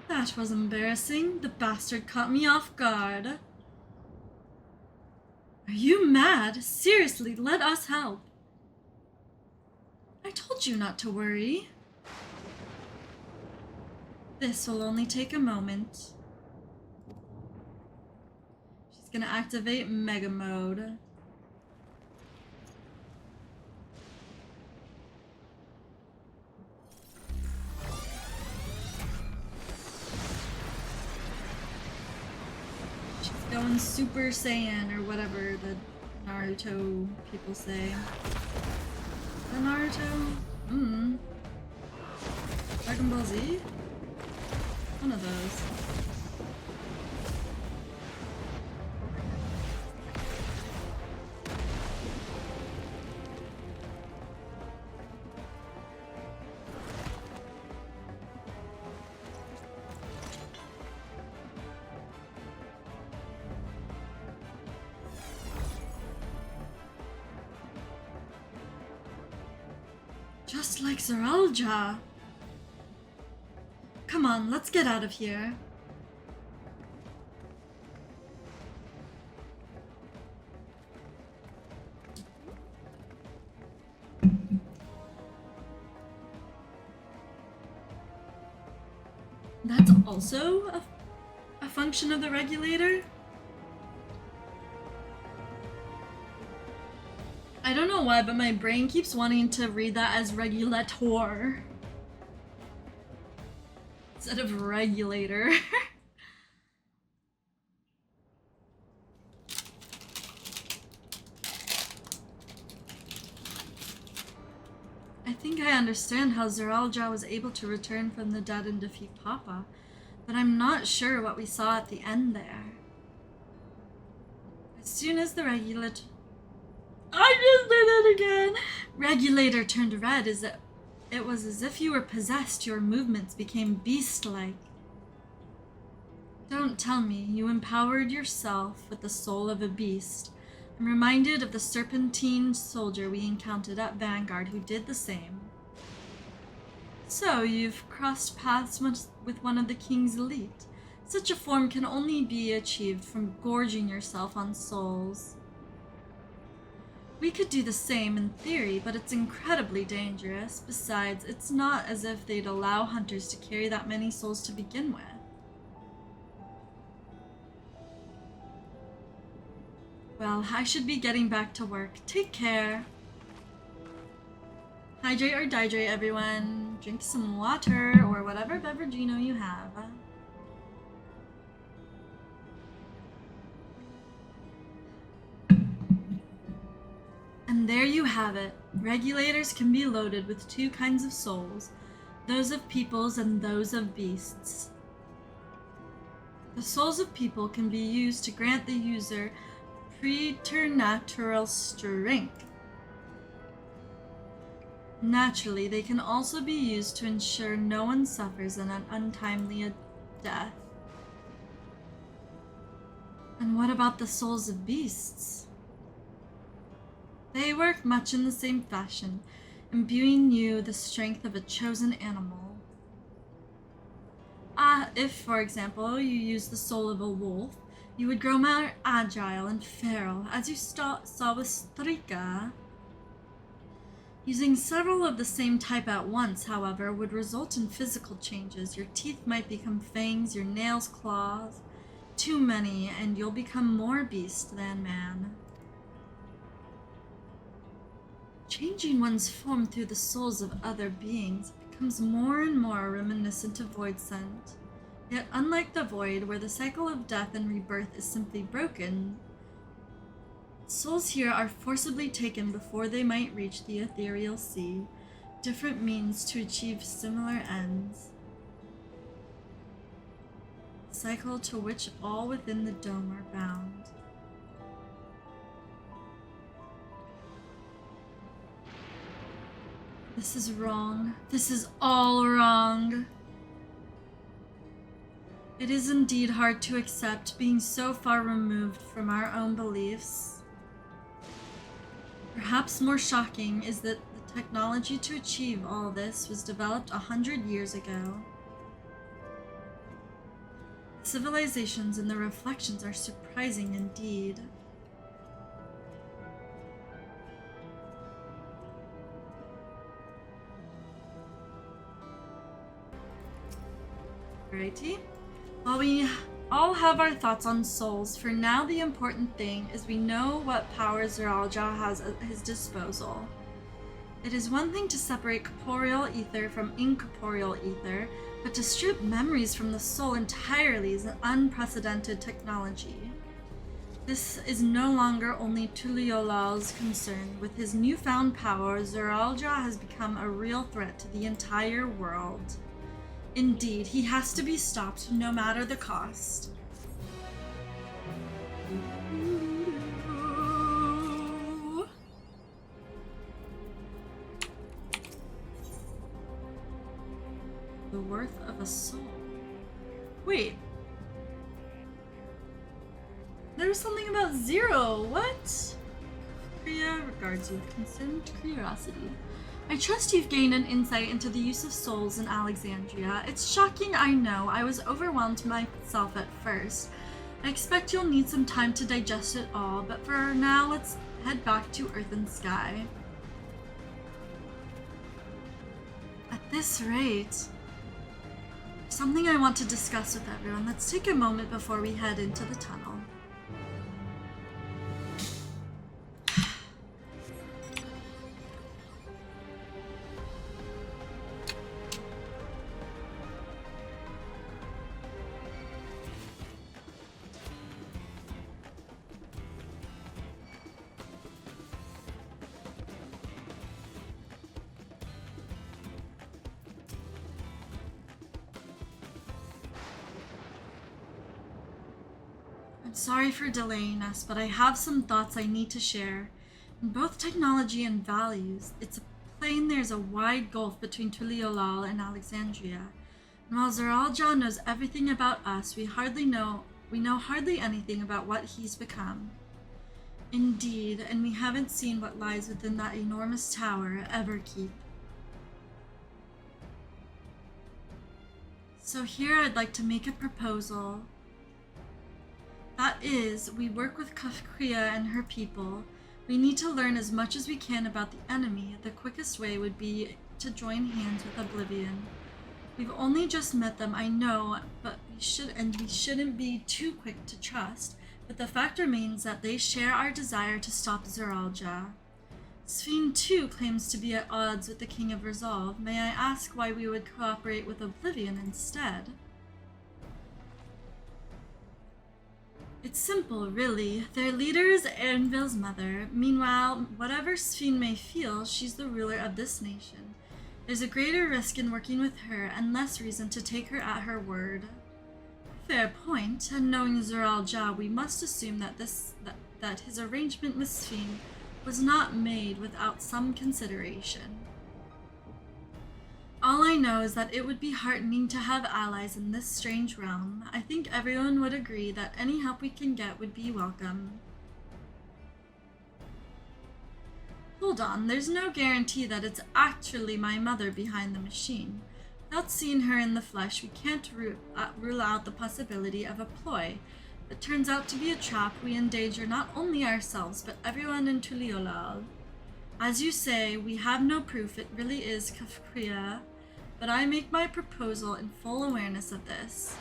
That was embarrassing. The bastard caught me off guard. Are you mad? Seriously, let us help. I told you not to worry. This will only take a moment. She's gonna activate Mega Mode. Going Super Saiyan or whatever the Naruto people say. The Naruto? Dragon Ball Z? One of those. Just like Zeralja. Come on, let's get out of here. That's also a function of the regulator? I don't know why, but my brain keeps wanting to read that as regulator instead of regulator. I think I understand how Zeralja was able to return from the dead and defeat Papa, but I'm not sure what we saw at the end there. As soon as the regulator... I just did it again! Regulator turned red. It was as if you were possessed. Your movements became beast-like. Don't tell me you empowered yourself with the soul of a beast. I'm reminded of the serpentine soldier we encountered at Vanguard who did the same. So, you've crossed paths with one of the king's elite. Such a form can only be achieved from gorging yourself on souls. We could do the same in theory, but it's incredibly dangerous. Besides, it's not as if they'd allow hunters to carry that many souls to begin with. Well, I should be getting back to work. Take care. Hydrate or dihydrate, everyone. Drink some water or whatever beveragino you have. And there you have it. Regulators can be loaded with two kinds of souls, those of peoples and those of beasts. The souls of people can be used to grant the user preternatural strength. Naturally, they can also be used to ensure no one suffers an untimely death. And what about the souls of beasts? They work much in the same fashion, imbuing you the strength of a chosen animal. If, for example, you use the soul of a wolf, you would grow more agile and feral, as you saw with Strika. Using several of the same type at once, however, would result in physical changes. Your teeth might become fangs, your nails claws. Too many, and you'll become more beast than man. Changing one's form through the souls of other beings becomes more and more reminiscent of Void Scent. Yet unlike the Void, where the cycle of death and rebirth is simply broken, souls here are forcibly taken before they might reach the ethereal sea, different means to achieve similar ends. A cycle to which all within the dome are bound. This is wrong. This is all wrong. It is indeed hard to accept being so far removed from our own beliefs. Perhaps more shocking is that the technology to achieve all this was developed 100 years ago. Civilizations and their reflections are surprising indeed. Alrighty. Well, we all have our thoughts on souls. For now, the important thing is we know what power Zeralja has at his disposal. It is one thing to separate corporeal ether from incorporeal ether, but to strip memories from the soul entirely is an unprecedented technology. This is no longer only Tuliolal's concern. With his newfound power, Zeralja has become a real threat to the entire world. Indeed, he has to be stopped no matter the cost. The worth of a soul. Wait. There was something about 0. What? Priya regards you with concerned curiosity. I trust you've gained an insight into the use of souls in Alexandria. It's shocking, I know. I was overwhelmed myself at first. I expect you'll need some time to digest it all, but for now, let's head back to Earth and Sky. At this rate, something I want to discuss with everyone. Let's take a moment before we head into the tunnel. Sorry for delaying us, but I have some thoughts I need to share. In both technology and values, it's plain there's a wide gulf between Tuliolal and Alexandria. And while Zeralja knows everything about us, we know hardly anything about what he's become. Indeed, and we haven't seen what lies within that enormous tower, Everkeep. So here I'd like to make a proposal. That is, we work with Kafkria and her people. We need to learn as much as we can about the enemy. The quickest way would be to join hands with Oblivion. We've only just met them, I know, but we shouldn't be too quick to trust. But the fact remains that they share our desire to stop Zeralja. Sphene too claims to be at odds with the King of Resolve. May I ask why we would cooperate with Oblivion instead? It's simple, really. Their leader is Erinville's mother. Meanwhile, whatever Sphene may feel, she's the ruler of this nation. There's a greater risk in working with her, and less reason to take her at her word. Fair point, and knowing Zeralja, we must assume that that his arrangement with Sphene was not made without some consideration. All I know is that it would be heartening to have allies in this strange realm. I think everyone would agree that any help we can get would be welcome. Hold on, there's no guarantee that it's actually my mother behind the machine. Without seeing her in the flesh, we can't rule out the possibility of a ploy that turns out to be a trap. We endanger not only ourselves, but everyone in Tuliolal. As you say, we have no proof it really is Kafkria, but I make my proposal in full awareness of this.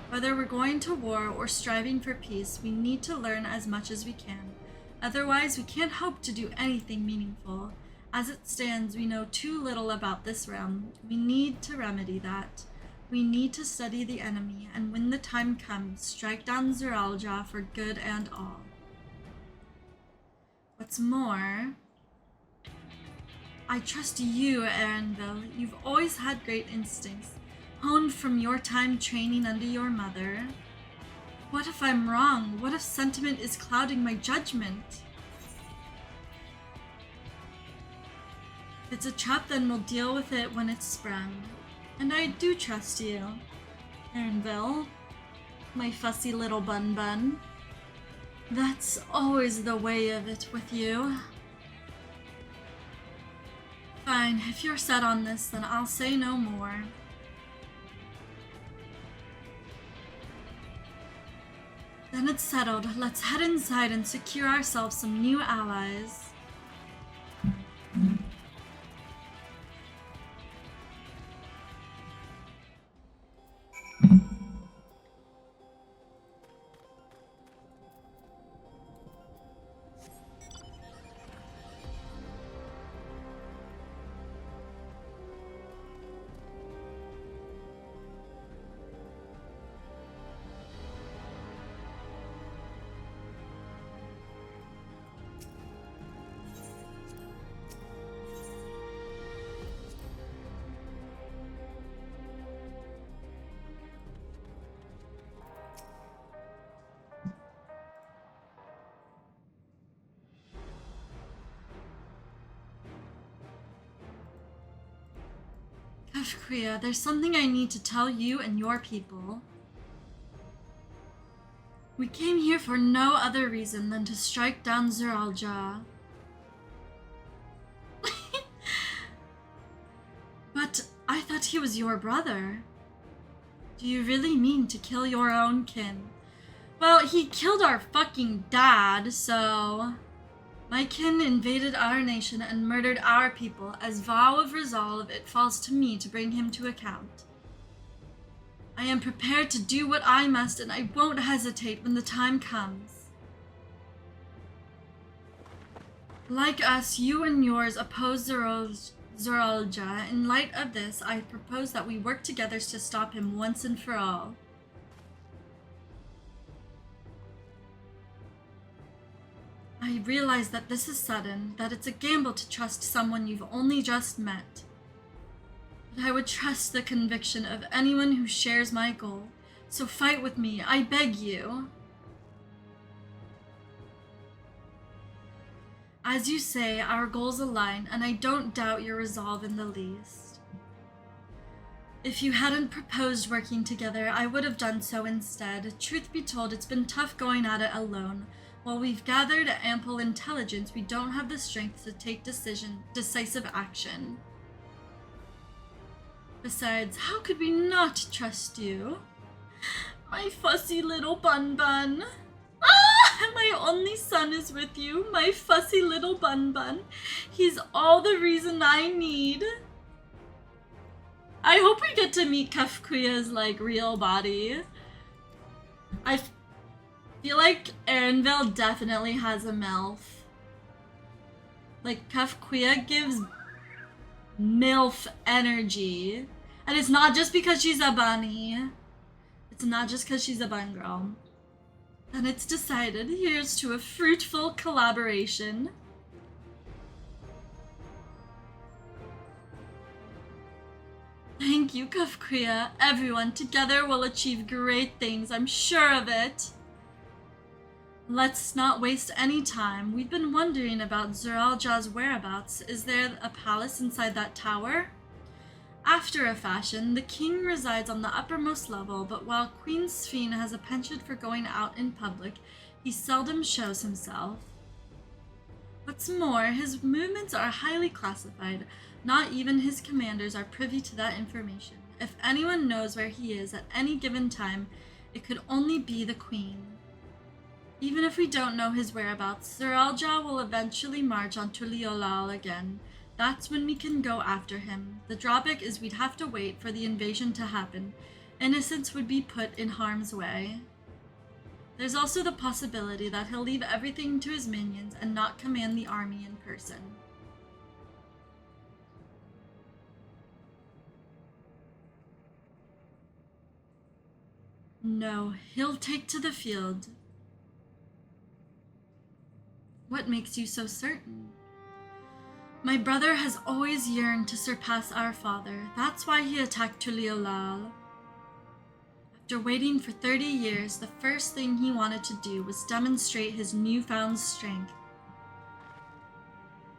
Whether we're going to war or striving for peace, we need to learn as much as we can. Otherwise, we can't hope to do anything meaningful. As it stands, we know too little about this realm. We need to remedy that. We need to study the enemy, and when the time comes, strike down Zeralja for good and all. What's more, I trust you, Erenville. You've always had great instincts, honed from your time training under your mother. What if I'm wrong? What if sentiment is clouding my judgment? If it's a trap, then we'll deal with it when it's sprung. And I do trust you, Erenville, my fussy little bun. That's always the way of it with you. Fine, if you're set on this, then I'll say no more. Then it's settled. Let's head inside and secure ourselves some new allies. Kafkria, there's something I need to tell you and your people. We came here for no other reason than to strike down Zeralja. But I thought he was your brother. Do you really mean to kill your own kin? Well, he killed our fucking dad, so... My kin invaded our nation and murdered our people. As vow of resolve, it falls to me to bring him to account. I am prepared to do what I must, and I won't hesitate when the time comes. Like us, you and yours oppose Zeralja. In light of this, I propose that we work together to stop him once and for all. I realize that this is sudden, that it's a gamble to trust someone you've only just met. But I would trust the conviction of anyone who shares my goal. So fight with me, I beg you. As you say, our goals align, and I don't doubt your resolve in the least. If you hadn't proposed working together, I would have done so instead. Truth be told, it's been tough going at it alone. While we've gathered ample intelligence, we don't have the strength to take decisive action. Besides, how could we not trust you? My fussy little bun. Ah! My only son is with you, my fussy little bun. He's all the reason I need. I hope we get to meet Kafkria's, like, real body. I feel like Erenville definitely has a MILF. Like, Kafkria gives MILF energy. And it's not just because she's a bunny. It's not just because she's a bun girl. And it's decided. Here's to a fruitful collaboration. Thank you, Kafkria. Everyone together will achieve great things, I'm sure of it. Let's not waste any time. We've been wondering about Zeralja's whereabouts. Is there a palace inside that tower? After a fashion, the king resides on the uppermost level, but while Queen Sphene has a penchant for going out in public, he seldom shows himself. What's more, his movements are highly classified. Not even his commanders are privy to that information. If anyone knows where he is at any given time, it could only be the queen. Even if we don't know his whereabouts, Zeralja will eventually march on Tuliolal again. That's when we can go after him. The drawback is we'd have to wait for the invasion to happen. Innocents would be put in harm's way. There's also the possibility that he'll leave everything to his minions and not command the army in person. No, he'll take to the field. What makes you so certain? My brother has always yearned to surpass our father. That's why he attacked Tuliolal. After waiting for 30 years, the first thing he wanted to do was demonstrate his newfound strength.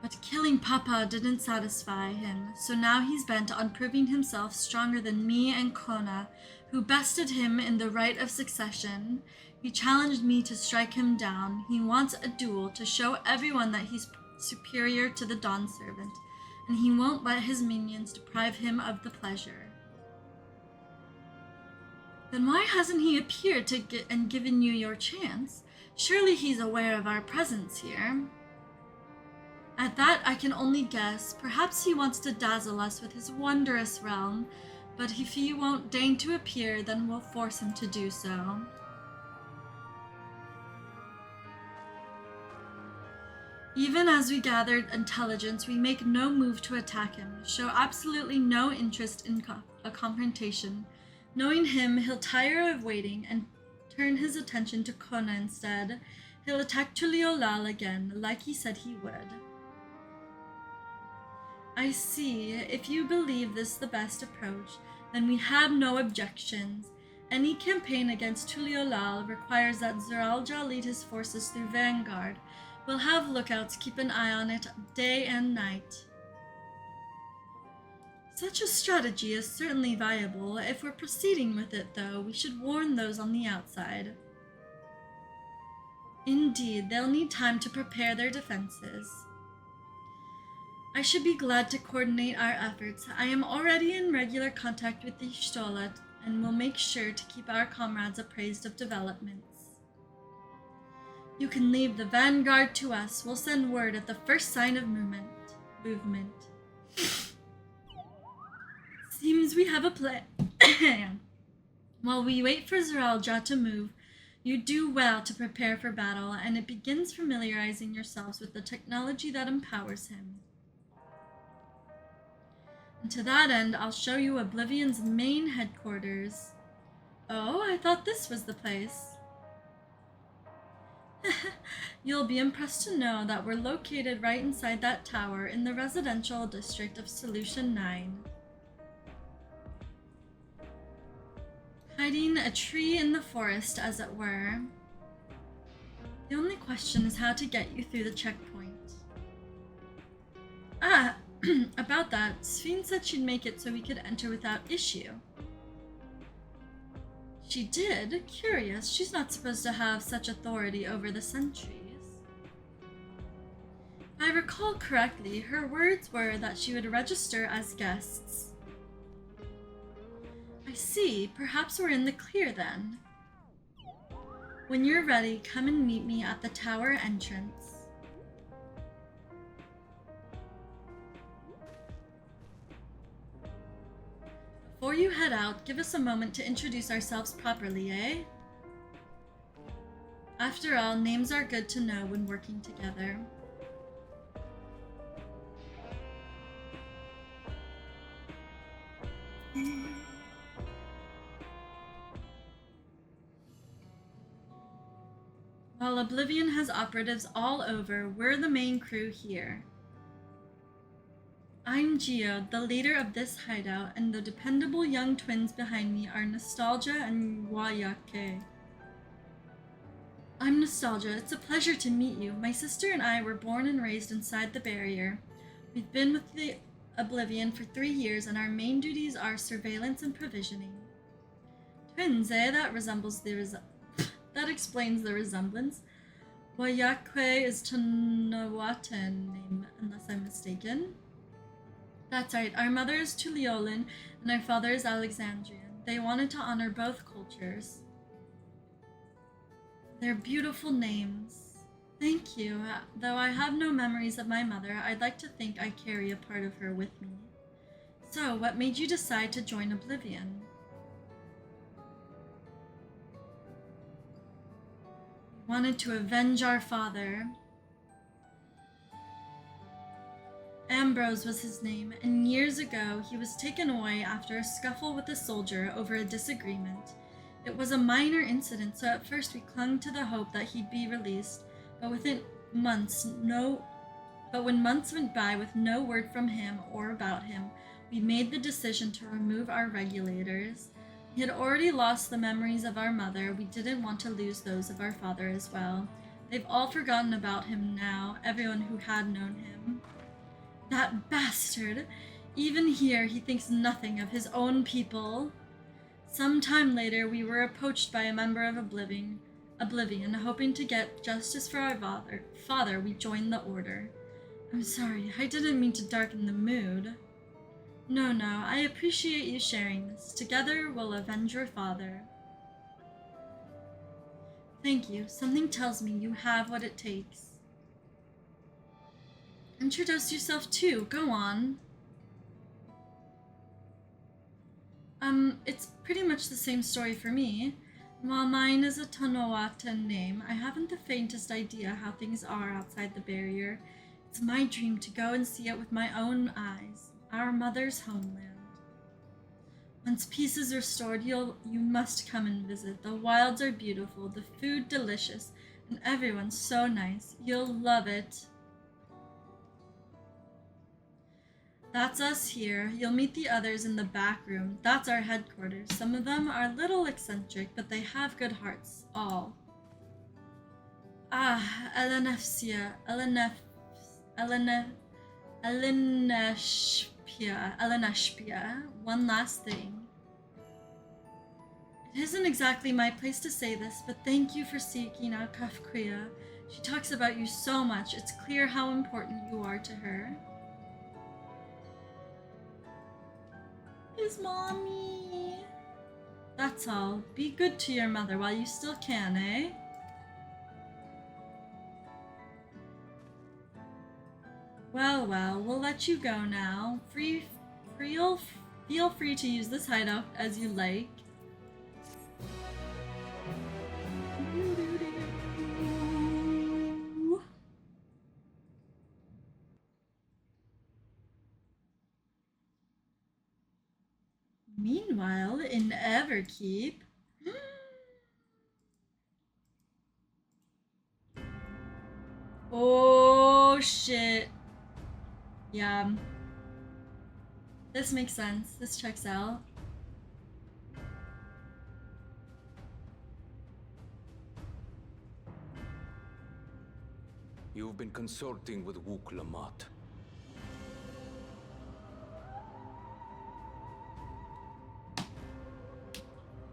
But killing Papa didn't satisfy him, so now he's bent on proving himself stronger than me and Kona, who bested him in the right of succession. He challenged me to strike him down. He wants a duel to show everyone that he's superior to the Dawn Servant, and he won't let his minions deprive him of the pleasure. Then why hasn't he appeared and given you your chance? Surely he's aware of our presence here. At that, I can only guess. Perhaps he wants to dazzle us with his wondrous realm, but if he won't deign to appear, then we'll force him to do so. Even as we gathered intelligence, we make no move to attack him, show absolutely no interest in a confrontation. Knowing him, he'll tire of waiting and turn his attention to Kona instead. He'll attack Tuliolal again, like he said he would. I see. If you believe this the best approach, then we have no objections. Any campaign against Tuliolal requires that Zeralja lead his forces through Vanguard. We'll have lookouts keep an eye on it day and night. Such a strategy is certainly viable. If we're proceeding with it, though, we should warn those on the outside. Indeed, they'll need time to prepare their defenses. I should be glad to coordinate our efforts. I am already in regular contact with the Shtolet, and will make sure to keep our comrades appraised of developments. You can leave the vanguard to us. We'll send word at the first sign of movement. Seems we have a plan. While we wait for Zeralja to move, you do well to prepare for battle, and it begins familiarizing yourselves with the technology that empowers him. And to that end, I'll show you Oblivion's main headquarters. Oh, I thought this was the place. You'll be impressed to know that we're located right inside that tower in the residential district of Solution 9. Hiding a tree in the forest, as it were. The only question is how to get you through the checkpoint. Ah, about that, Sphene said she'd make it so we could enter without issue. She did? Curious. She's not supposed to have such authority over the sentries. If I recall correctly, her words were that she would register as guests. I see. Perhaps we're in the clear then. When you're ready, come and meet me at the tower entrance. Before you head out, give us a moment to introduce ourselves properly, eh? After all, names are good to know when working together. While Oblivion has operatives all over, we're the main crew here. I'm Geo, the leader of this hideout, and the dependable young twins behind me are Nostalgia and Wayake. I'm Nostalgia. It's a pleasure to meet you. My sister and I were born and raised inside the barrier. We've been with the Oblivion for 3 years, and our main duties are surveillance and provisioning. Twins, eh? That explains the resemblance. Wayakwe is Tanawatan name, unless I'm mistaken. That's right. Our mother is Tuliolin, and our father is Alexandrian. They wanted to honor both cultures. They're beautiful names. Thank you. Though I have no memories of my mother, I'd like to think I carry a part of her with me. So, what made you decide to join Oblivion? We wanted to avenge our father. Ambrose was his name, and years ago he was taken away after a scuffle with a soldier over a disagreement. It was a minor incident, so at first we clung to the hope that he'd be released, but when months went by with no word from him or about him, we made the decision to remove our regulators. He had already lost the memories of our mother. We didn't want to lose those of our father as well. They've all forgotten about him now, everyone who had known him. That bastard! Even here, he thinks nothing of his own people. Some time later, we were approached by a member of Oblivion, hoping to get justice for our father. We joined the Order. I'm sorry, I didn't mean to darken the mood. No, I appreciate you sharing this. Together, we'll avenge your father. Thank you. Something tells me you have what it takes. Introduce yourself too. Go on. It's pretty much the same story for me. While mine is a Tanawatan name, I haven't the faintest idea how things are outside the barrier. It's my dream to go and see it with my own eyes, our mother's homeland. Once peace is restored, you must come and visit. The wilds are beautiful, the food delicious, and everyone's so nice. You'll love it. That's us here. You'll meet the others in the back room. That's our headquarters. Some of them are a little eccentric, but they have good hearts, all. Ah, Eleneshpia. One last thing. It isn't exactly my place to say this, but thank you for seeking out Kafkuya. She talks about you so much. It's clear how important you are to her. His mommy. That's all. Be good to your mother while you still can, eh? Well, we'll let you go now. Feel free to use this hideout as you like. Meanwhile, in Everkeep... Oh, shit. Yeah. This makes sense. This checks out. You've been consulting with Wook Lamont.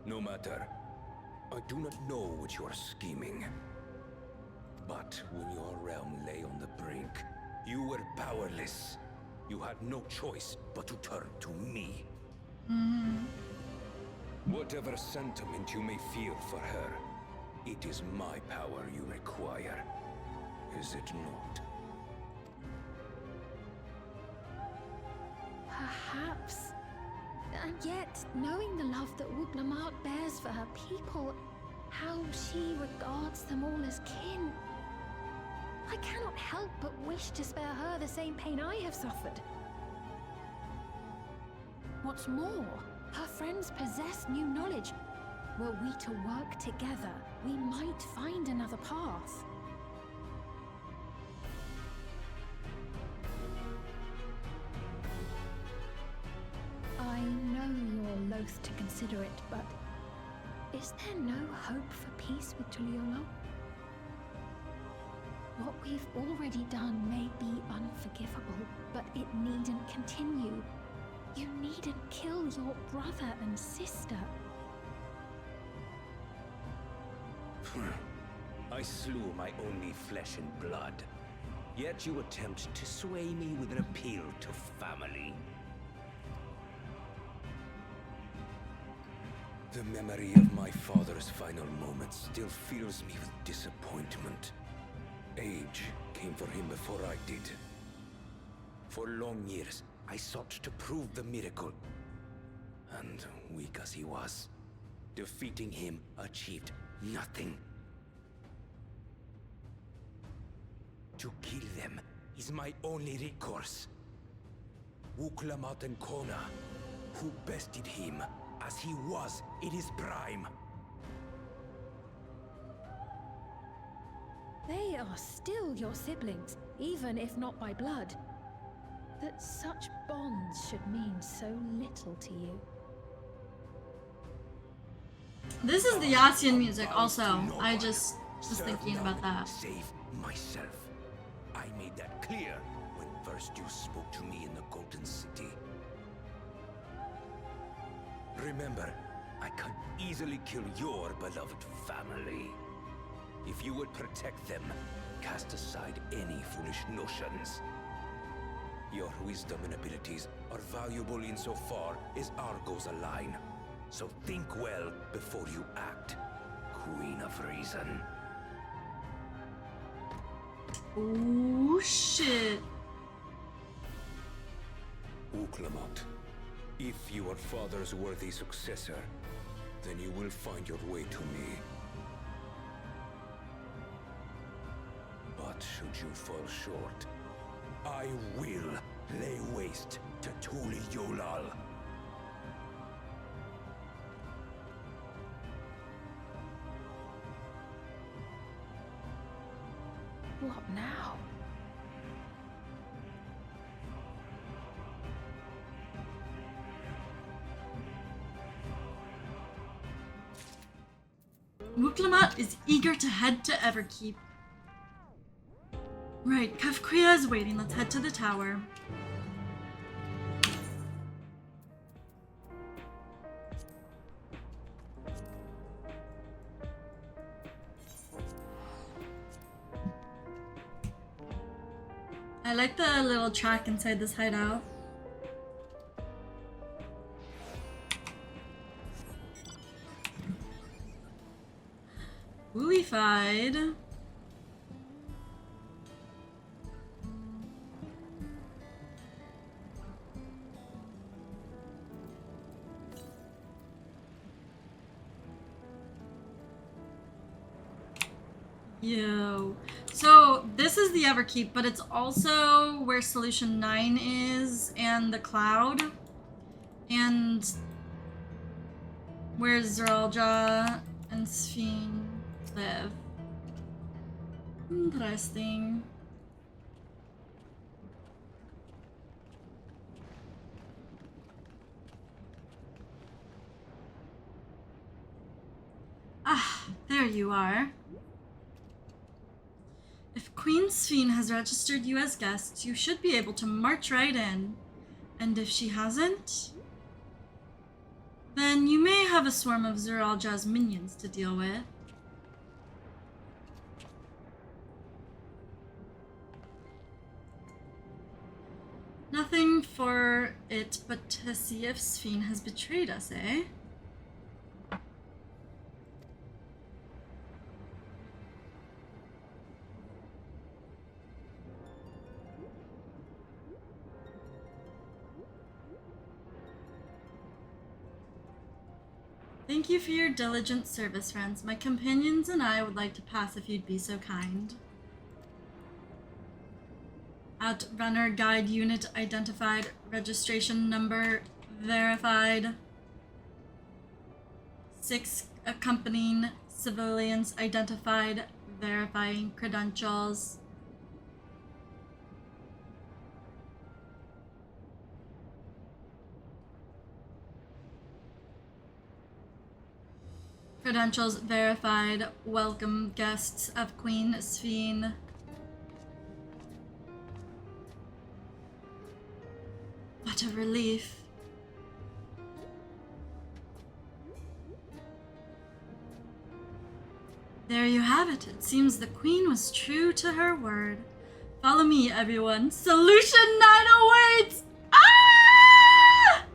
No matter. I do not know what you are scheming. But when your realm lay on the brink, you were powerless. You had no choice but to turn to me. Whatever sentiment you may feel for her, it is my power you require. Is it not? Perhaps. And yet, knowing the love that Wook Lamont bears for her people, how she regards them all as kin, I cannot help but wish to spare her the same pain I have suffered. What's more, her friends possess new knowledge. Were we to work together, we might find another path. both to consider it, but is there no hope for peace with Tuliolo? What we've already done may be unforgivable, but it needn't continue. You needn't kill your brother and sister. I slew my only flesh and blood. Yet you attempt to sway me with an appeal to family. The memory of my father's final moments still fills me with disappointment. Age came for him before I did. For long years, I sought to prove the miracle. And weak as he was, defeating him achieved nothing. To kill them is my only recourse. Wuklamat and Kona, who bested him as he was in his prime. They are still your siblings, even if not by blood. That such bonds should mean so little to you. This is the Yassian music also. I just was thinking about that. Save myself. I made that clear when first you spoke to me in the Golden City. Remember, I can easily kill your beloved family. If you would protect them, cast aside any foolish notions. Your wisdom and abilities are valuable insofar as our goals align. So think well before you act, Queen of Reason. Oh shit. Wuklamat, if you are father's worthy successor, then you will find your way to me. But should you fall short, I will lay waste to Tuli Yolal. What now? Wuklamat is eager to head to Everkeep. Right, Kafkuya is waiting. Let's head to the tower. I like the little track inside this hideout. Woolified. Yo. So this is the Everkeep, but it's also where Solution 9 is, and the Cloud, and where Zeralja and Sphene live. Interesting. Ah, there you are. If Queen Sphene has registered you as guests, you should be able to march right in. And if she hasn't, then you may have a swarm of Zeralja's minions to deal with. Nothing for it but to see if Sphene has betrayed us, eh? Thank you for your diligent service, friends. My companions and I would like to pass if you'd be so kind. Outrunner guide unit identified. Registration number verified. 6 accompanying civilians identified. Verifying credentials. Credentials verified. Welcome guests of Queen Sphene. What a relief. There you have it. It seems the Queen was true to her word. Follow me, everyone. Solution 908! Ah!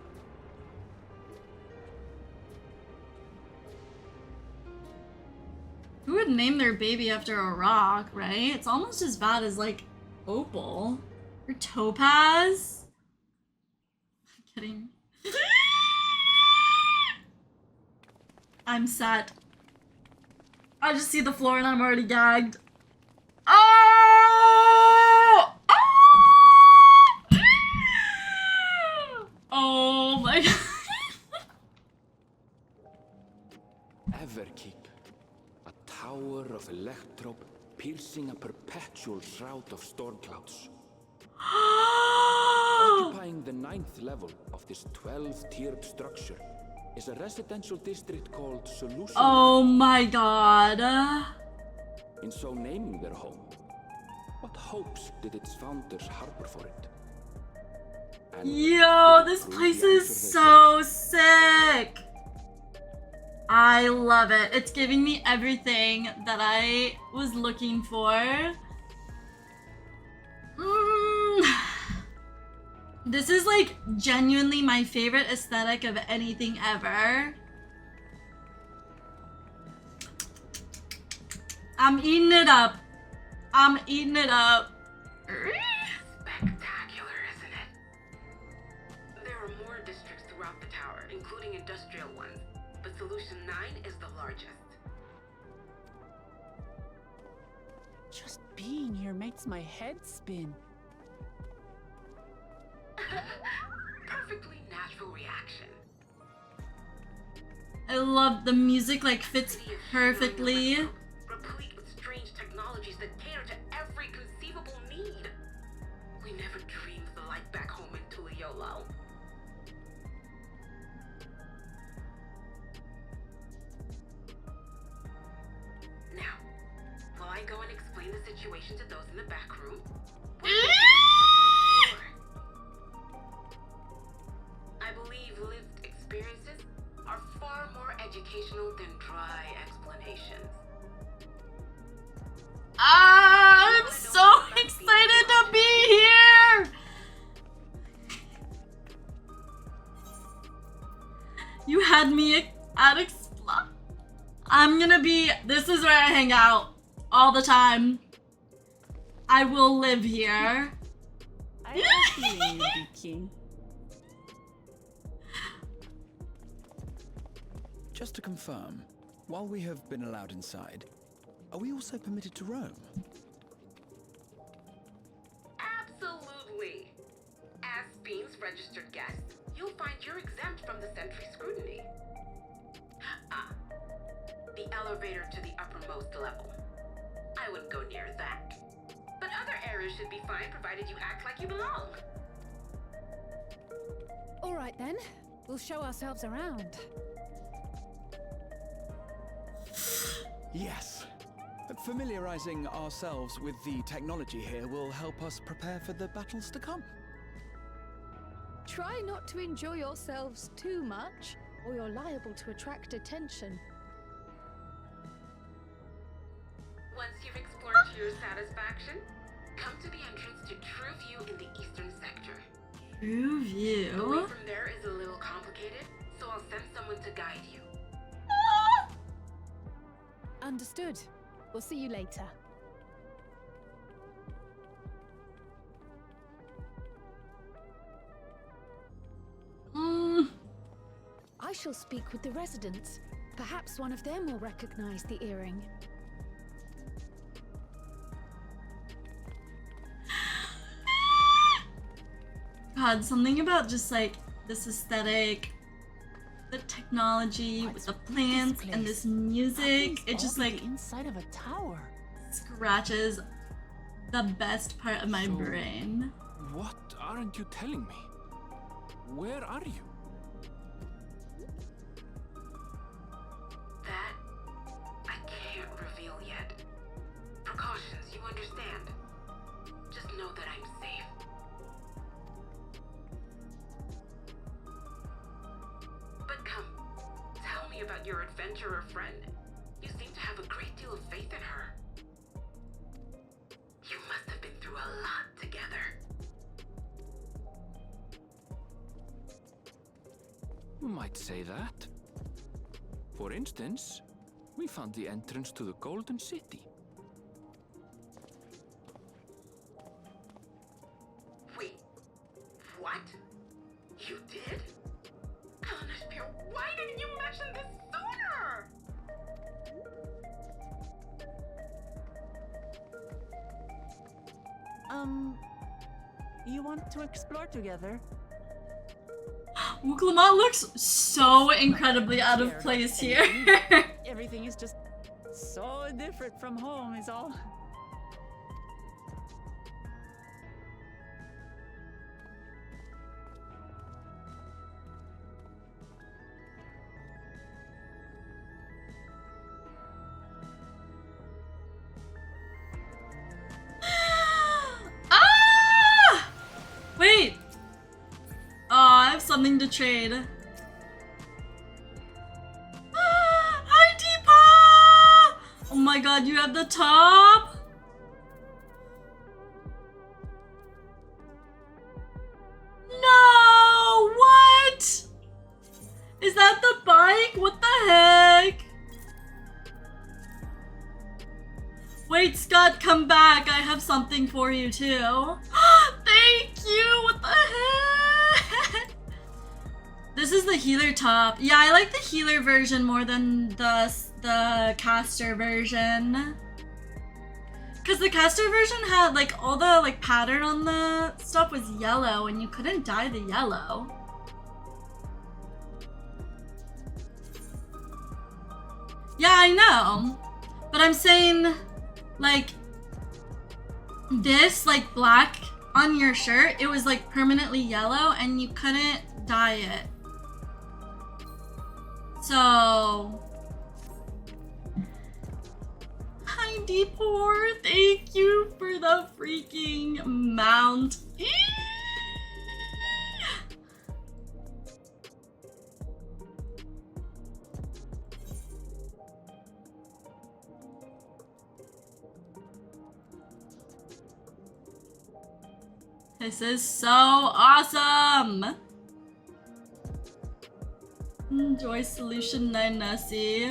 Who would name their baby after a rock, right? It's almost as bad as, like, opal. Or topaz? I'm kidding. I'm set. I just see the floor and I'm already gagged. Oh! Oh! Oh my god. Everkeep. A tower of electrope piercing a perpetual shroud of storm clouds. Occupying the 9th level of this 12-tiered structure is a residential district called Solution. Oh my god. In so naming their home, what hopes did its founders harbor for it? And Yo, this place is so sick. I love it. It's giving me everything that I was looking for. This is like genuinely my favorite aesthetic of anything ever. I'm eating it up. I'm eating it up. Spectacular, isn't it? There are more districts throughout the tower, including industrial ones, but Solution 9 is the largest. Just being here makes my head spin. Perfectly natural reaction. I love the music, like fits perfectly. Replete with strange technologies that cater to every conceivable need. We never dreamed the light back home in Tuliolo. Now, will I go and explain the situation to those in the back room? I believe lived experiences are far more educational than dry explanations. I'm so excited to be here! You had me at Expla. I'm gonna be, this is where I hang out all the time. I will live here. I like feeling you, be king. Just to confirm, while we have been allowed inside, are we also permitted to roam? Absolutely. As Sphene's registered guest, you'll find you're exempt from the sentry scrutiny. The elevator to the uppermost level. I wouldn't go near that. But other areas should be fine provided you act like you belong. All right then, we'll show ourselves around. Yes. Familiarizing ourselves with the technology here will help us prepare for the battles to come. Try not to enjoy yourselves too much, or you're liable to attract attention. Once you've explored to your satisfaction, come to the entrance to True View in the eastern sector. True The way View? from there is a little complicated, so I'll send someone to guide you. Understood. We'll see you later. I shall speak with the residents. Perhaps one of them will recognize the earring. God, something about just like this aesthetic, the technology with the plants and this music, it just like inside of a tower scratches the best part of my brain. What aren't you telling me? Where are you? That about your adventurer friend. You seem to have a great deal of faith in her. You must have been through a lot together. You might say that. For instance, we found the entrance to the Golden City. Wait, what? You did? Nashpir, why didn't you mention this sooner? You want to explore together? Wuklamot looks so incredibly out of place here. Everything is just so different from home, is all. Ah! Wait. Oh, I have something to trade. Hi, Deepa! Oh my god, you have the top? No! What? Is that the bike? What the heck? Wait, Scott, come back. I have something for you too. Thank you! What the heck? This is the healer top. Yeah, I like the healer version more than the caster version. Cause the caster version had like all the like pattern on the stuff was yellow and you couldn't dye the yellow. Yeah, I know. But I'm saying like this like black on your shirt, it was like permanently yellow and you couldn't dye it. So hi Deepor, thank you for the freaking mount. This is so awesome! Enjoy Solution 9 Nessie.